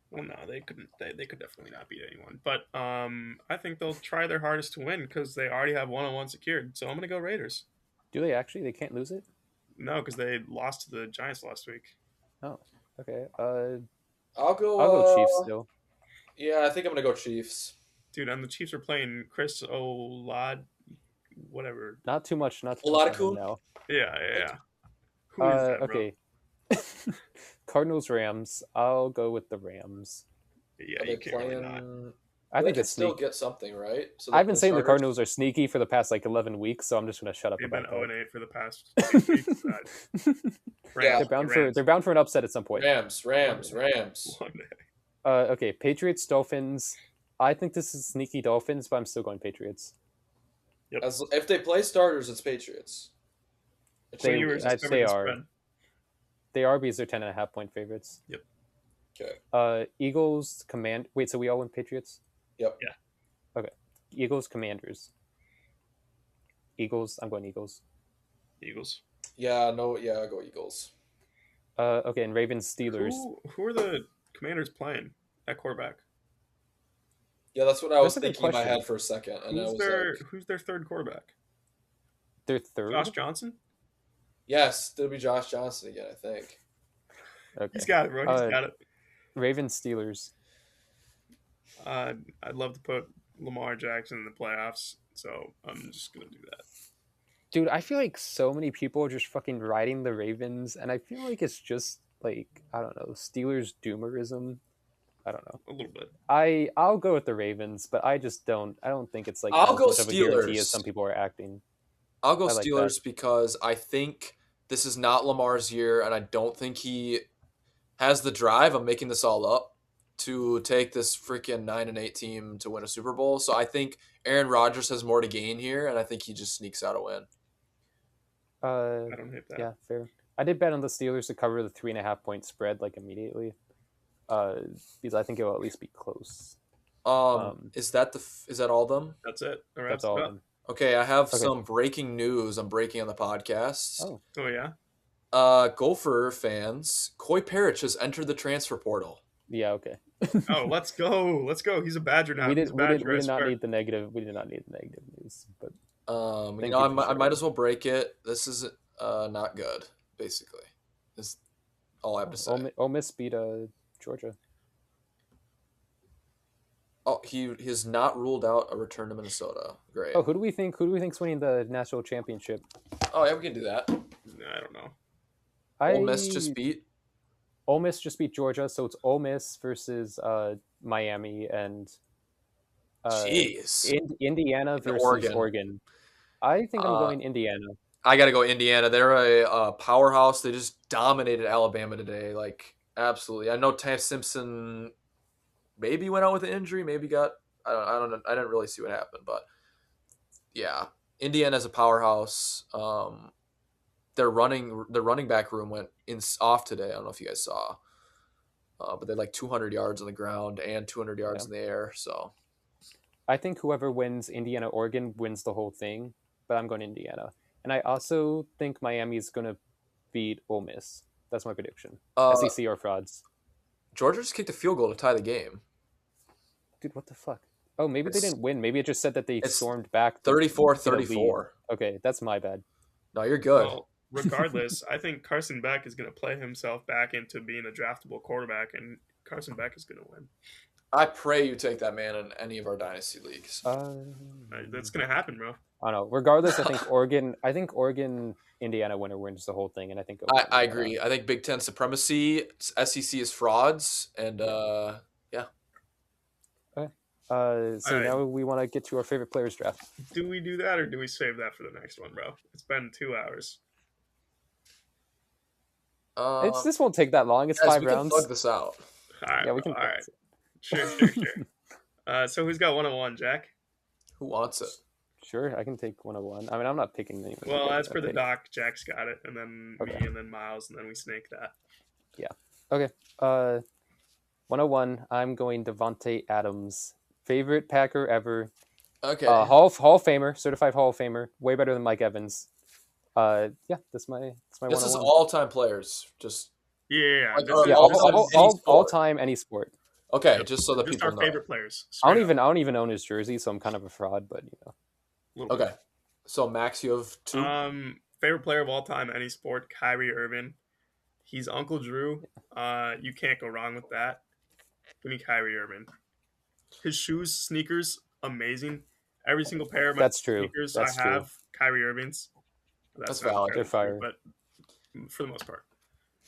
Well, no, they couldn't. They could definitely not beat anyone. But I think they'll try their hardest to win because they already have one-on-one secured. So I'm going to go Raiders. Do they actually? They can't lose it. No, because they lost to the Giants last week. Oh, okay. I'll go. I'll go Chiefs still. Yeah, I think I'm gonna go Chiefs. Dude, and the Chiefs are playing Chris Olad, whatever. Not too much. Not too Oladipo? much on him now. Yeah. Who is that, bro? Okay. Cardinals Rams. I'll go with the Rams. Yeah, Are they you can't really not. playing? I They think can it's still sneaky. get something, right? So I've been saying the starters- Cardinals are sneaky for the past like 11 weeks, so I'm just gonna shut up They've been about 0-8 for the past that. 8 weeks. Yeah. They're bound for an upset at some point. Rams. One day. Okay, Patriots Dolphins. I think this is sneaky Dolphins, but I'm still going Patriots. If they play starters, it's Patriots. It's So They- you were I'd just say covering the are. spread. They are because they're 10.5-point favorites. Okay. Eagles Command. Wait, so we all went Patriots? Yep. Yeah. Okay. Eagles Commanders. Eagles. I'm going Eagles. Eagles. Yeah. No. Yeah. I'll go Eagles. Okay, and Ravens Steelers. Who are the Commanders playing at quarterback? Yeah, that's what I was That's a good thinking in my question. head for a second, and I Who's was their like, Who's their third quarterback? They're third. Josh Johnson. yes, it'll be Josh Johnson again. I think. Okay. He's got it, bro. He's Uh, got it. Ravens Steelers. I'd love to put Lamar Jackson in the playoffs, so I'm just gonna do that. Dude, I feel like so many people are just fucking riding the Ravens, and I feel like it's just like, I don't know, Steelers doomerism. I don't know. A little bit. I'll go with the Ravens, but I don't think it's like I'll as go much of a guarantee Steelers. as some people are acting. I'll go I like Steelers because I think this is not Lamar's year, and I don't think he has the drive. I'm making this all up to take this freaking 9-8 team to win a Super Bowl. So I think Aaron Rodgers has more to gain here, and I think he just sneaks out a win. I don't hate that. Yeah, fair. I did bet on the Steelers to cover the 3.5-point spread like immediately, because I think it will at least be close. Is that all of them? That's it. That's all of them. Okay, I have Okay. some breaking news. I'm breaking on the podcast. Oh. Oh yeah. Gopher fans, Coy Parrish has entered the transfer portal. Yeah, okay. Oh, let's go. Let's go. He's a Badger now. we He's did a we Badger, did we I did not swear. need the negative. We did not need the negative news, but You Thank know, you for I might sharing. as well break it. This is not good. Basically, is all I have to say. Ole Miss beat Georgia. Oh, he has not ruled out a return to Minnesota. Great. Oh, who do we think's winning the national championship? Oh yeah, we can do that. I don't know. Ole Miss just I beat. Ole Miss just beat Georgia, so it's Ole Miss versus Miami and uh, Jeez. Indiana In versus Oregon. Oregon. I think I'm Uh, going Indiana. I got to go Indiana. They're a powerhouse. They just dominated Alabama today. Like absolutely. I know Ty Simpson maybe went out with an injury. Maybe got. I don't know. I didn't really see what happened, but yeah, Indiana's a powerhouse. Their running back room went off today. I don't know if you guys saw, but they had like 200 yards on the ground and 200 Yeah. yards in the air. So I think whoever wins Indiana Oregon wins the whole thing, but I'm going Indiana. And I also think Miami's going to beat Ole Miss. That's my prediction. uh, SEC are frauds. Georgia just kicked a field goal to tie the game. Dude, what the fuck? Oh, maybe they It's didn't win. Maybe it just said that they it's stormed back to get a lead. 34-34. Okay, that's my bad. No, you're good. Well, regardless, I think Carson Beck is going to play himself back into being a draftable quarterback, and Carson Beck is going to win. I pray you take that man in any of our dynasty leagues. That's going to happen, bro. I don't know. Regardless, I think Oregon, Indiana winner wins the whole thing, and I think I agree. I think Big Ten supremacy, SEC is frauds, and yeah. Okay. So All right. now we want to get to our favorite players draft. Do we do that, or do we save that for the next one, bro? It's been 2 hours. This won't take that long. It's guys, 5 we can rounds. plug this out. All right, Yeah, we can. All right. Sure. So who's got 101, Jack? Who wants it? Sure, I can take 101. I mean, I'm not picking anyone. Well, as per the doc, Jack's got it, and then Okay. me, and then Miles, and then we snake that. Yeah. Okay. 101. I'm going Devontae Adams. Favorite Packer ever. Okay. Hall of Famer, certified Hall of Famer. Way better than Mike Evans. Yeah, that's my this is 101. all-time players. Just Yeah. Like, This or is Yeah, all-time all time, any sport. okay, Yep. just so that just people our know. favorite players. I don't even own his jersey, so I'm kind of a fraud. But Little Okay. So Max, you have two. favorite player of all time, any sport, Kyrie Irving. He's Uncle Drew. You can't go wrong with that. Give me Kyrie Irving. His shoes, sneakers, amazing. Every single pair of my That's true. sneakers That's I have, Kyrie Irving's. That's not valid. They're fire. but for the most part.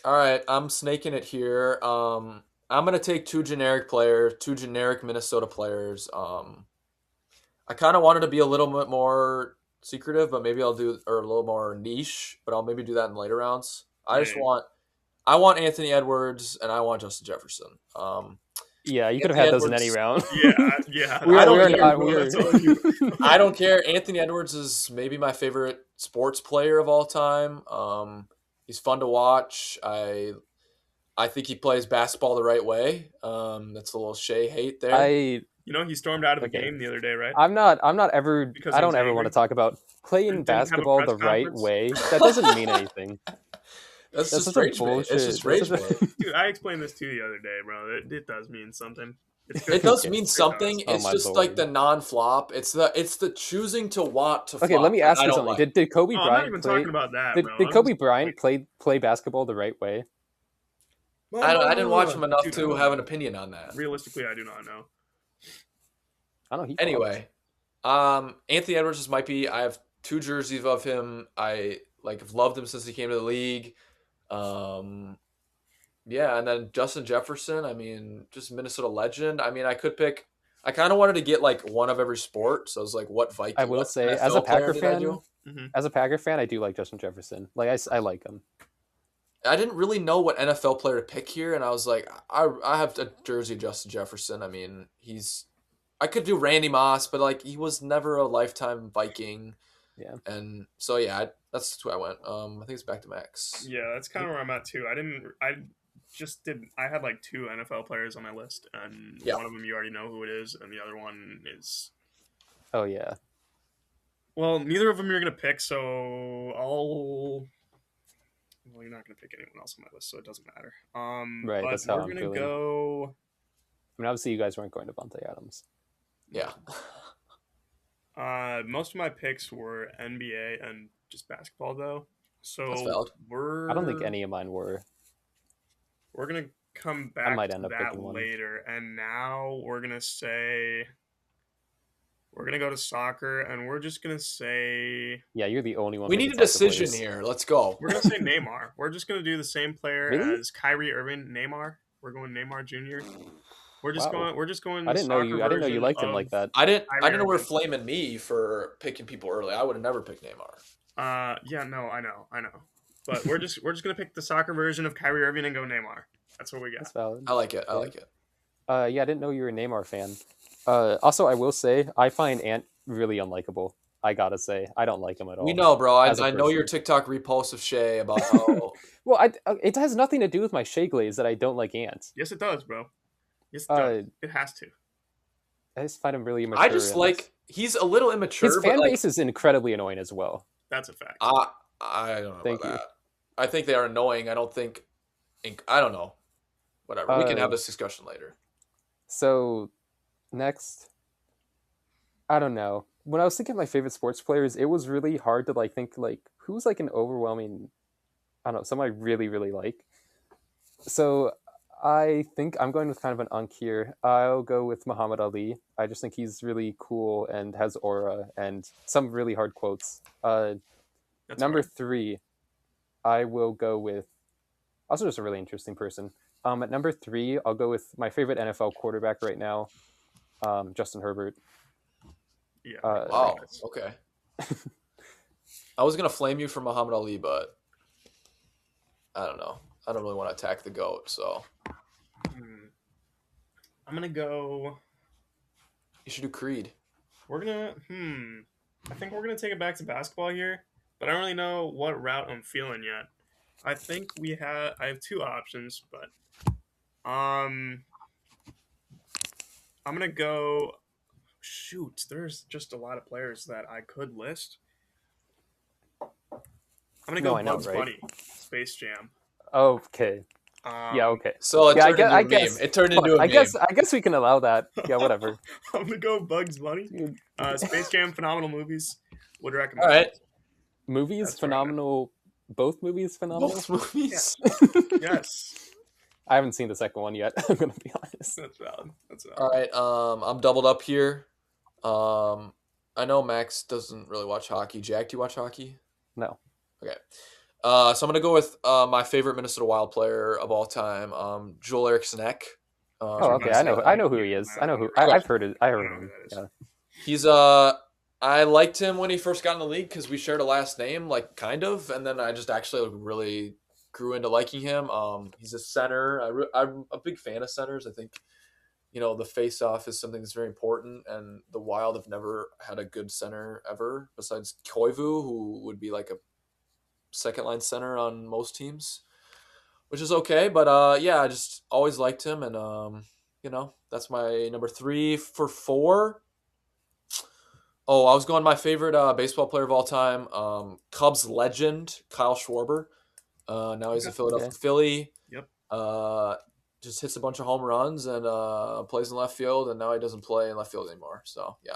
All right, I'm snaking it here. I'm gonna take two generic Minnesota players. I kind of wanted to be a little bit more secretive, but maybe I'll do or a little more niche, but I'll maybe do that in later rounds. I want Anthony Edwards and I want Justin Jefferson. yeah, you could have Anthony had those in any Edwards- round. Yeah. I don't care. Anthony Edwards is maybe my favorite sports player of all time. He's fun to watch. I think he plays basketball the right way. That's a little Shea hate there. He stormed out of the Okay. game the other day, right? I'm not ever. Because I he don't was ever want angry? to talk about playing Didn't have a basketball press the right conference? way. That doesn't mean anything. That's That's just such a rage bait. It's bullshit. just rage That's such a- bait. Dude, I explained this to you the other day, bro. It does mean something. It does Okay. mean something. Oh It's my just lord. like the non-flop. It's the choosing to want to. Okay, flop let me that ask I you don't something. like. Did Kobe Oh, I'm not Bryant even play? talking about that, Did, bro. did I'm Kobe just- Bryant play basketball the right way? I didn't watch him enough Dude, to have an opinion on that. Realistically, I do not know. I don't know. Anyway, Anthony Edwards just might be. I have two jerseys of him. I have loved him since he came to the league. Yeah, and then Justin Jefferson. I mean, just Minnesota legend. I mean, I could pick. I kind of wanted to get like one of every sport. So I was like, what Viking? I will what say, NFL as a player Packer did I fan, do? I do like Justin Jefferson. Like I like him. I didn't really know what NFL player to pick here, and I was like, I have a jersey of Justin Jefferson. I mean, I could do Randy Moss, but like he was never a lifetime Viking. Yeah. And so yeah, that's who I went. I think it's back to Max. Yeah, that's kind of where I'm at too. I had like two NFL players on my list, and Yeah. one of them you already know who it is, and the other one is. Oh yeah. Well, neither of them you're gonna pick, so I'll. Well, you're not gonna pick anyone else on my list, so it doesn't matter. Right, but that's how we're I'm gonna feeling. go. I mean, obviously, you guys weren't going to Devontae Adams. Yeah. Most of my picks were NBA and just basketball, though. That's So valid. I don't think any of mine were. we're gonna come I back might to end up that picking one. later. And now we're gonna say we're gonna go to soccer, and we're just gonna say Yeah, you're the only one We need picking a soccer decision players. here. Let's go. we're gonna say Neymar. We're just gonna do the same player Really? as Kyrie Irving. Neymar. We're going Neymar Jr. We're just Wow. going. We're just going I the didn't know soccer you. I didn't know you version liked him of like that. I Kyrie didn't know we were Irving. flaming me for picking people early. I would have never picked Neymar. Yeah, no, I know. But we're just gonna pick the soccer version of Kyrie Irving and go Neymar. That's what we got. That's valid. I like it. I Yeah. like it. Yeah, I didn't know you were a Neymar fan. Also, I will say I find Ant really unlikable. I gotta say, I don't like him at all. We know, bro. as a I know your person. TikTok repost of Shay about how Well, it has nothing to do with my Shea Glaze that I don't like Ant. Yes, it does, bro. Yes, it Uh, does. It has to. I just find him really immature. I just and like he's a little immature, his but fan like base is incredibly annoying as well. That's a fact. I don't know Thank about you. that. I think they are annoying. I don't think I don't know. Whatever. We can have Uh, this discussion later. So next, I don't know. When I was thinking of my favorite sports players, it was really hard to think who's like an overwhelming. I don't know, someone I really really like. So I think I'm going with kind of an unk here. I'll go with Muhammad Ali. I just think he's really cool and has aura and some really hard quotes. That's Number hard. 3, I will go with also just a really interesting person. At number 3, I'll go with my favorite NFL quarterback right now, Justin Herbert. Yeah. Wow. Okay. I was gonna flame you for Muhammad Ali, but I don't know. I don't really want to attack the GOAT, so I'm gonna go. you should do Creed. We're gonna. I think we're gonna take it back to basketball here, but I don't really know what route I'm feeling yet. I think I have two options, but I'm gonna go. Shoot, there's just a lot of players that I could list. I'm gonna No, go I know, Bugs right? Bunny, Space Jam. Okay. Yeah. Okay. So it Yeah, turned into a meme. It turned into a I meme. guess we can allow that. Yeah, whatever. I'm gonna go Bugs Bunny. Dude. Space Jam, phenomenal movies. Would recommend. All right. Movies That's phenomenal. Both movies phenomenal. Both movies. Yes, I haven't seen the second one yet. I'm gonna be honest. that's valid. That's valid. All right. I'm doubled up here. I know Max doesn't really watch hockey. Jack, do you watch hockey? No. Okay. So I'm gonna go with my favorite Minnesota Wild player of all time, Joel Eriksson Ek. Oh, okay. I know who he is. I know who. I've heard it. I heard him. Yeah. He's I liked him when he first got in the league because we shared a last name, like kind of, and then I just actually really grew into liking him. He's a center. I'm a big fan of centers. I think the face-off is something that's very important, and the Wild have never had a good center ever besides Koivu, who would be like a second-line center on most teams, which is okay. But yeah, I just always liked him, and that's my number 3 for 4. Oh, I was going my favorite baseball player of all time, Cubs legend Kyle Schwarber. Now he's a Philadelphia Philly. Yep. Just hits a bunch of home runs and plays in left field, and now he doesn't play in left field anymore. So yeah.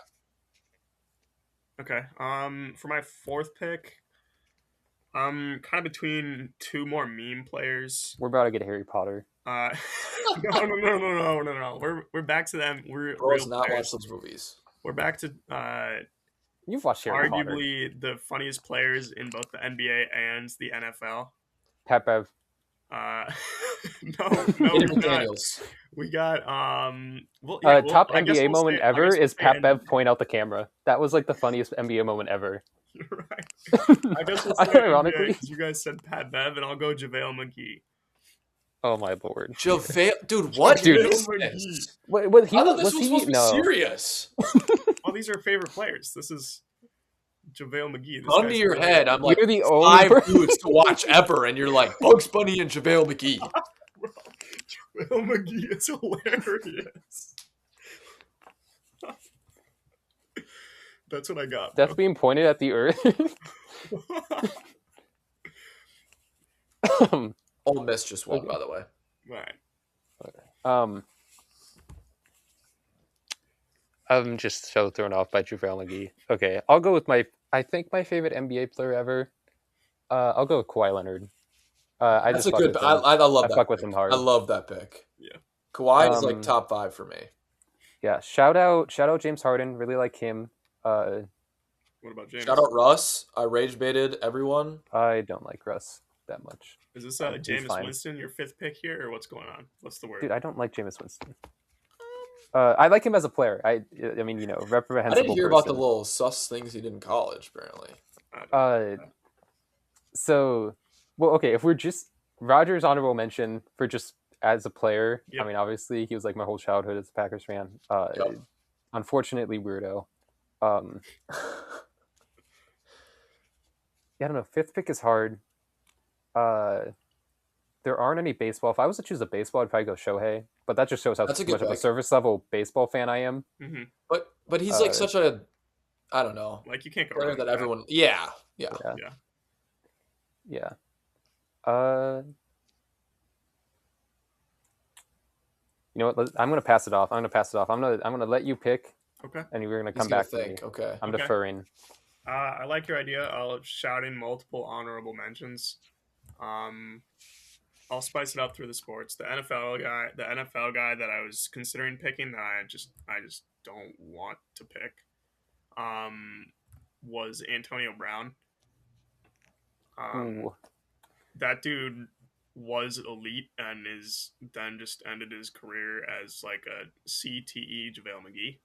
Okay. For my 4th pick, I'm kind of between two more meme players. We're about to get Harry Potter. No. We're back to them. We're Bro's real not players. watch those movies. We're back to You've watched Harry Potter. arguably the funniest players in both the NBA and the NFL. Pat Bev. No, Aiden we got, McDaniels. we got Top I guess NBA we'll moment say- I ever guess we'll is say Pat Bev NBA. point out the camera. That was like the funniest NBA moment ever. You're right. I guess we'll say Ironically. NBA, 'cause you guys said Pat Bev, and I'll go JaVale McGee. Oh my lord. Dude, what Dude. is JaVale this? McGee. What he I thought was this was he supposed to be no. serious. Oh, these are favorite players. This is JaVale McGee. This Gun to guy's your great. head, I'm like You're the only 5 person. dudes to watch ever, and you're like Bugs Bunny and JaVale McGee. JaVale McGee is hilarious. That's what I got. Death being pointed at the earth. Ole Miss just won, by the way. Right. I'm just so thrown off by JaVale McGee. Okay, I'll go with I think my favorite NBA player ever. I'll go with Kawhi Leonard. I That's just a fuck good. with I him. I love I that fuck with pick. him I hard. love that pick. Yeah. Kawhi is like Um, top 5 for me. yeah. Shout out James Harden. Really like him. What about Shout James? out Russ. I rage baited everyone. I don't like Russ that much. Is this He's Jameis fine, Winston, your 5th pick here, or what's going on? What's the word? dude. I don't like Jameis Winston. I like him as a player. I mean, you know, I didn't reprehensible hear about the person. little sus things he did in college. Apparently, I don't Uh, know. so, well, okay. If we're just Rogers honorable mention for just as a player. I Yep. mean, obviously he was like my whole childhood as a Packers fan. Yep. Unfortunately, weirdo. Yeah, I don't know. 5th pick is hard. Uh, there aren't any baseball. If I was to choose a baseball, I'd probably go Shohei. But that just shows how that's a good much of a pick. service level baseball fan I am. Mm-hmm. But he's like Uh, such a, I don't know, Like you can't go player wrong that with everyone. Yeah. yeah, Yeah. yeah. Uh, you know what? I'm gonna pass it off. I'm gonna let you pick, Okay. and you're gonna He's come gonna back to think. me. Okay. I'm Okay. deferring. I like your idea. I'll shout in multiple honorable mentions. I'll spice it up through the sports. The NFL guy that I was considering picking that I just don't want to pick, was Antonio Brown. Ooh, That dude was elite and is then just ended his career as like a CTE JaVale McGee.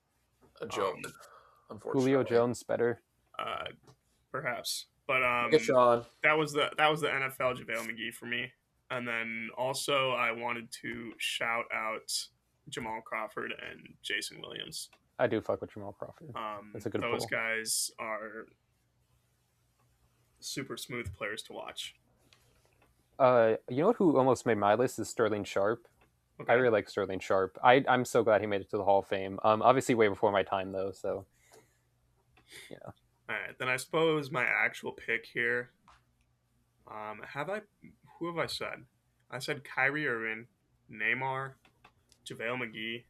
A joke. Um, Unfortunately. Julio Jones better. Perhaps, but Look at Sean. that was the NFL JaVale McGee for me. And then also I wanted to shout out Jamal Crawford and Jason Williams. I do fuck with Jamal Crawford. That's a good Those pull. guys are super smooth players to watch. You know who almost made my list is Sterling Sharp. Okay. I really like Sterling Sharp. I'm so glad he made it to the Hall of Fame. Obviously way before my time though. So, yeah. All right, then I suppose my actual pick here. Who have I said? I said Kyrie Irving, Neymar, JaVale McGee,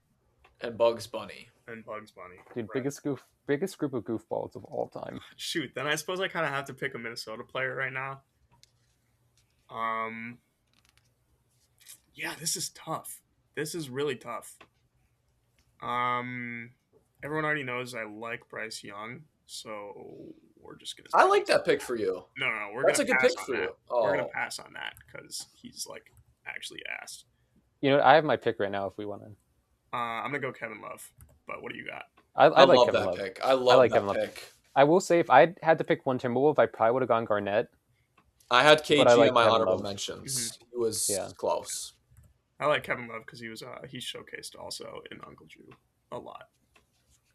And Bugs Bunny. and Bugs Bunny. Dude, Right. biggest group of goofballs of all time. Shoot, then I suppose I kind of have to pick a Minnesota player right now. Yeah, this is tough. This is really tough. Everyone already knows I like Bryce Young, so we're just gonna. I like that pick for you. No, we're That's gonna a good pass pick on for that. you. We're gonna Oh. pass on that because he's like actually ass. You know, I have my pick right now if we want to. I'm gonna go Kevin Love, but what do you got? I I like love Kevin that Love. pick. I love like that Kevin Love. pick. I will say if I had to pick one Timberwolf, I probably would have gone Garnett. I had KG But I like in my Kevin honorable Love. mentions. He was Yeah. close. I like Kevin Love because he's showcased also in Uncle Drew a lot.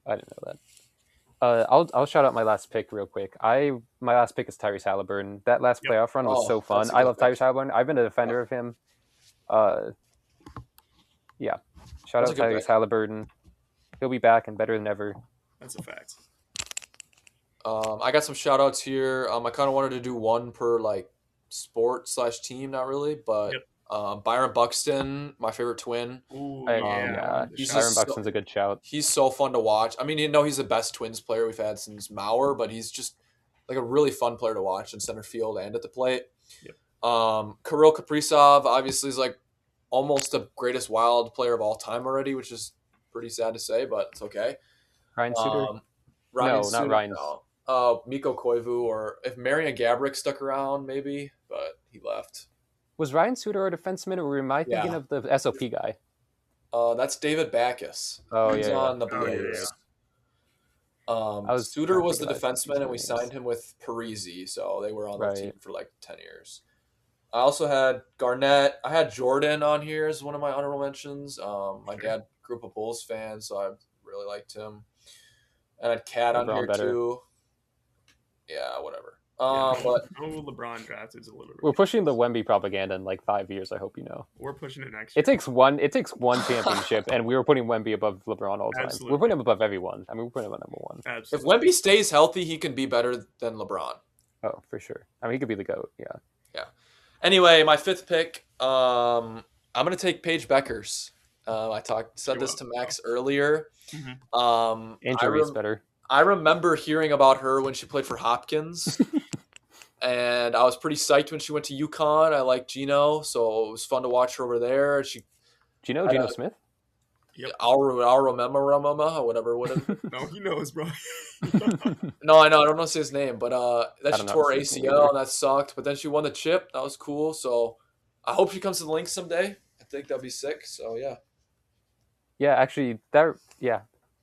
I didn't know that. I'll shout out my last pick real quick. My last pick is Tyrese Halliburton. That last Yep. playoff run was Oh, so fun. that's a I good love pick. Tyrese Halliburton. I've been a defender of him. Yeah. Shout That's out a good Tyrese pick. Halliburton. He'll be back and better than ever. That's a fact. I got some shout outs here. I kind of wanted to do one per like sport / team, not really, but Byron Buxton, my favorite twin. Ooh, Yeah, he's Byron just Buxton's a good shout. He's so fun to watch. I mean, he's the best Twins player we've had since Mauer, but he's just like a really fun player to watch in center field and at the plate. Yep. Kirill Kaprizov obviously is like almost the greatest Wild player of all time already, which is pretty sad to say, but it's okay. Ryan Suter? Ryan No, Suter, not Ryan. no. Miko Koivu, or if Marian Gabrick stuck around, maybe, but he left. Was Ryan Suter a defenseman, or am I thinking of the SOP guy? That's David Backus. Oh, He's yeah. on the Oh, yeah, Blues. trying Suter to was think the of that defenseman, and we names. signed him with Parisi, so they were on the Right. team for like 10 years. I also had Garnett. I had Jordan on here as one of my honorable mentions. My dad grew up a Bulls fan, so I really liked him. And I had Cat on LeBron here better. too. Yeah, whatever. Yeah. But LeBron draft is a little bit. We're pushing the Wemby propaganda in like 5 years. I hope you know. We're pushing it next year. It takes one championship, and we were putting Wemby above LeBron all the time. Absolutely. We're putting him above everyone. I mean, we're putting him at number one. if Absolutely. Wemby stays healthy, he can be better than LeBron. Oh, for sure. I mean, he could be the GOAT. Yeah. Anyway, my fifth pick, I'm gonna take Paige Beckers. I said this to Max earlier. Mhm. Andrew Reed's better. I remember hearing about her when she played for Hopkins. and I was pretty psyched when she went to UConn. I like Gino, so it was fun to watch her over there. She, Do you know I, Geno Smith? Yep. I'll remember or whatever. No, he knows, bro. No, I know. I don't know his name, but then I she don't know tore her his name ACL, either. and that sucked. But then she won the chip. That was cool. So I hope she comes to the Lynx someday. I think that'd be sick. So yeah. Yeah, actually,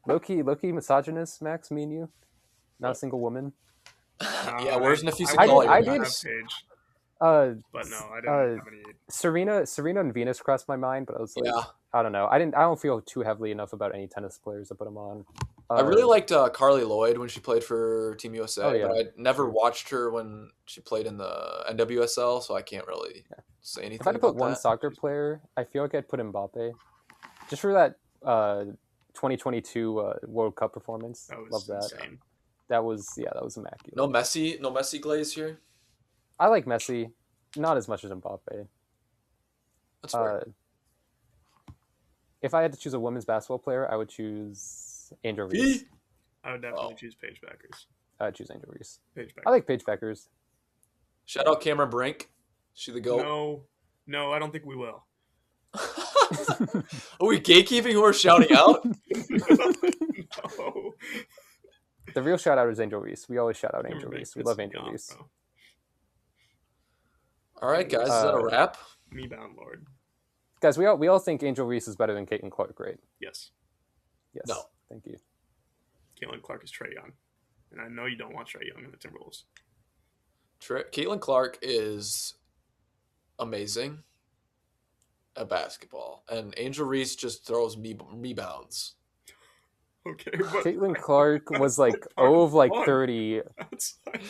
low-key misogynist, Max, me and you. Not a single woman. Yeah, where's Nafisa I did- Collier, I did did- guys? page, Uh, but no, I uh, didn't have any. Serena and Venus crossed my mind, but I was like, Yeah, I don't know. I don't feel too heavily enough about any tennis players to put them on. I really liked Carly Lloyd when she played for Team USA, Oh, yeah. but I never Sure. watched her when she played in the NWSL, so I can't really say anything If I had to put about one that. soccer player, I feel like I'd put Mbappe, just for that 2022 World Cup performance. That was Love that. insane. That was immaculate. No Messi glaze here. I like Messi, not as much as Mbappe. That's fair. If I had to choose a women's basketball player, I would choose Angel Reese. V? I would definitely Oh. choose Paige Beckers. I would choose Angel Reese. Paige Beckers. I like Paige Beckers. Shout out Cameron Brink. She the goat. No, I don't think we will. Are we gatekeeping who we're shouting out? No. The real shout out is Angel Reese. We always shout out Cameron Angel Brink Reese. We pissed love me Angel off, Reese. bro. All right, guys, is that a wrap? Me bound lord. Guys, we all think Angel Reese is better than Caitlin Clark, right? Yes. Yes. No. Thank you. Caitlin Clark is Trae Young. And I know you don't want Trae Young in the Timberwolves. Caitlin Clark is amazing at basketball, and Angel Reese just throws rebounds. Okay, but Caitlin Clark was like That's part 0 of of like fun. 30. that's like,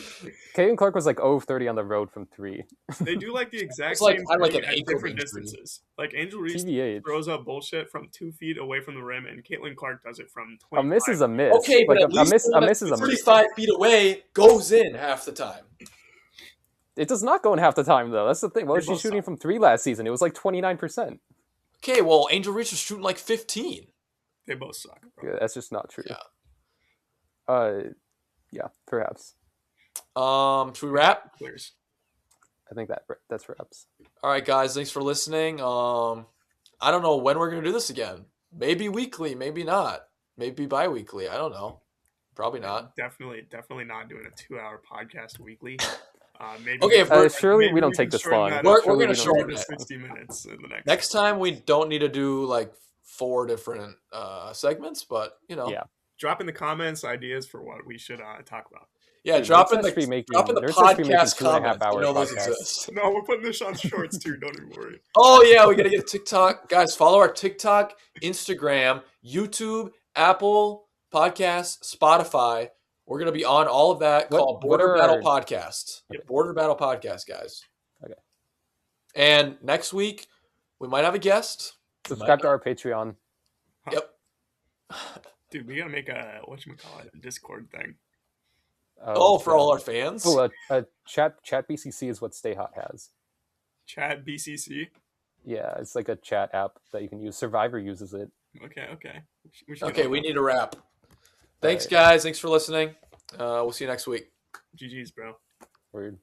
Caitlin Clark was like 0 of 30 on the road from 3. they do like the exact It's like- same I like thing an at ankle different injury. distances. Like Angel Reese TBH. throws up bullshit from 2 feet away from the rim, and Caitlin Clark does it from A 25. miss is a miss. Okay, but like at least a miss is a miss. 35 feet away goes in half the time. It does not go in half the time though. That's the thing. What was They she both shooting suck. from 3 last season? It was like 29%. Okay, well, Angel Reese was shooting like 15. They both suck, bro. Yeah, that's just not true. Yeah. Yeah, perhaps. Should we wrap? Clears. I think that's perhaps. All right, guys, thanks for listening. I don't know when we're gonna do this again. Maybe weekly, maybe not. Maybe bi-weekly. I don't know. Probably not. Definitely not doing a 2-hour podcast weekly. Maybe Okay, if we're- surely maybe we don't can take this shorten long. that We're up gonna to shorten it. 60 minutes in the Next time we don't need to do like 4 different segments, but you know. Yeah. Drop in the comments ideas for what we should talk about. Yeah, Dude, drop let's in the just be making- drop in the let's just be making podcast 2.5 comments. You hour know those podcasts. exist. No, we're putting this on shorts too. Don't even worry. Oh yeah, we gotta get a TikTok. Guys, follow our TikTok, Instagram, YouTube, Apple Podcasts, Spotify. We're gonna be on all of that called what Border are Battle our- Podcast. Border Battle Podcast, guys. Okay. And next week we might have a guest. Subscribe to our Patreon. Yep. Dude, we gotta make a a Discord thing. Oh, for all our fans. Oh, chat BCC is what Stay Hot has. Chat BCC. Yeah, it's like a chat app that you can use. Survivor uses it. Okay. We should Okay, get we on need a wrap. Thanks, right. guys. Thanks for listening. We'll see you next week. that. GG's, bro. Word.